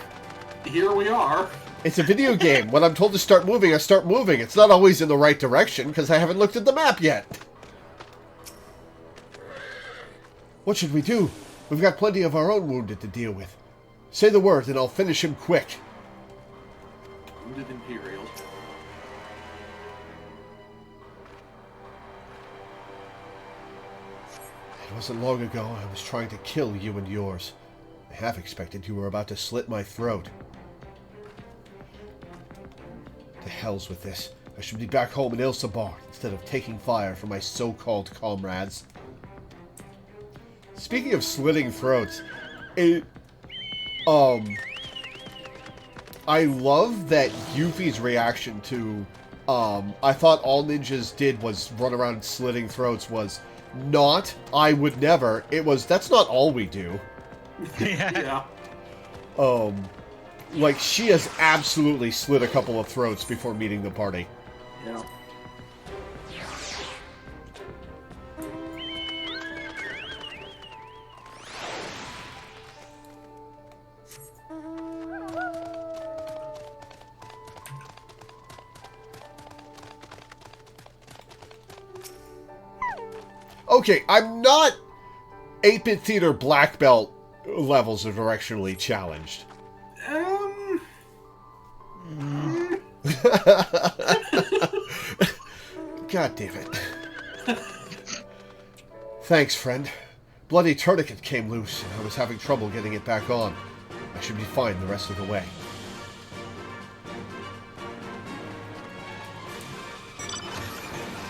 C: here we are.
A: It's a video game. When I'm told to start moving, I start moving. It's not always in the right direction, because I haven't looked at the map yet. What should we do? We've got plenty of our own wounded to deal with. Say the word, and I'll finish him quick.
C: Wounded Imperial.
A: It wasn't long ago I was trying to kill you and yours. I half expected you were about to slit my throat. To hell's with this. I should be back home in Ilsabar instead of taking fire from my so-called comrades. Speaking of slitting throats, I love that Yuffie's reaction to, I thought all ninjas did was run around slitting throats was not, I would never. It was, that's not all we do.
C: Yeah.
A: Like, she has absolutely slit a couple of throats before meeting the party.
C: Yeah.
A: Okay, I'm not 8-bit theater black belt levels are directionally challenged. God damn it. Thanks, friend. Bloody tourniquet came loose, and I was having trouble getting it back on. I should be fine the rest of the way.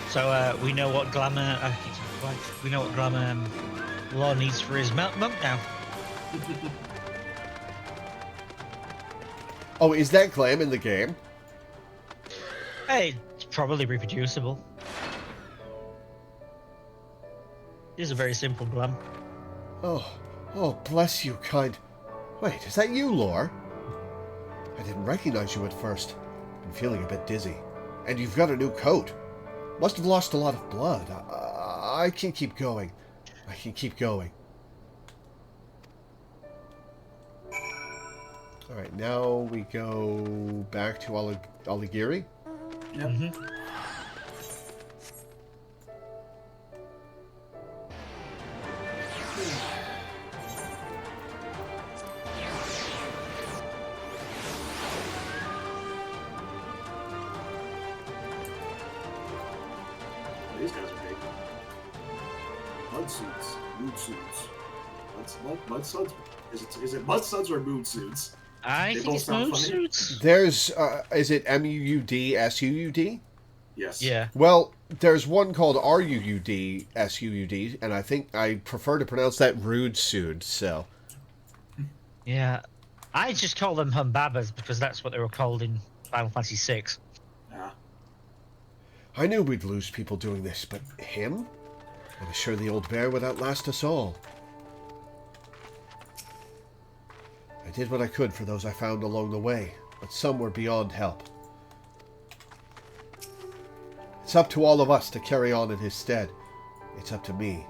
B: So we know what glamour. We know what glamour Law needs for his monk now.
A: Oh, is that glam in the game?
B: Hey, it's probably reproducible. It's a very simple glam.
A: Oh, bless you, kind. Wait, is that you, Lore? I didn't recognize you at first. I'm feeling a bit dizzy. And you've got a new coat. Must have lost a lot of blood. I can keep going. I can keep going. Alright, now we go back to Aligiri.
C: Yep.
B: Mm-hmm.
C: These guys are big. Mud suits, mood suits. Mud suds? Is it mud suds or mood suits?
B: I think it's mood suits.
A: There's, is it M-U-U-D-S-U-U-D?
C: Yes.
B: Yeah.
A: Well, there's one called R-U-U-D-S-U-U-D, and I think I prefer to pronounce that rude suit, so.
B: Yeah. I just call them humbabas because that's what they were called in Final Fantasy VI.
C: Yeah.
A: I knew we'd lose people doing this, but him? I was sure the old bear would outlast us all. I did what I could for those I found along the way, but some were beyond help. It's up to all of us to carry on in his stead. It's up to me.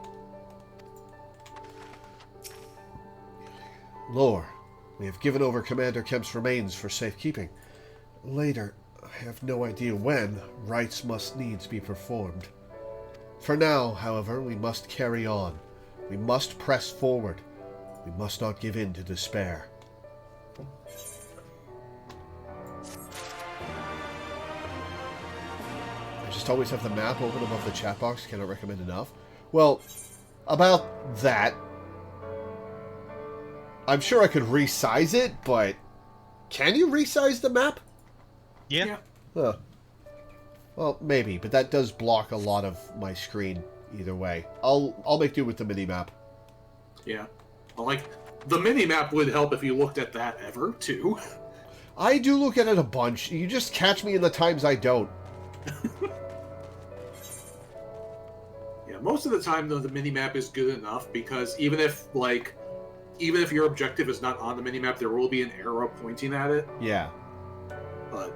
A: Lore, we have given over Commander Kemp's remains for safekeeping. Later, I have no idea when, rites must needs be performed. For now, however, we must carry on. We must press forward. We must not give in to despair. I just always have the map open above the chat box. Cannot recommend enough. Well, about that, I'm sure I could resize it, but can you resize the map?
B: Yeah.
A: Huh. Well, maybe, but that does block a lot of my screen either way. I'll make do with the mini-map.
C: Yeah. Well, like, the mini-map would help if you looked at that ever, too.
A: I do look at it a bunch. You just catch me in the times I don't.
C: Yeah, most of the time, though, the mini-map is good enough because even if your objective is not on the mini-map, there will be an arrow pointing at it.
A: Yeah.
C: But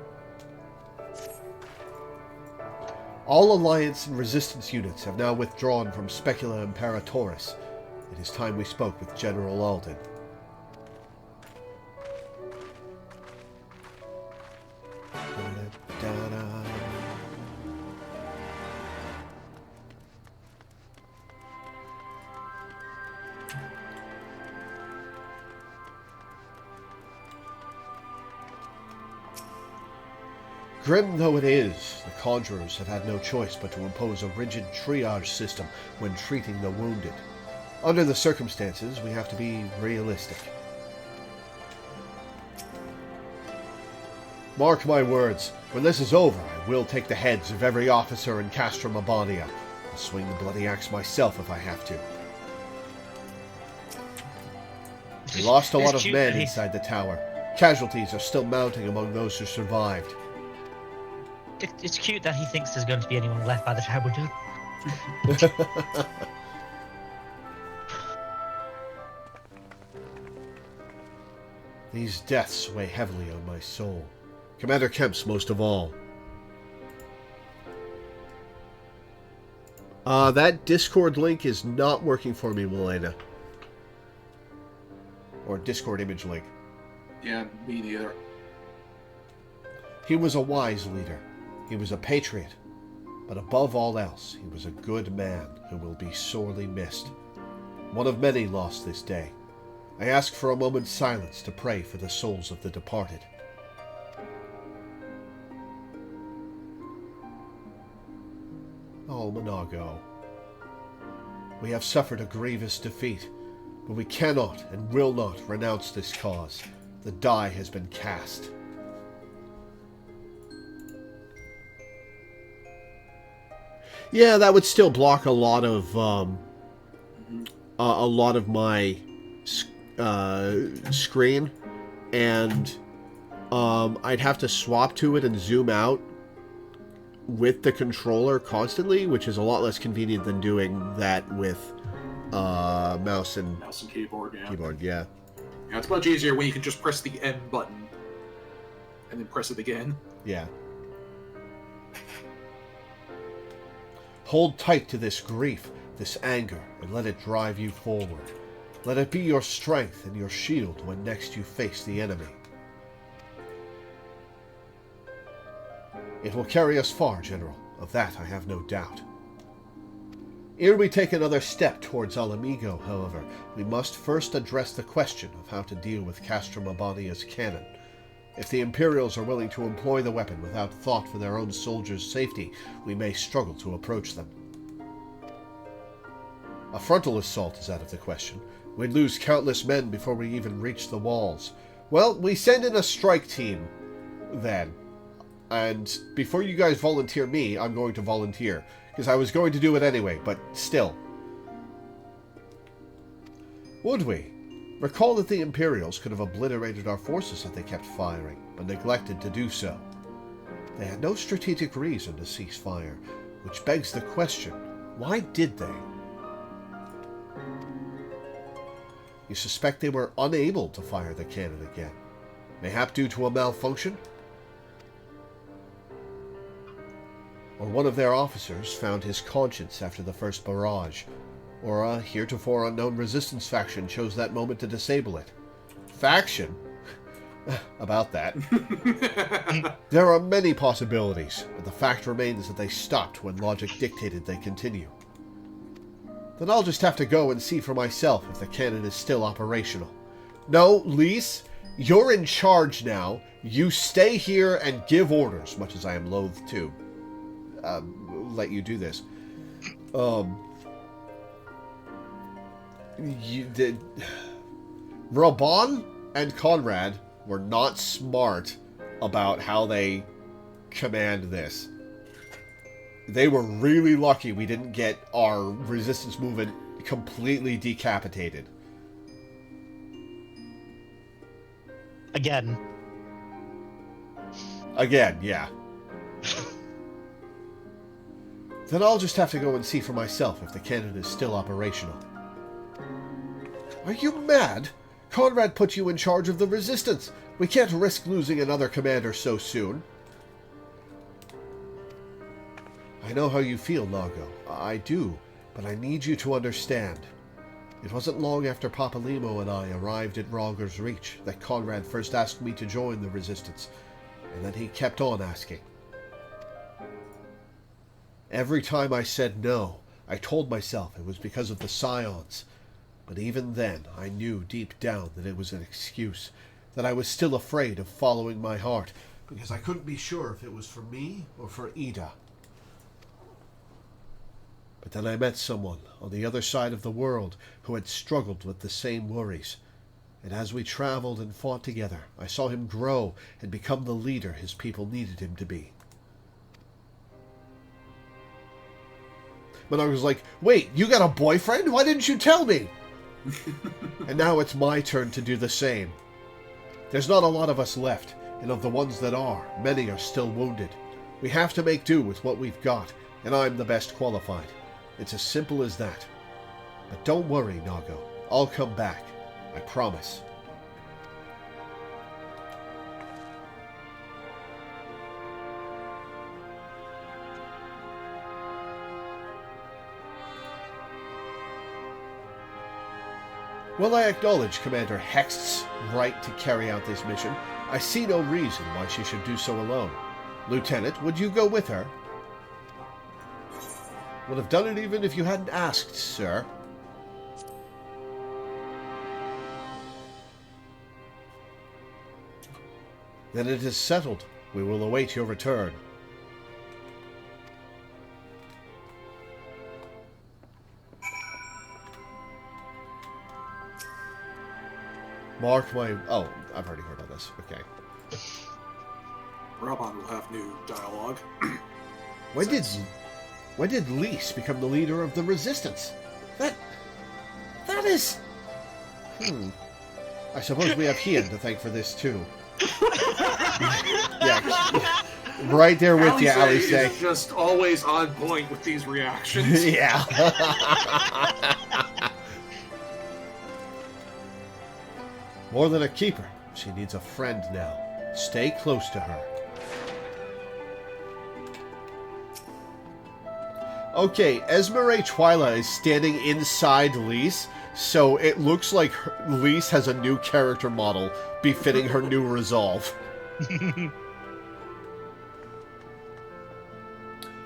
A: all Alliance and Resistance units have now withdrawn from Specula Imperatoris. It is time we spoke with General Alden. Grim though it is, the Conjurers have had no choice but to impose a rigid triage system when treating the wounded. Under the circumstances, we have to be realistic. Mark my words, when this is over, I will take the heads of every officer in Castra Mabania. I'll swing the bloody axe myself if I have to. We lost a lot of men inside the tower. Casualties are still mounting among those who survived.
B: It's cute that he thinks there's going to be anyone left by the time we're done.
A: These deaths weigh heavily on my soul. Commander Kemp's most of all. That Discord link is not working for me, Milena. Or Discord image link.
C: Yeah, me neither.
A: He was a wise leader. He was a patriot. But above all else, he was a good man who will be sorely missed. One of many lost this day. I ask for a moment's silence to pray for the souls of the departed. Oh, Monago. We have suffered a grievous defeat, but we cannot and will not renounce this cause. The die has been cast. Yeah, that would still block a lot of my screen, and I'd have to swap to it and zoom out with the controller constantly, which is a lot less convenient than doing that with mouse and
C: keyboard. Yeah.
A: Keyboard, yeah.
C: Yeah, it's much easier when you can just press the M button and then press it again.
A: Yeah. Hold tight to this grief, this anger, and let it drive you forward. Let it be your strength and your shield when next you face the enemy. It will carry us far, General. Of that I have no doubt. Ere we take another step towards Alamigo, however, we must first address the question of how to deal with Castra Mabania's cannon. If the Imperials are willing to employ the weapon without thought for their own soldiers' safety, we may struggle to approach them. A frontal assault is out of the question. We'd lose countless men before we even reach the walls. Well, we send in a strike team, then. And before you guys volunteer me, I'm going to volunteer. Because I was going to do it anyway, but still. Would we? Recall that the Imperials could have obliterated our forces had they kept firing, but neglected to do so. They had no strategic reason to cease fire, which begs the question, why did they? You suspect they were unable to fire the cannon again, mayhap due to a malfunction? Or one of their officers found his conscience after the first barrage, or a heretofore unknown resistance faction chose that moment to disable it. Faction? About that. There are many possibilities, but the fact remains that they stopped when logic dictated they continue. Then I'll just have to go and see for myself if the cannon is still operational. No, Lise, you're in charge now. You stay here and give orders, much as I am loath to let you do this. Raban and Conrad were not smart about how they command this. They were really lucky we didn't get our resistance movement completely decapitated.
B: Again,
A: yeah. Then I'll just have to go and see for myself if the cannon is still operational. Are you mad? Conrad put you in charge of the resistance. We can't risk losing another commander so soon. I know how you feel, Nago. I do, but I need you to understand. It wasn't long after Papalimo and I arrived at Rogger's Reach that Conrad first asked me to join the resistance, and then he kept on asking. Every time I said no, I told myself it was because of the Scions. But even then, I knew deep down that it was an excuse, that I was still afraid of following my heart, because I couldn't be sure if it was for me or for Ida. But then I met someone on the other side of the world who had struggled with the same worries, And as we traveled and fought together, I saw him grow and become the leader his people needed him to be. Monago's like, wait, you got a boyfriend? Why didn't you tell me? And now it's my turn to do the same. There's not a lot of us left, and of the ones that are, many are still wounded. We have to make do with what we've got, and I'm the best qualified. It's as simple as that. But don't worry, Nago. I'll come back. I promise. While I acknowledge Commander Hext's right to carry out this mission, I see no reason why she should do so alone. Lieutenant, would you go with her? Would have done it even if you hadn't asked, sir. Then it is settled. We will await your return. Mark my... Oh, I've already heard about this. Okay.
C: Raban will have new dialogue.
A: When did Lys become the leader of the Resistance? That is... I suppose we have Hien to thank for this, too. Yeah, right there with you, Alice.
C: Is just always on point with these reactions.
A: Yeah. More than a keeper, she needs a friend now. Stay close to her. Okay, Esmeralda Twyla is standing inside Lys, so it looks like Lys has a new character model befitting her new resolve.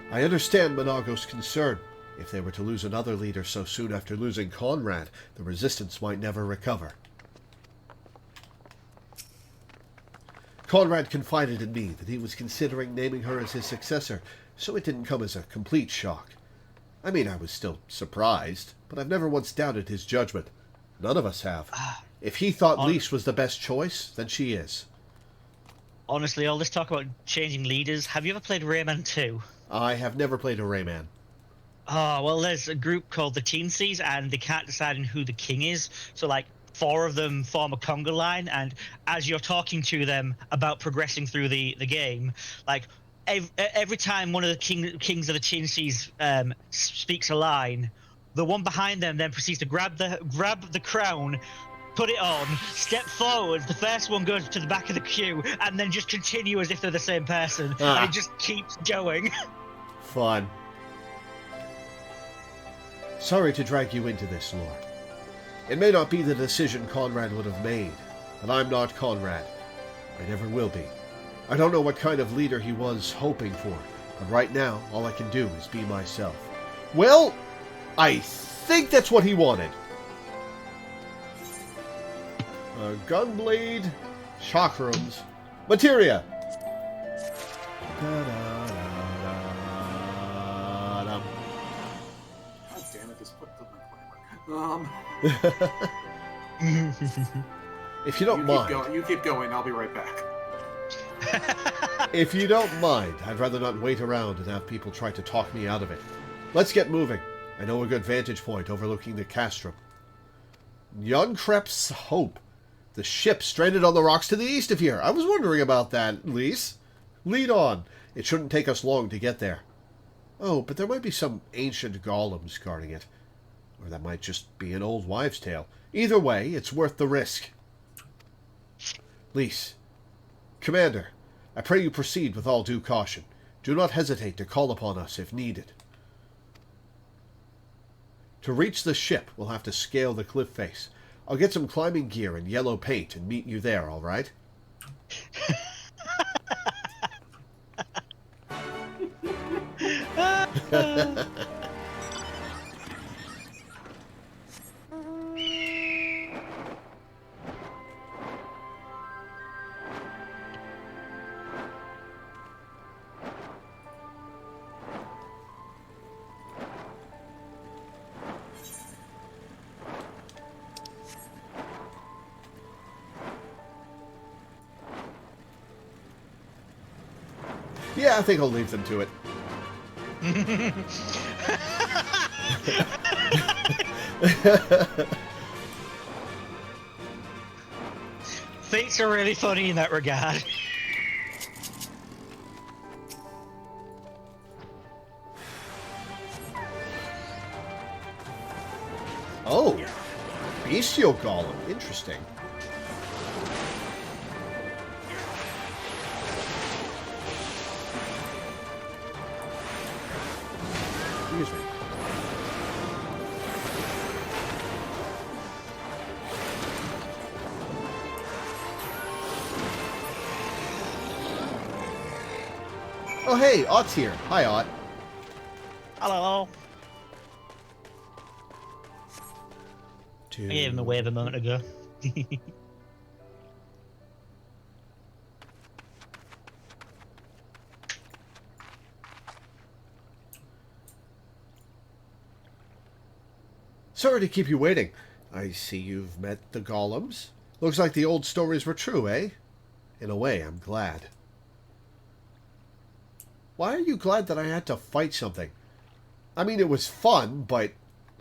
A: I understand Monago's concern. If they were to lose another leader so soon after losing Conrad, the Resistance might never recover. Conrad confided in me that he was considering naming her as his successor, so it didn't come as a complete shock. I mean, I was still surprised, but I've never once doubted his judgment. None of us have. If he thought Lys was the best choice, then she is.
B: Honestly, all this talk about changing leaders, have you ever played Rayman 2?
A: I have never played a Rayman.
B: Oh, well, there's a group called the Teensies, and they can't decide on who the king is. So, like, 4 of them form a conga line, and as you're talking to them about progressing through the game, like, every time one of the kings of the Teensies speaks a line, the one behind them then proceeds to grab the crown, put it on, step forward, the first one goes to the back of the queue, and then just continue as if they're the same person. And it just keeps going.
A: Fun. Sorry to drag you into this, Lore. It may not be the decision Conrad would have made, but I'm not Conrad. I never will be. I don't know what kind of leader he was hoping for, but right now, all I can do is be myself. Well, I think that's what he wanted. Gunblade, chakrams, materia.
C: God damn it, this put the
A: If you don't mind.
C: You keep going, I'll be right back.
A: If you don't mind, I'd rather not wait around and have people try to talk me out of it. Let's get moving. I know a good vantage point overlooking the castrum. Yonkrep's Hope. The ship stranded on the rocks to the east of here. I was wondering about that, Lys. Lead on. It shouldn't take us long to get there. Oh, but there might be some ancient golems guarding it. Or that might just be an old wives' tale. Either way, it's worth the risk. Lys. Commander, I pray you proceed with all due caution. Do not hesitate to call upon us if needed. To reach the ship, we'll have to scale the cliff face. I'll get some climbing gear and yellow paint and meet you there, all right? Yeah, I think I'll leave them to it.
B: Fates are really funny in that regard.
A: Oh, bestial golem. Interesting. Excuse me. Oh, hey, Ott's here. Hi, Ott.
B: Hello. I gave him a wave a moment ago.
A: Sorry to keep you waiting. I see you've met the golems. Looks like the old stories were true, eh? In a way, I'm glad. Why are you glad that I had to fight something? I mean, it was fun, but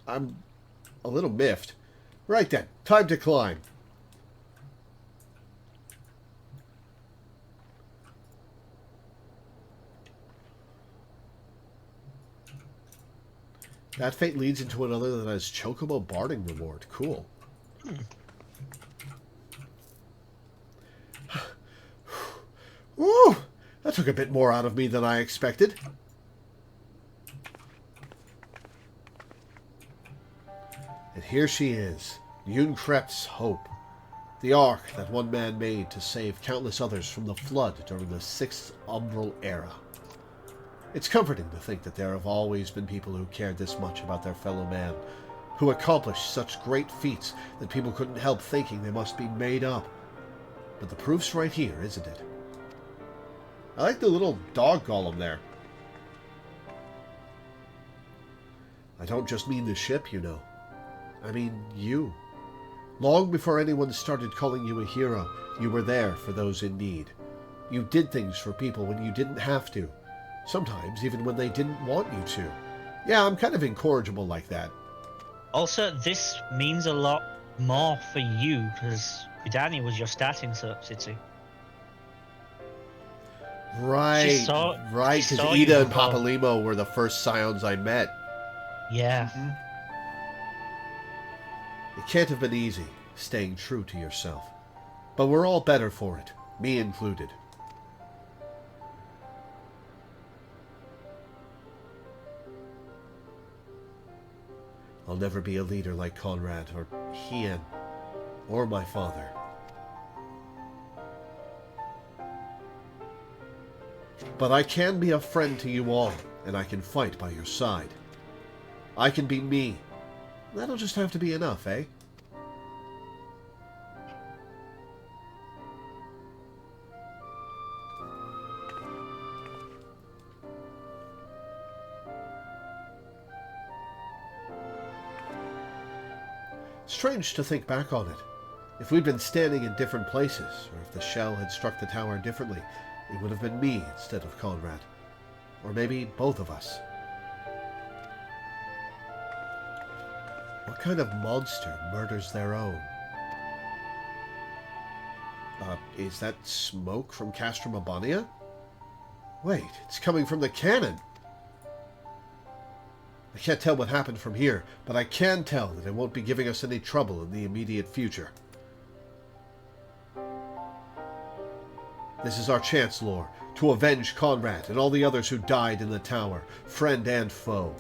A: I'm a little miffed. Right then, time to climb. That fate leads into another that has Chocobo Barding reward. Cool. Woo! That took a bit more out of me than I expected. And here she is, Yunkrep's hope. The ark that one man made to save countless others from the flood during the 6th Umbral Era. It's comforting to think that there have always been people who cared this much about their fellow man, who accomplished such great feats that people couldn't help thinking they must be made up. But the proof's right here, isn't it? I like the little dog golem there. I don't just mean the ship, you know. I mean you. Long before anyone started calling you a hero, you were there for those in need. You did things for people when you didn't have to. Sometimes even when they didn't want you to. Yeah, I'm kind of incorrigible like that.
B: Also, this means a lot more for you, because Vidania was your starting city.
A: Right, right, because Ida and Papalimo were the first Scions I met.
B: Yeah.
A: Mm-hmm. It can't have been easy, staying true to yourself. But we're all better for it, me included. I'll never be a leader like Conrad, or Hien, or my father. But I can be a friend to you all, and I can fight by your side. I can be me. That'll just have to be enough, eh? Strange to think back on it. If we'd been standing in different places, or if the shell had struck the tower differently, it would have been me instead of Conrad. Or maybe both of us. What kind of monster murders their own? Is that smoke from Castrum Abania? Wait, it's coming from the cannon! I can't tell what happened from here, but I can tell that it won't be giving us any trouble in the immediate future. This is our chance, Lore, to avenge Conrad and all the others who died in the tower, friend and foe.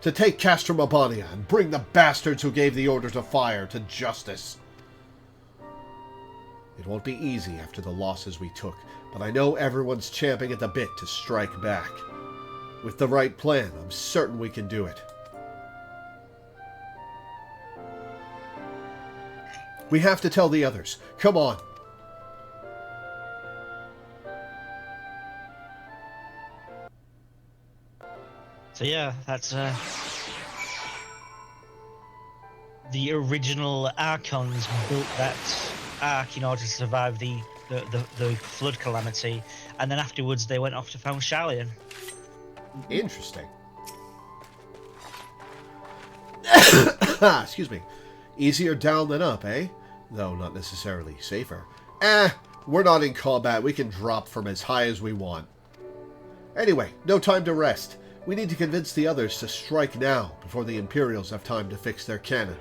A: To take Castrum Abania and bring the bastards who gave the order to fire to justice. It won't be easy after the losses we took, but I know everyone's champing at the bit to strike back. With the right plan, I'm certain we can do it. We have to tell the others. Come on.
B: So yeah, that's the original Archons built that ark in order to survive the the flood calamity, and then afterwards they went off to found Shallion.
A: Interesting. Excuse me. Easier down than up, eh? Though not necessarily safer. We're not in combat. We can drop from as high as we want. Anyway, no time to rest. We need to convince the others to strike now, before the Imperials have time to fix their cannon.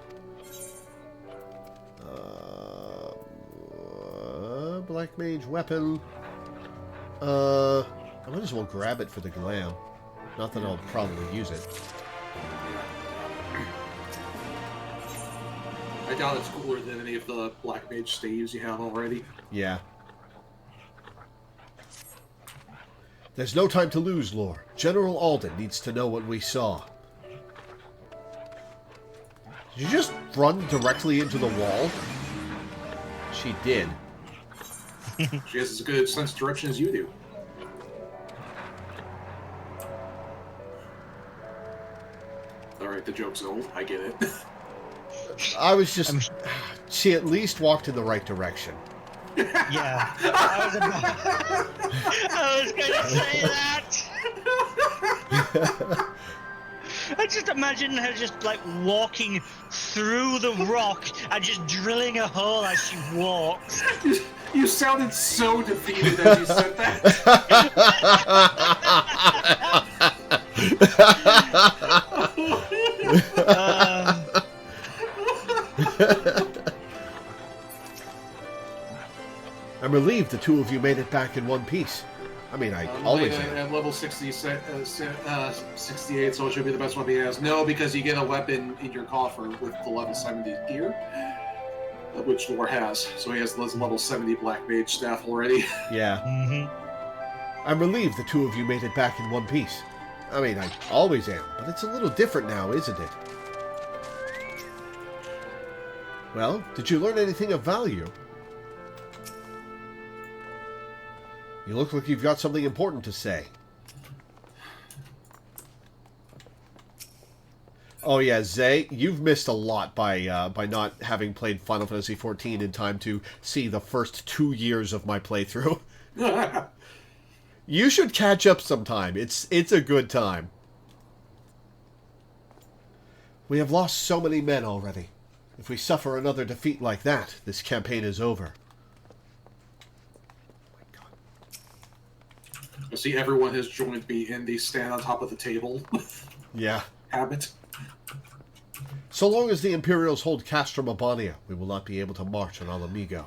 A: Black mage weapon. I might as well grab it for the glam. Not that I'll probably use it.
C: I doubt it's cooler than any of the Black Mage staves you have already.
A: Yeah. There's no time to lose, Lore. General Alden needs to know what we saw. Did you just run directly into the wall? She did.
C: She has as good a sense of direction as you do. Alright, the joke's old. I get it.
A: I was just... She at least walked in the right direction.
B: Yeah. I was going to say that! I just imagine her just, like, walking through the rock and just drilling a hole as she walks.
C: You sounded so defeated as you said that.
A: I'm relieved the two of you made it back in one piece. I mean, I always am.
C: At level 68, so it should be the best weapon he has. No, because you get a weapon in your coffer with the level 70 gear, which Lore has. So he has the level 70 Black Mage staff already.
A: Yeah. I'm relieved the two of you made it back in one piece. I mean, I always am, but it's a little different now, isn't it? Well, did you learn anything of value? You look like you've got something important to say. Oh yeah, Zay, you've missed a lot by not having played Final Fantasy XIV in time to see the first 2 years of my playthrough. You should catch up sometime. It's a good time. We have lost so many men already. If we suffer another defeat like that, this campaign is over.
C: I see everyone has joined me in the stand on top of the table.
A: Yeah.
C: Habit.
A: So long as the Imperials hold Castrum Abania, we will not be able to march on Alamigo.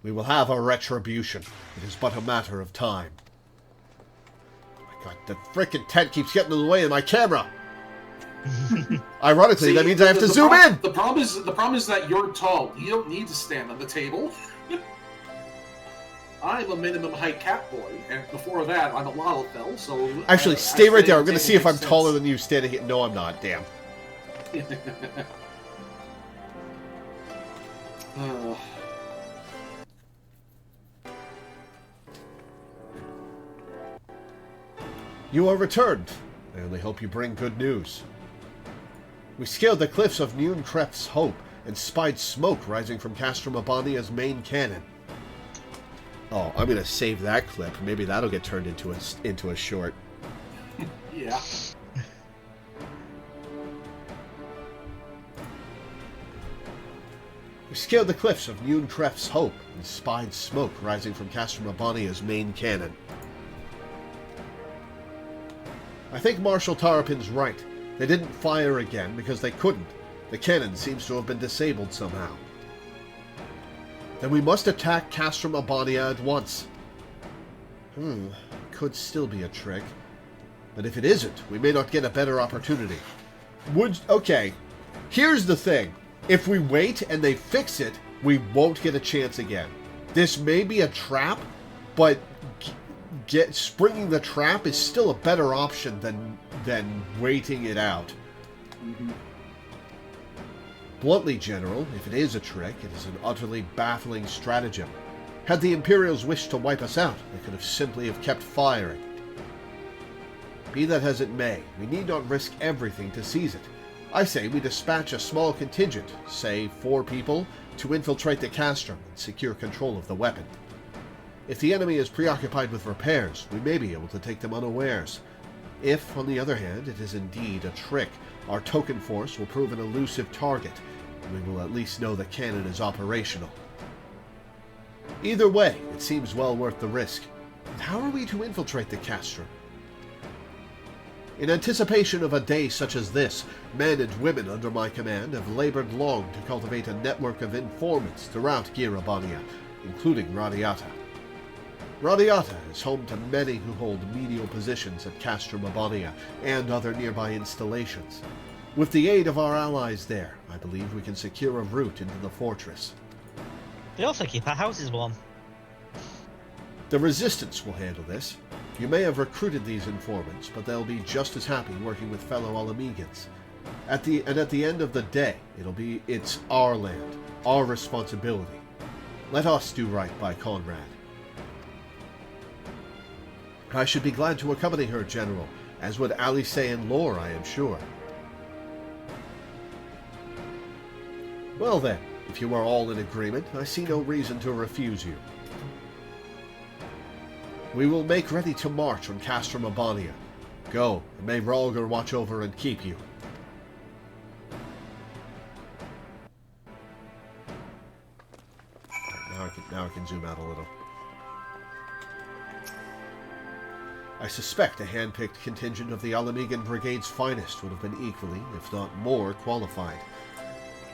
A: We will have a retribution. It is but a matter of time. Oh my god, the frickin' tent keeps getting in the way of my camera! Ironically,
C: See,
A: that means I have to zoom in!
C: The problem is that you're tall. You don't need to stand on the table. I'm a minimum height cat boy, and before that, I'm a Lalafell, so...
A: Actually, stay right there. I'm going to see if I'm taller than you standing here. No, I'm not. Damn. You are returned. I only hope you bring good news. We scaled the cliffs of Nunkref's Hope and spied smoke rising from Castrum Abania's main cannon. Oh, I'm going to save that clip. Maybe that'll get turned into a short.
C: Yeah.
A: We scaled the cliffs of Nunkref's Hope and spied smoke rising from Castrum Abania's main cannon. I think Marshal Tarapin's right. They didn't fire again because they couldn't. The cannon seems to have been disabled somehow. Then we must attack Castrum Abania at once. Could still be a trick. But if it isn't, we may not get a better opportunity. Okay, here's the thing. If we wait and they fix it, we won't get a chance again. This may be a trap, but springing the trap is still a better option than waiting it out. Bluntly, General, if it is a trick, it is an utterly baffling stratagem. Had the Imperials wished to wipe us out, they could have simply kept firing. Be that as it may, we need not risk everything to seize it. I say we dispatch a small contingent, say 4 people, to infiltrate the castrum and secure control of the weapon. If the enemy is preoccupied with repairs, we may be able to take them unawares. If, on the other hand, it is indeed a trick, our token force will prove an elusive target, and we will at least know the cannon is operational. Either way, it seems well worth the risk. But how are we to infiltrate the castrum? In anticipation of a day such as this, men and women under my command have labored long to cultivate a network of informants throughout Girabania, including Radiata. Radiata is home to many who hold menial positions at Castrum Abania and other nearby installations. With the aid of our allies there, I believe we can secure a route into the fortress.
B: They also keep our houses warm.
A: The Resistance will handle this. You may have recruited these informants, but they'll be just as happy working with fellow Alamegans. At the end of the day, it's our land, our responsibility. Let us do right by Conrad. I should be glad to accompany her, General, as would Alice and Lore, I am sure. Well then, if you are all in agreement, I see no reason to refuse you. We will make ready to march on Castrum Abania. Go, and may Rhalgr watch over and keep you. Now I can zoom out a little. I suspect a hand-picked contingent of the Alamegan Brigade's finest would have been equally, if not more, qualified.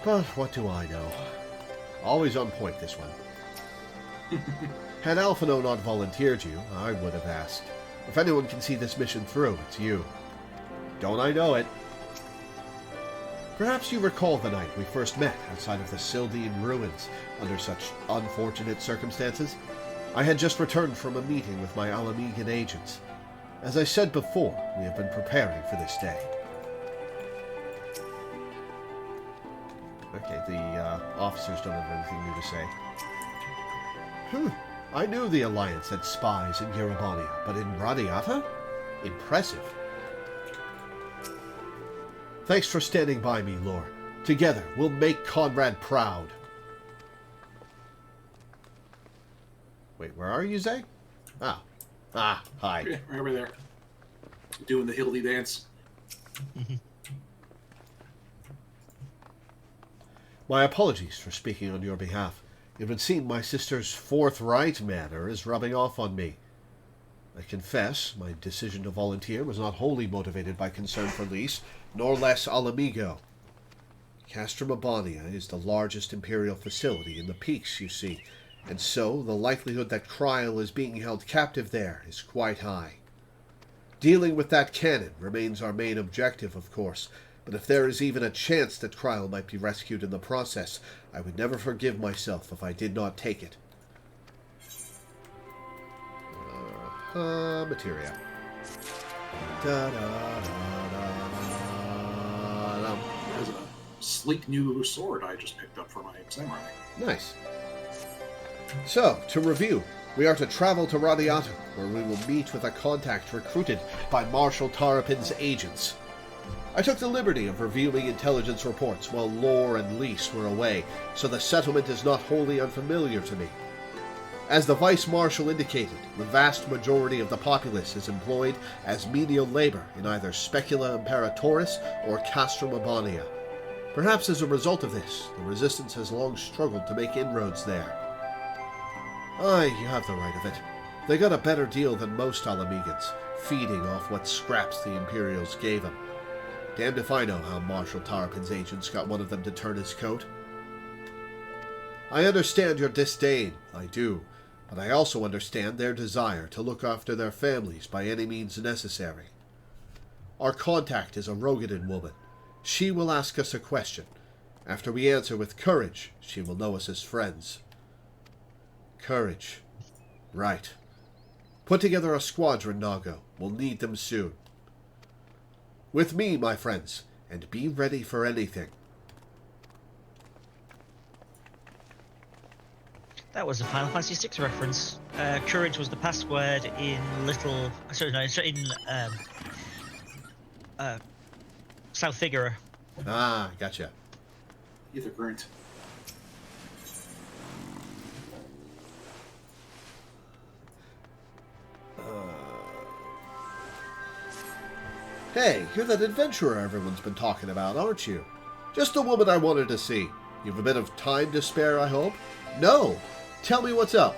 A: But what do I know? Always on point, this one. Had Alphino not volunteered you, I would have asked. If anyone can see this mission through, it's you. Don't I know it? Perhaps you recall the night we first met outside of the Sildian ruins under such unfortunate circumstances. I had just returned from a meeting with my Alamegan agents. As I said before, we have been preparing for this day. Okay, the officers don't have anything new to say. I knew the Alliance had spies in Girabania, but in Radiata? Impressive. Thanks for standing by me, Lore. Together, we'll make Conrad proud. Wait, where are you, Zay? Hi.
C: Yeah, right over there. Doing the Hildy dance.
A: My apologies for speaking on your behalf. It would seem my sister's forthright manner is rubbing off on me. I confess, my decision to volunteer was not wholly motivated by concern for Lys, nor less Alamigo. Castrum Abania is the largest Imperial facility in the Peaks, you see, and so the likelihood that Kryl is being held captive there is quite high. Dealing with that cannon remains our main objective, of course, but if there is even a chance that Kryl might be rescued in the process, I would never forgive myself if I did not take it. Materia.
C: There's a sleek new sword I just picked up for my samurai.
A: Nice. So, to review, we are to travel to Radiata, where we will meet with a contact recruited by Marshal Tarapin's agents. I took the liberty of reviewing intelligence reports while Lore and Lys were away, so the settlement is not wholly unfamiliar to me. As the Vice Marshal indicated, the vast majority of the populace is employed as menial labor in either Specula Imperatoris or Castrum Abania. Perhaps as a result of this, the Resistance has long struggled to make inroads there. Aye, you have the right of it. They got a better deal than most Alamegans, feeding off what scraps the Imperials gave them. Damned if I know how Marshal Tarapin's agents got one of them to turn his coat. I understand your disdain, I do, but I also understand their desire to look after their families by any means necessary. Our contact is a Rogadin woman. She will ask us a question. After we answer with courage, she will know us as friends. Courage. Right. Put together a squadron, Nago. We'll need them soon. With me, my friends, and be ready for anything.
B: That was a Final Fantasy VI reference. Courage was the password in South Figure.
A: Ah, gotcha.
C: Ether current.
A: Hey, you're that adventurer everyone's been talking about, aren't you? Just the woman I wanted to see. You've a bit of time to spare, I hope? No! Tell me what's up.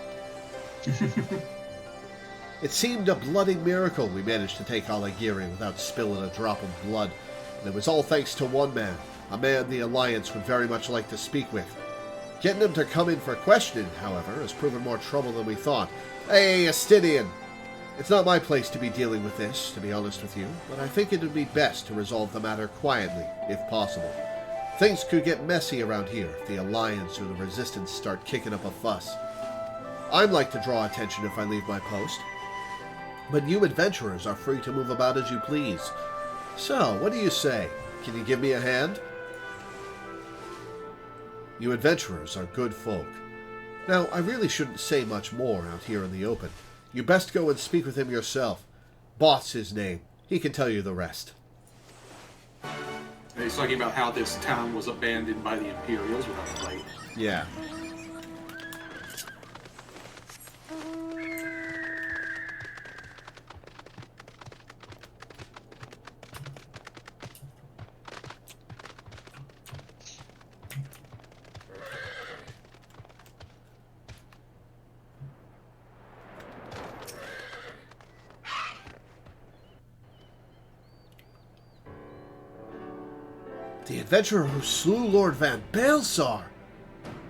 A: It seemed a bloody miracle we managed to take Alighieri without spilling a drop of blood, and it was all thanks to one man, a man the Alliance would very much like to speak with. Getting him to come in for questioning, however, has proven more trouble than we thought. Hey, Astidian! It's not my place to be dealing with this, to be honest with you, but I think it would be best to resolve the matter quietly, if possible. Things could get messy around here if the Alliance or the Resistance start kicking up a fuss. I'd like to draw attention if I leave my post, but you adventurers are free to move about as you please. So, what do you say? Can you give me a hand? You adventurers are good folk. Now, I really shouldn't say much more out here in the open. You best go and speak with him yourself. Both's his name. He can tell you the rest.
C: He's talking about how this town was abandoned by the Imperials without a fight.
A: Yeah. The adventurer who slew Lord Van Baelsar!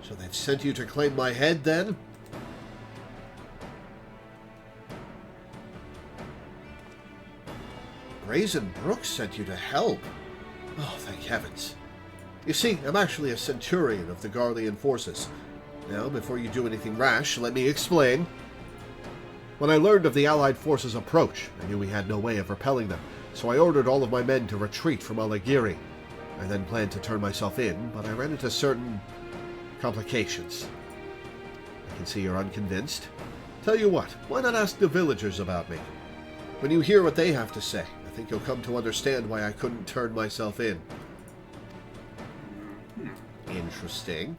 A: So they've sent you to claim my head, then? Brazen Brook sent you to help. Oh, thank heavens. You see, I'm actually a centurion of the Garlean forces. Now, before you do anything rash, let me explain. When I learned of the Allied forces' approach, I knew we had no way of repelling them, so I ordered all of my men to retreat from Alighieri. I then planned to turn myself in, but I ran into certain complications. I can see you're unconvinced. Tell you what, why not ask the villagers about me? When you hear what they have to say, I think you'll come to understand why I couldn't turn myself in. Interesting.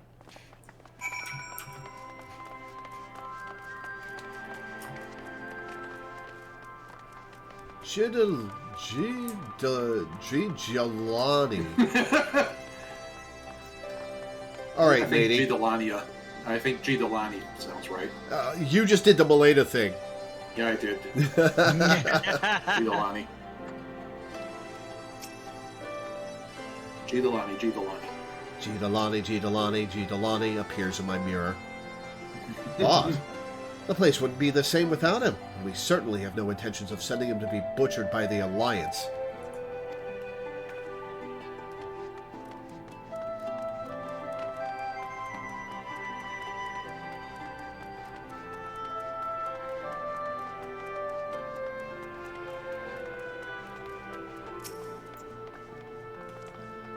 A: Giolani. Alright, matey.
C: I think Gidolani sounds right.
A: You just did the Milena thing.
C: Yeah, I did. Gidolani.
A: Gidolani appears in my mirror. Odd. The place wouldn't be the same without him, and we certainly have no intentions of sending him to be butchered by the Alliance.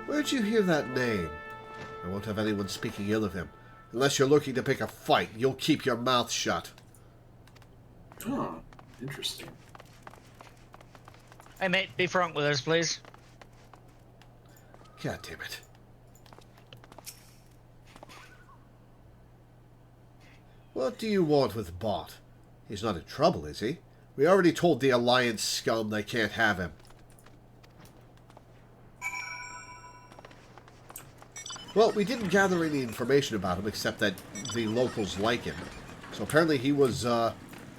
A: Where'd you hear that name? I won't have anyone speaking ill of him. Unless you're looking to pick a fight, you'll keep your mouth shut.
C: Oh, interesting.
B: Hey, mate, be frank with us, please.
A: God damn it. What do you want with Bot? He's not in trouble, is he? We already told the Alliance scum they can't have him. Well, we didn't gather any information about him except that the locals like him. So apparently he was,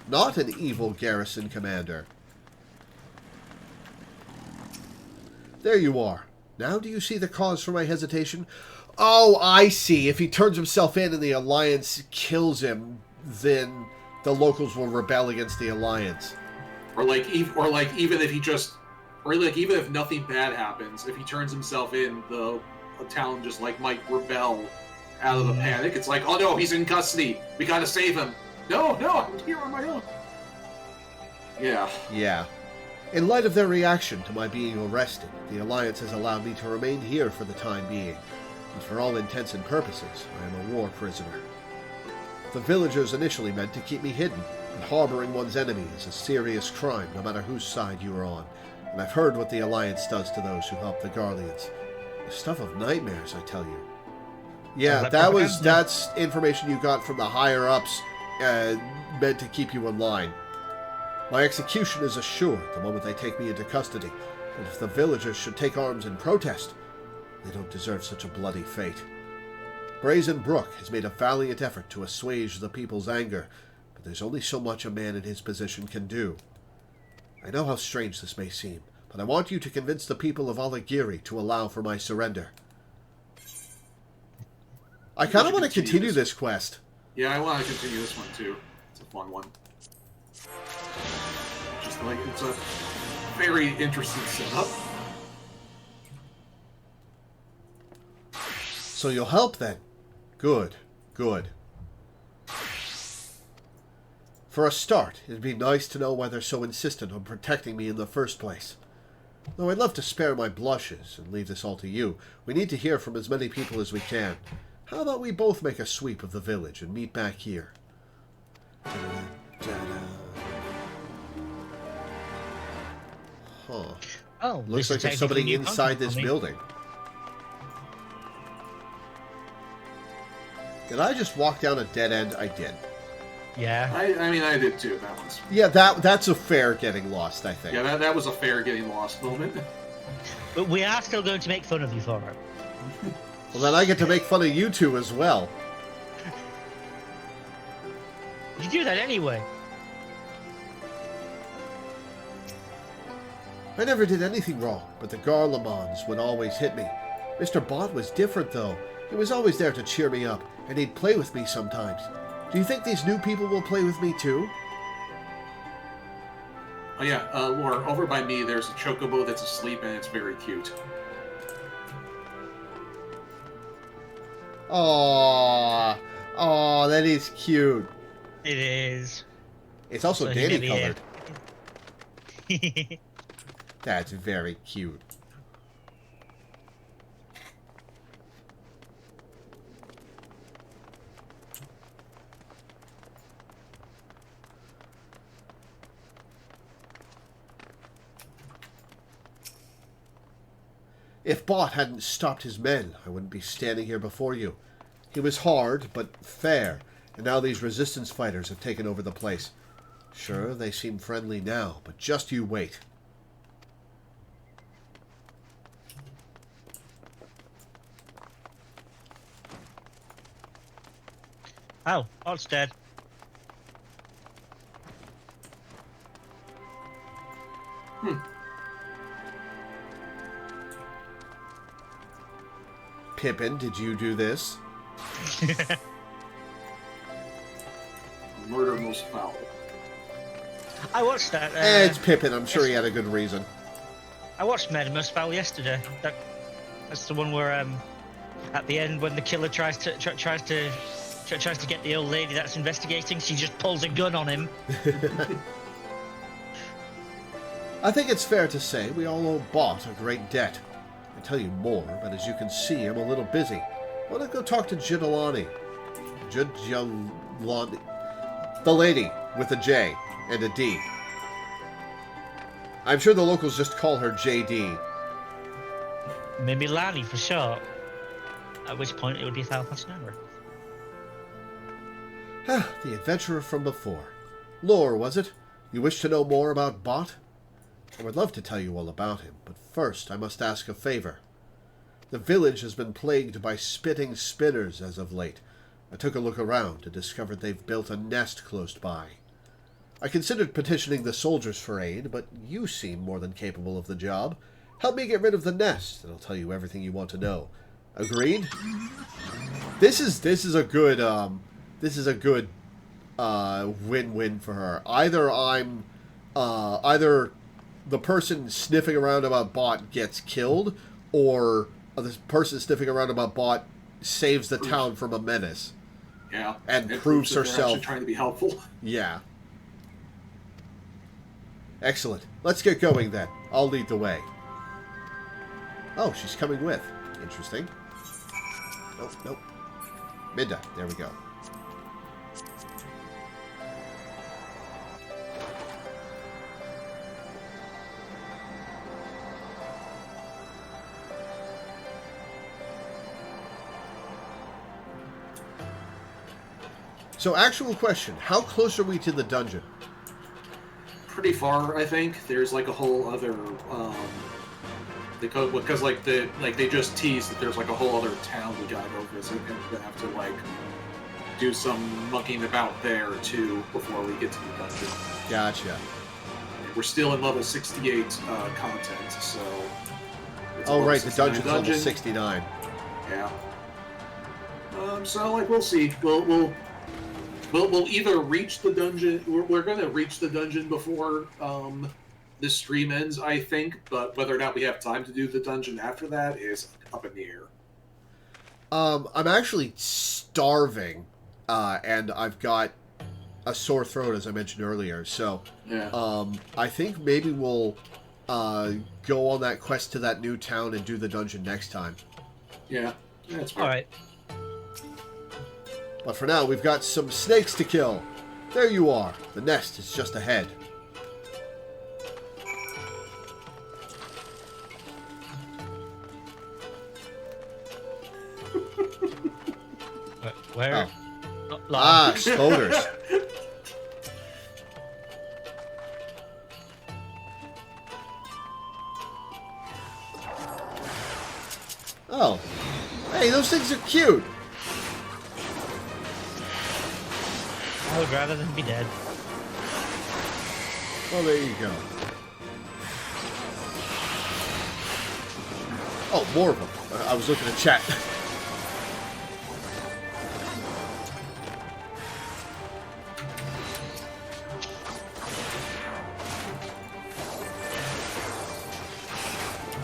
A: not an evil garrison commander. There you are. Now do you see the cause for my hesitation? Oh, I see. If he turns himself in and the Alliance kills him, then the locals will rebel against the Alliance.
C: Even if nothing bad happens, if he turns himself in, the town just might rebel out of the panic. It's like, oh no, he's in custody. We gotta save him. No, I'm here on my own. Yeah.
A: Yeah. In light of their reaction to my being arrested, the Alliance has allowed me to remain here for the time being, and for all intents and purposes, I am a war prisoner. The villagers initially meant to keep me hidden, and harboring one's enemy is a serious crime no matter whose side you are on, and I've heard what the Alliance does to those who help the Garleans. The stuff of nightmares, I tell you. Yeah, that's information you got from the higher-ups meant to keep you in line. My execution is assured the moment they take me into custody, and if the villagers should take arms in protest, they don't deserve such a bloody fate. Brazen Brook has made a valiant effort to assuage the people's anger, but there's only so much a man in his position can do. I know how strange this may seem, but I want you to convince the people of Aligiri to allow for my surrender. I kind of want to continue this quest.
C: Yeah, I want to continue this one too. It's a fun one. Just like, it's a very interesting setup.
A: So you'll help then? Good, good. For a start, it'd be nice to know why they're so insistent on protecting me in the first place. Though I'd love to spare my blushes and leave this all to you, we need to hear from as many people as we can. How about we both make a sweep of the village and meet back here? Huh.
B: Oh,
A: looks like there's somebody inside this building. Did I just walk down a dead end? I did.
B: Yeah.
C: I mean, I did too. That one's...
A: Yeah, that's a fair getting lost, I think.
C: Yeah, that was a fair getting lost moment.
B: But we are still going to make fun of you for it.
A: Well, then I get to make fun of you two as well.
B: You do that anyway.
A: I never did anything wrong, but the Garlemons would always hit me. Mr. Bott was different, though. He was always there to cheer me up, and he'd play with me sometimes. Do you think these new people will play with me, too?
C: Oh yeah, Laura, over by me there's a chocobo that's asleep, and it's very cute.
A: Aww. Aww, that is cute.
B: It is.
A: It's also Danny colored.
B: It.
A: That's very cute. If Bott hadn't stopped his men, I wouldn't be standing here before you. He was hard, but fair, and now these resistance fighters have taken over the place. Sure, they seem friendly now, but just you wait.
B: Oh, Bott's dead.
A: Pippin, did you do this?
C: Murder most foul.
B: I watched that.
A: It's Pippin. I'm sure he had a good reason.
B: I watched Murder Most Foul yesterday. That's the one where, at the end, when the killer tries to get the old lady that's investigating, she just pulls a gun on him.
A: I think it's fair to say we all owe Bott a great debt. I tell you more, but as you can see, I'm a little busy. I want to go talk to Jidalani. Jidalani. The lady with a J and a D. I'm sure the locals just call her JD.
B: Maybe Lani for short. At which point it would be 1,000 past an hour.
A: The adventurer from before. Lore, was it? You wish to know more about Bott? I would love to tell you all about him, but first I must ask a favor. The village has been plagued by spitting spinners as of late. I took a look around and discovered they've built a nest close by. I considered petitioning the soldiers for aid, but you seem more than capable of the job. Help me get rid of the nest, and I'll tell you everything you want to know. Agreed? This is a good win-win for her. Either the person sniffing around about Bott gets killed, or the person sniffing around about Bott saves the town from a menace.
C: Yeah,
A: and proves herself
C: trying to be helpful.
A: Yeah. Excellent. Let's get going then. I'll lead the way. Oh, she's coming with. Interesting. Nope. Minda. There we go. So, actual question. How close are we to the dungeon?
C: Pretty far, I think. There's like a whole other... because they just teased that there's like a whole other town we gotta go visit, and we're gonna have to like do some monkeying about there too before we get to the dungeon.
A: Gotcha.
C: We're still in level 68 content, so.
A: Oh right, the dungeon's level 69.
C: Yeah. So like we'll see. We'll either reach the dungeon. We're gonna reach the dungeon before this stream ends, I think. But whether or not we have time to do the dungeon after that is up in the air.
A: I'm actually starving, and I've got a sore throat, as I mentioned earlier. So,
C: yeah.
A: I think maybe we'll go on that quest to that new town and do the dungeon next time.
C: Yeah, that's fair.
B: All right.
A: But for now, we've got some snakes to kill. There you are. The nest is just ahead.
B: Where?
A: Oh. Spoders. Oh. Hey, those things are cute.
B: I would rather than be dead.
A: Well, there you go. Oh, more of them. I was looking at chat.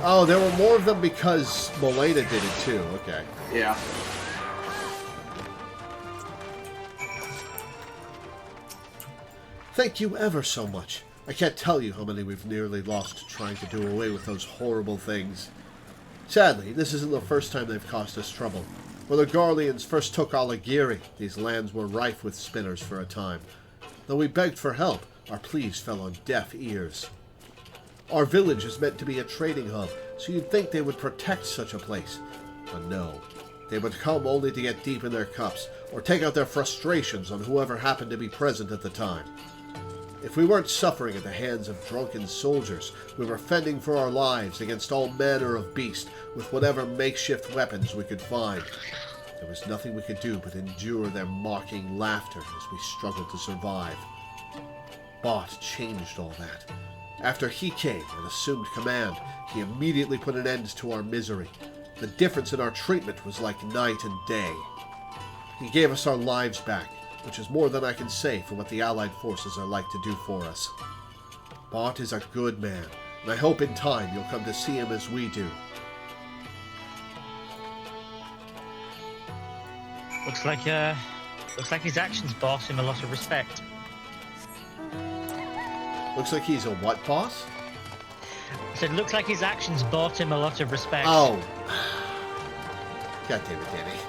A: Oh, there were more of them because Molena did it too. Okay.
C: Yeah.
A: Thank you ever so much. I can't tell you how many we've nearly lost trying to do away with those horrible things. Sadly, this isn't the first time they've caused us trouble. When the Garleans first took Alighieri, these lands were rife with spinners for a time. Though we begged for help, our pleas fell on deaf ears. Our village is meant to be a trading hub, so you'd think they would protect such a place. But no. They would come only to get deep in their cups, or take out their frustrations on whoever happened to be present at the time. If we weren't suffering at the hands of drunken soldiers, we were fending for our lives against all manner of beast with whatever makeshift weapons we could find. There was nothing we could do but endure their mocking laughter as we struggled to survive. Bot changed all that. After he came and assumed command, he immediately put an end to our misery. The difference in our treatment was like night and day. He gave us our lives back, which is more than I can say for what the Allied forces are like to do for us. Bot is a good man, and I hope in time you'll come to see him as we do.
B: Looks like his actions bought him a lot of respect.
A: Looks like he's a what boss?
B: I said, looks like his actions bought him a lot of respect.
A: Oh. God damn it, Danny.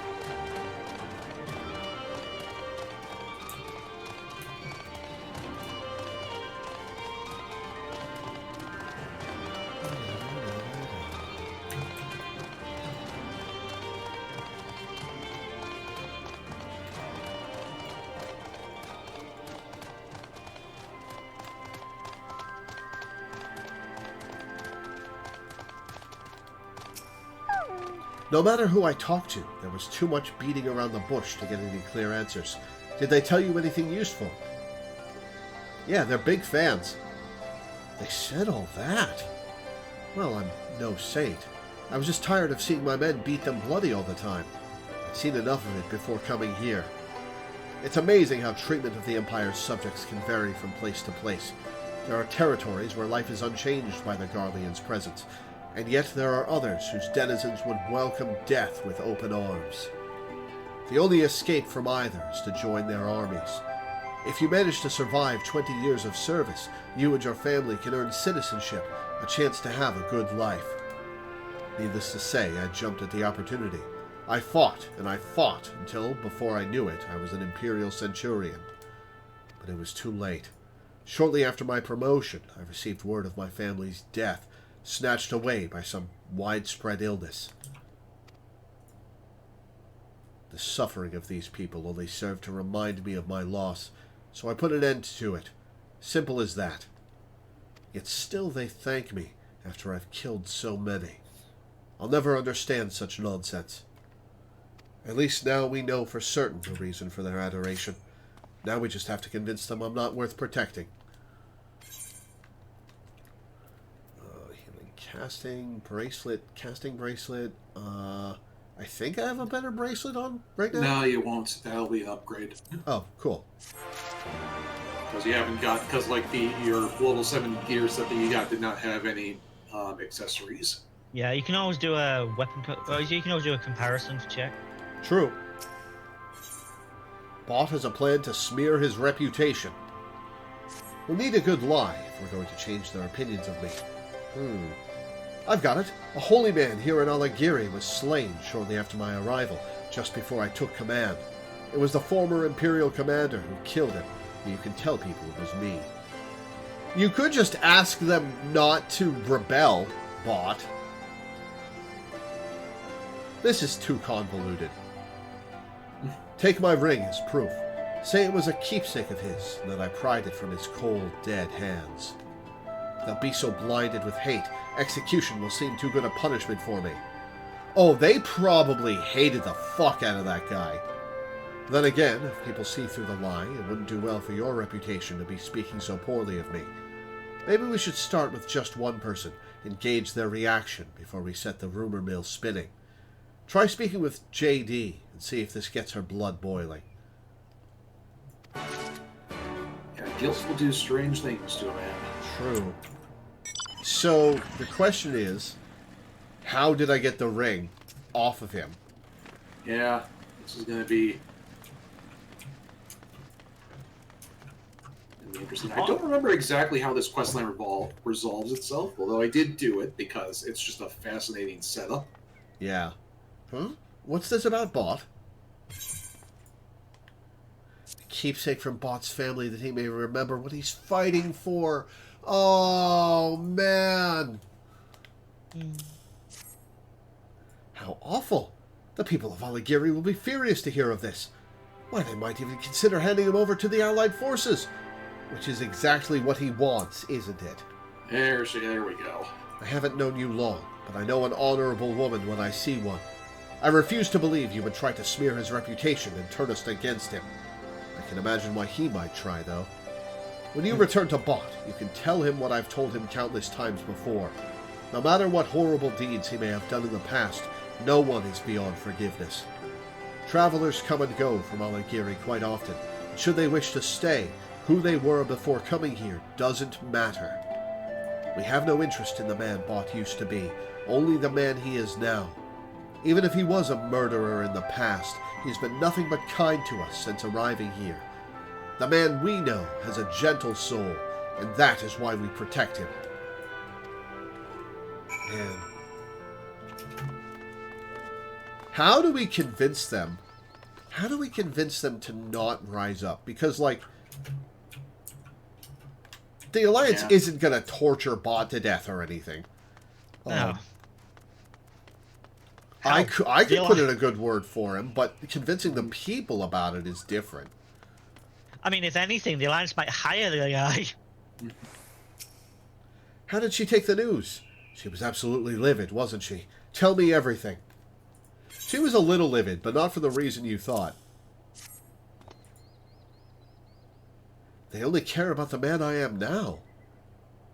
A: No matter who I talked to, there was too much beating around the bush to get any clear answers. Did they tell you anything useful? Yeah, they're big fans. They said all that? Well, I'm no saint. I was just tired of seeing my men beat them bloody all the time. I'd seen enough of it before coming here. It's amazing how treatment of the Empire's subjects can vary from place to place. There are territories where life is unchanged by the Garlean's presence, and yet there are others whose denizens would welcome death with open arms. The only escape from either is to join their armies. If you manage to survive 20 years of service, you and your family can earn citizenship, a chance to have a good life. Needless to say, I jumped at the opportunity. I fought, and I fought, until, before I knew it, I was an Imperial Centurion. But it was too late. Shortly after my promotion, I received word of my family's death, snatched away by some widespread illness. The suffering of these people only served to remind me of my loss, so I put an end to it. Simple as that. Yet still they thank me after I've killed so many. I'll never understand such nonsense. At least now we know for certain the reason for their adoration. Now we just have to convince them I'm not worth protecting. Healing casting bracelet. I think I have a better bracelet on right now?
C: No, you won't. That'll be an upgrade.
A: Oh, cool.
C: Because you haven't got, because like your level 7 gear set that you got did not have any accessories.
B: Yeah, you can always do a weapon. You can always do a comparison to check.
A: True. Bot has a plan to smear his reputation. We'll need a good lie if we're going to change their opinions of me. I've got it. A holy man here in Alighieri was slain shortly after my arrival, just before I took command. It was the former Imperial commander who killed him. You can tell people it was me. You could just ask them not to rebel, Bot. This is too convoluted. Take my ring as proof. Say it was a keepsake of his, and that I pried it from his cold, dead hands. They'll be so blinded with hate, execution will seem too good a punishment for me. Oh, they probably hated the fuck out of that guy. Then again, if people see through the lie, it wouldn't do well for your reputation to be speaking so poorly of me. Maybe we should start with just one person, and gauge their reaction before we set the rumor mill spinning. Try speaking with JD and see if this gets her blood boiling.
C: Yeah, guilt will do strange things to a man.
A: True. So, the question is, how did I get the ring off of him?
C: Yeah, this is going to be interesting. I don't remember exactly how this questline resolves itself, although I did do it because it's just a fascinating setup.
A: Yeah. Huh? What's this about Bot? A keepsake from Bot's family that he may remember what he's fighting for. Oh, man. How awful. The people of Alighieri will be furious to hear of this. Why, they might even consider handing him over to the Allied forces. Which is exactly what he wants, isn't it?
C: There we go.
A: I haven't known you long, but I know an honorable woman when I see one. I refuse to believe you would try to smear his reputation and turn us against him. I can imagine why he might try, though. When you return to Bot, you can tell him what I've told him countless times before. No matter what horrible deeds he may have done in the past, no one is beyond forgiveness. Travelers come and go from Alighieri quite often, and should they wish to stay, who they were before coming here doesn't matter. We have no interest in the man Bot used to be, only the man he is now. Even if he was a murderer in the past, he's been nothing but kind to us since arriving here. The man we know has a gentle soul, and that is why we protect him. Man. How do we convince them? How do we convince them to not rise up? Because, like, the Alliance isn't going to torture Bot to death or anything.
B: No.
A: I could put in a good word for him, but convincing the people about it is different.
B: I mean, if anything, the Alliance might hire the guy.
A: How did she take the news? She was absolutely livid, wasn't she? Tell me everything. She was a little livid, but not for the reason you thought. They only care about the man I am now.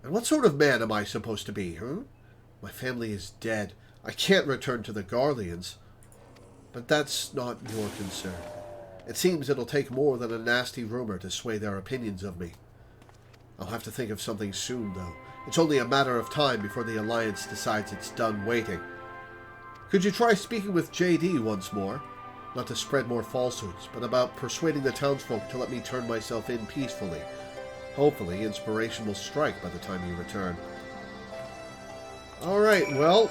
A: And what sort of man am I supposed to be, huh? My family is dead. I can't return to the Garleans. But that's not your concern. It seems it'll take more than a nasty rumor to sway their opinions of me. I'll have to think of something soon, though. It's only a matter of time before the Alliance decides it's done waiting. Could you try speaking with JD once more? Not to spread more falsehoods, but about persuading the townsfolk to let me turn myself in peacefully. Hopefully, inspiration will strike by the time you return. Alright, well,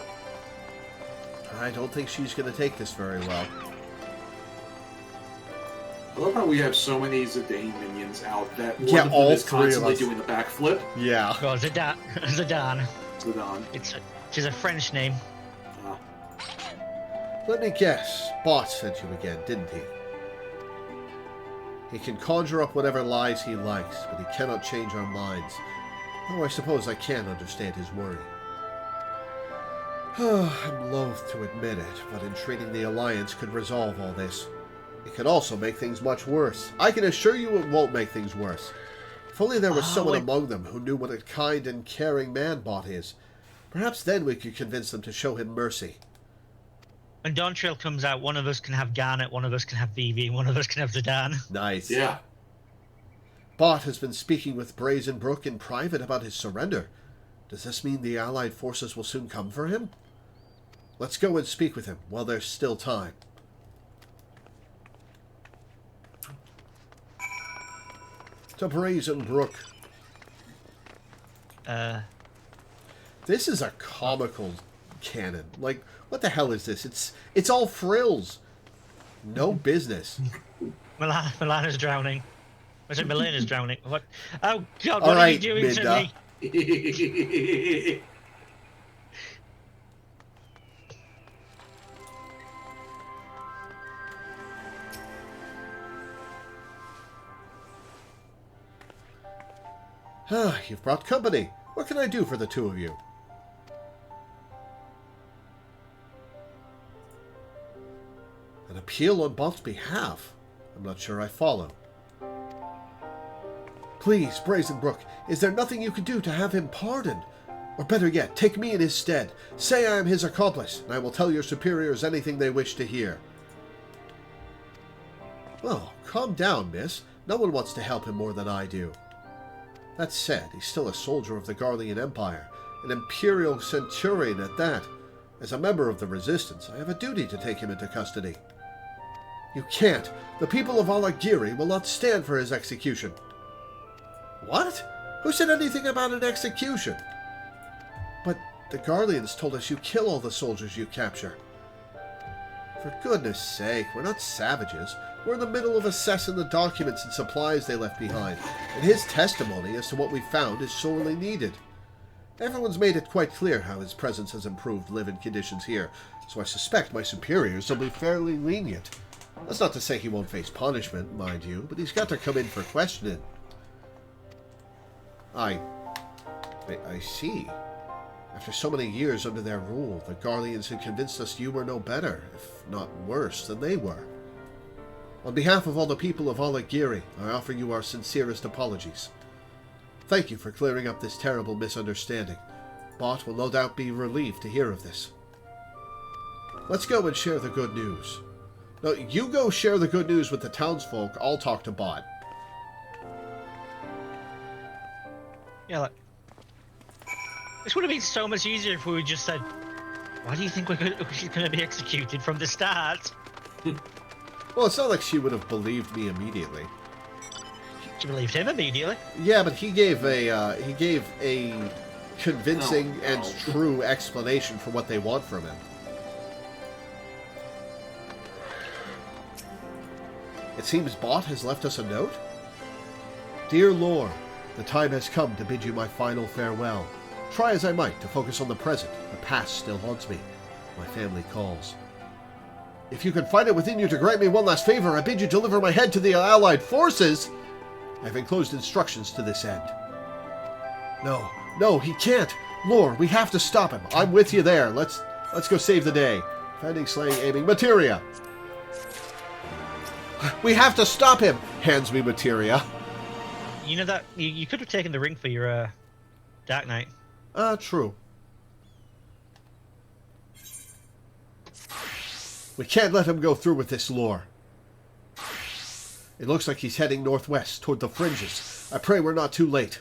A: I don't think she's going to take this very well.
C: I love how we have so many Zidane minions out that one of them
A: all
C: is
A: three of
C: constantly
A: us
C: doing the backflip.
A: Yeah.
B: Well, Zidane.
C: Zidane.
B: She's a French name.
A: Let me guess. Bot sent you again, didn't he? He can conjure up whatever lies he likes, but he cannot change our minds. Though I suppose I can understand his worry. I'm loath to admit it, but entreating the Alliance could resolve all this. It could also make things much worse. I can assure you it won't make things worse. If only there was someone among them who knew what a kind and caring man Bot is. Perhaps then we could convince them to show him mercy.
B: When Dawn Trail comes out, one of us can have Garnet, one of us can have Vivi, and one of us can have Zidane.
A: Nice.
C: Yeah.
A: Bot has been speaking with Brazen Brook in private about his surrender. Does this mean the Allied forces will soon come for him? Let's go and speak with him while there's still time. To Brazen Brook. This is a comical cannon. Like, what the hell is this? It's all frills. No business.
B: Milana's drowning. Was it Milena's drowning? What? Oh God!
A: All
B: what
A: right,
B: are you doing
A: Minda.
B: to me?
A: You've brought company. What can I do for the two of you? An appeal on Bot's behalf? I'm not sure I follow. Please, Brazen Brook, is there nothing you can do to have him pardoned? Or better yet, take me in his stead. Say I am his accomplice, and I will tell your superiors anything they wish to hear. Well, calm down, miss. No one wants to help him more than I do. That said, he's still a soldier of the Garlean Empire, an Imperial Centurion at that. As a member of the Resistance, I have a duty to take him into custody. You can't. The people of Alagiri will not stand for his execution. What? Who said anything about an execution? But the Garleans told us you kill all the soldiers you capture. For goodness sake, we're not savages. We're in the middle of assessing the documents and supplies they left behind, and his testimony as to what we found is sorely needed. Everyone's made it quite clear how his presence has improved living conditions here, so I suspect my superiors will be fairly lenient. That's not to say he won't face punishment, mind you, but he's got to come in for questioning. I see. After so many years under their rule, the Garleans had convinced us you were no better, if not worse, than they were. On behalf of all the people of Alagiri, I offer you our sincerest apologies. Thank you for clearing up this terrible misunderstanding. Bot will no doubt be relieved to hear of this. Let's go and share the good news. No, you go share the good news with the townsfolk. I'll talk to Bot.
B: Yeah, like, this would have been so much easier if we just said, why do you think she's going to be executed from the start?
A: Well, it's not like she would have believed me immediately.
B: She believed him immediately.
A: Yeah, but he gave a convincing and true explanation for what they want from him. It seems Bot has left us a note. Dear Lore, the time has come to bid you my final farewell. Try as I might to focus on the present, the past still haunts me. My family calls. If you can find it within you to grant me one last favor, I bid you deliver my head to the Allied forces. I have enclosed instructions to this end. No, he can't. Lore, we have to stop him. I'm with you there. Let's go save the day. Finding, slaying, aiming. Materia! We have to stop him! Hands me Materia.
B: You know that you could have taken the ring for your Dark Knight.
A: True. We can't let him go through with this, Lore. It looks like he's heading northwest, toward the fringes. I pray we're not too late.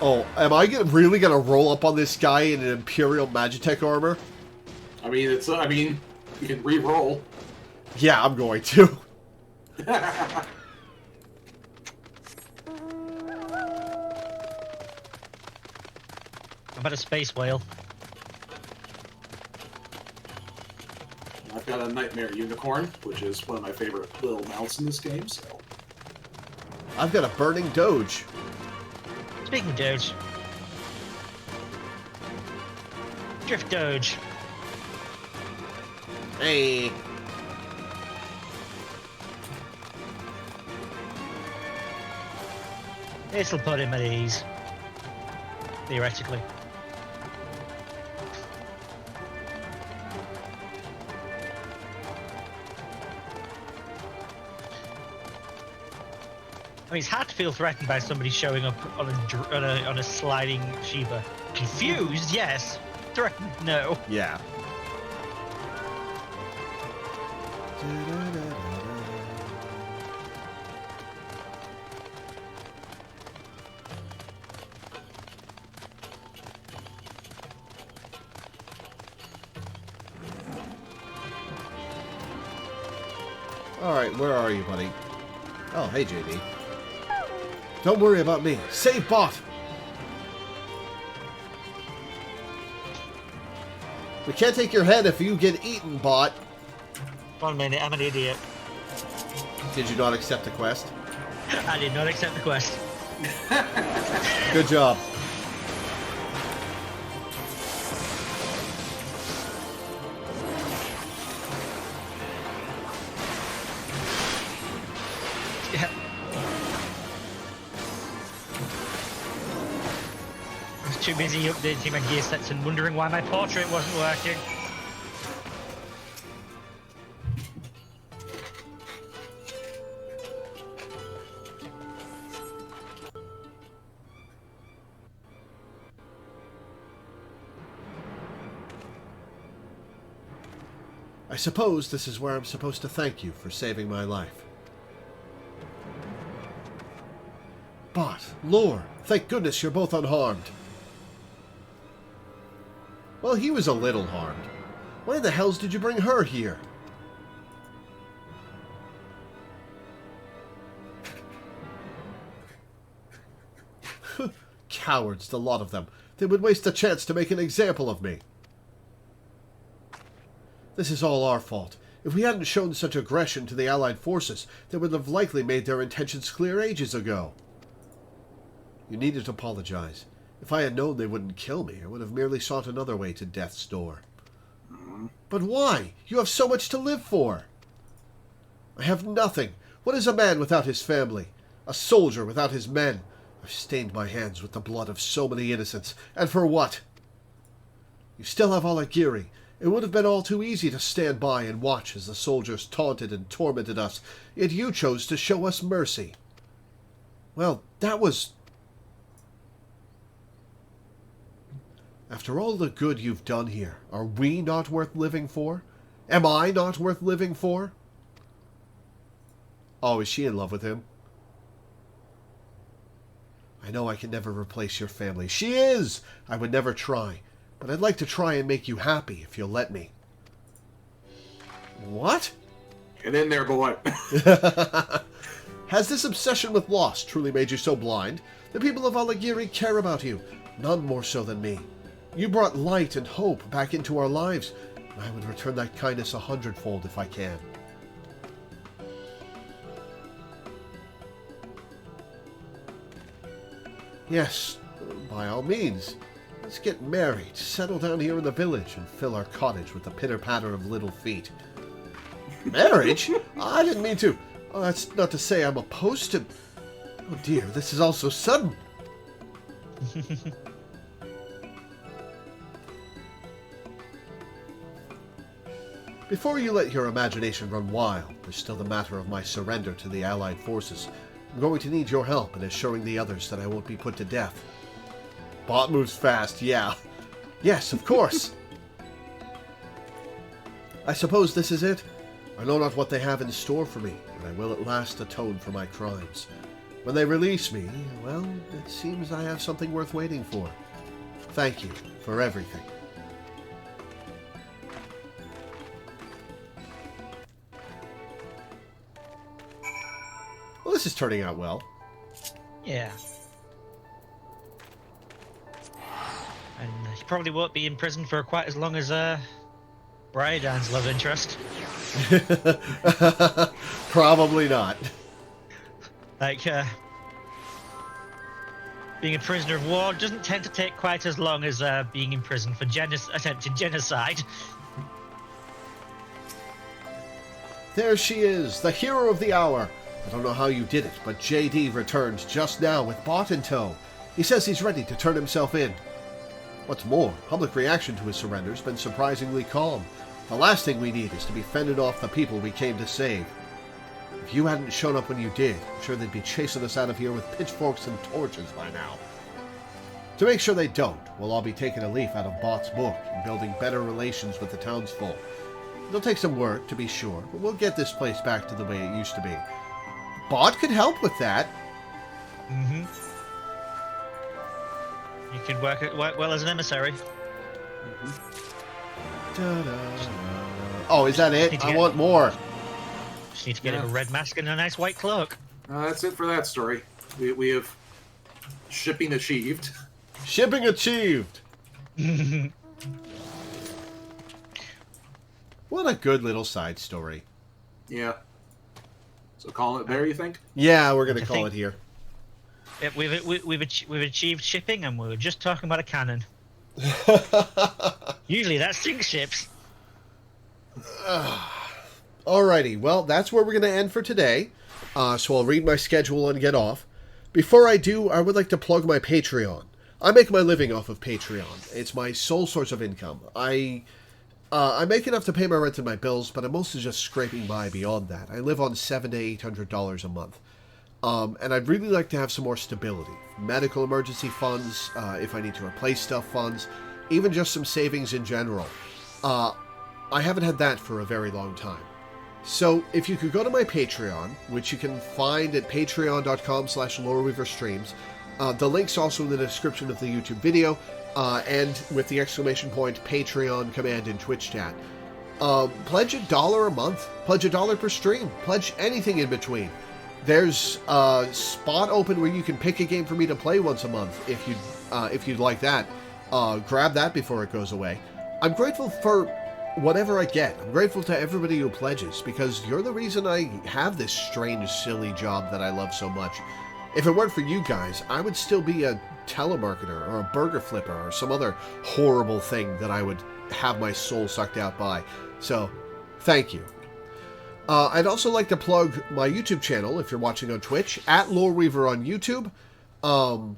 A: Oh, am I really gonna roll up on this guy in an Imperial Magitech armor?
C: I mean, you can re-roll.
A: Yeah, I'm going to.
B: I've had a space whale.
C: I've got a Nightmare Unicorn, which is one of my favorite little mounts in this game, so...
A: I've got a Burning Doge.
B: Speaking of Doge, Drift dodge.
A: Hey.
B: This'll put him at ease. Theoretically. I mean, it's hard to feel threatened by somebody showing up on a sliding Shiva. Confused, yes. Threatened, no.
A: Yeah. Alright, where are you, buddy? Oh, hey, JD. Don't worry about me. Save bot! We can't take your head if you get eaten, bot.
B: 1 minute, I'm an idiot.
A: Did you not accept the quest?
B: I did not accept the quest.
A: Good job.
B: Yeah. I was too busy updating my gear sets and wondering why my portrait wasn't working.
A: I suppose this is where I'm supposed to thank you for saving my life. Bot, Lore, thank goodness you're both unharmed. Well, he was a little harmed. Why the hells did you bring her here? Cowards, the lot of them. They would waste a chance to make an example of me. This is all our fault. If we hadn't shown such aggression to the Allied forces, they would have likely made their intentions clear ages ago. You needn't apologize. If I had known they wouldn't kill me, I would have merely sought another way to death's door. But why? You have so much to live for. I have nothing. What is a man without his family? A soldier without his men? I've stained my hands with the blood of so many innocents. And for what? You still have Alagiri. It would have been all too easy to stand by and watch as the soldiers taunted and tormented us, yet you chose to show us mercy. Well, that was... After all the good you've done here, are we not worth living for? Am I not worth living for? Oh, is she in love with him? I know I can never replace your family. She is! I would never try. But I'd like to try and make you happy if you'll let me. What?
C: Get in there, boy.
A: Has this obsession with loss truly made you so blind? The people of Alagiri care about you, none more so than me. You brought light and hope back into our lives, and I would return that kindness 100-fold if I can. Yes, by all means. Let's get married, settle down here in the village, and fill our cottage with the pitter-patter of little feet. Marriage? I didn't mean to. Oh, that's not to say I'm opposed to... Oh dear, this is all so sudden. Before you let your imagination run wild, there's still the matter of my surrender to the Allied forces. I'm going to need your help in assuring the others that I won't be put to death. Bot moves fast, yeah. Yes, of course. I suppose this is it. I know not what they have in store for me, but I will at last atone for my crimes. When they release me, well, it seems I have something worth waiting for. Thank you for everything. Well, this is turning out well.
B: Yeah. And he probably won't be in prison for quite as long as Briadan's love interest.
A: Probably not.
B: Like, being a prisoner of war doesn't tend to take quite as long as being in prison for attempted genocide.
A: There she is, the hero of the hour. I don't know how you did it, but JD returned just now with Bot in tow. He says he's ready to turn himself in. What's more, public reaction to his surrender has been surprisingly calm. The last thing we need is to be fending off the people we came to save. If you hadn't shown up when you did, I'm sure they'd be chasing us out of here with pitchforks and torches by now. To make sure they don't, we'll all be taking a leaf out of Bot's book and building better relations with the townsfolk. It'll take some work, to be sure, but we'll get this place back to the way it used to be. Bot could help with that.
B: Mm-hmm. You can work well as an emissary.
A: Oh, is that it? I want more.
B: Just need to get a red mask and a nice white cloak.
C: That's it for that story. We have shipping achieved.
A: Shipping achieved. What a good little side story.
C: Yeah. So calling it there, you think?
A: Yeah, we're gonna call it here.
B: Yep, we've achieved shipping, and we were just talking about a cannon. Usually that sinks ships.
A: Alrighty, well, that's where we're going to end for today. So I'll read my schedule and get off. Before I do, I would like to plug my Patreon. I make my living off of Patreon. It's my sole source of income. I make enough to pay my rent and my bills, but I'm mostly just scraping by beyond that. I live on $700 to $800 a month. And I'd really like to have some more stability. Medical emergency funds, if I need to replace stuff funds, even just some savings in general. I haven't had that for a very long time. So if you could go to my Patreon, which you can find at patreon.com/LoreweaverStreams, the link's also in the description of the YouTube video, and with the exclamation point Patreon command in Twitch chat. Pledge $1 a month, pledge $1 per stream, pledge anything in between. There's a spot open where you can pick a game for me to play once a month if you'd like that. Grab that before it goes away. I'm grateful for whatever I get. I'm grateful to everybody who pledges, because you're the reason I have this strange, silly job that I love so much. If it weren't for you guys, I would still be a telemarketer or a burger flipper or some other horrible thing that I would have my soul sucked out by. So, thank you. I'd also like to plug my YouTube channel, if you're watching on Twitch, at Loreweaver on YouTube. And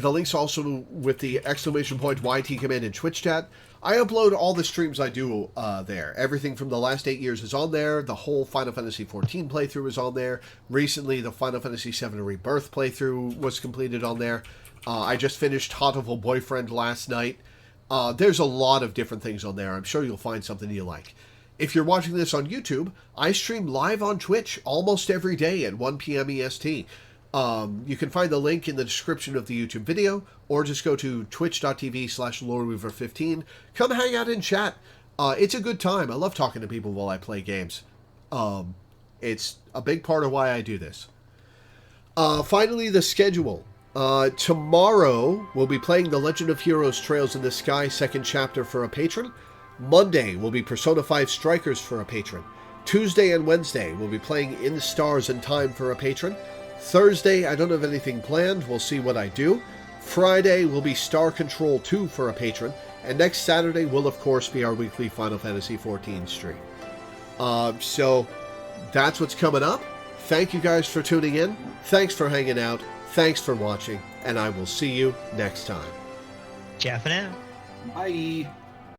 A: the link's also with the exclamation point YT command in Twitch chat. I upload all the streams I do there. Everything from the last 8 years is on there. The whole Final Fantasy XIV playthrough is on there. Recently, the Final Fantasy VII Rebirth playthrough was completed on there. I just finished Hotable Boyfriend last night. There's a lot of different things on there. I'm sure you'll find something you like. If you're watching this on YouTube, I stream live on Twitch almost every day at 1 p.m. EST. You can find the link in the description of the YouTube video, or just go to twitch.tv/Loreweaver15. Come hang out and chat. It's a good time. I love talking to people while I play games. It's a big part of why I do this. Finally, the schedule. Tomorrow, we'll be playing The Legend of Heroes Trails in the Sky 2nd chapter for a patron. Monday, we'll be Persona 5 Strikers for a patron. Tuesday and Wednesday, we'll be playing In the Stars and Time for a patron. Thursday, I don't have anything planned. We'll see what I do. Friday will be Star Control 2 for a patron. And next Saturday will, of course, be our weekly Final Fantasy XIV stream. So, that's what's coming up. Thank you guys for tuning in. Thanks for hanging out. Thanks for watching. And I will see you next time.
B: Ciao for now.
C: Bye.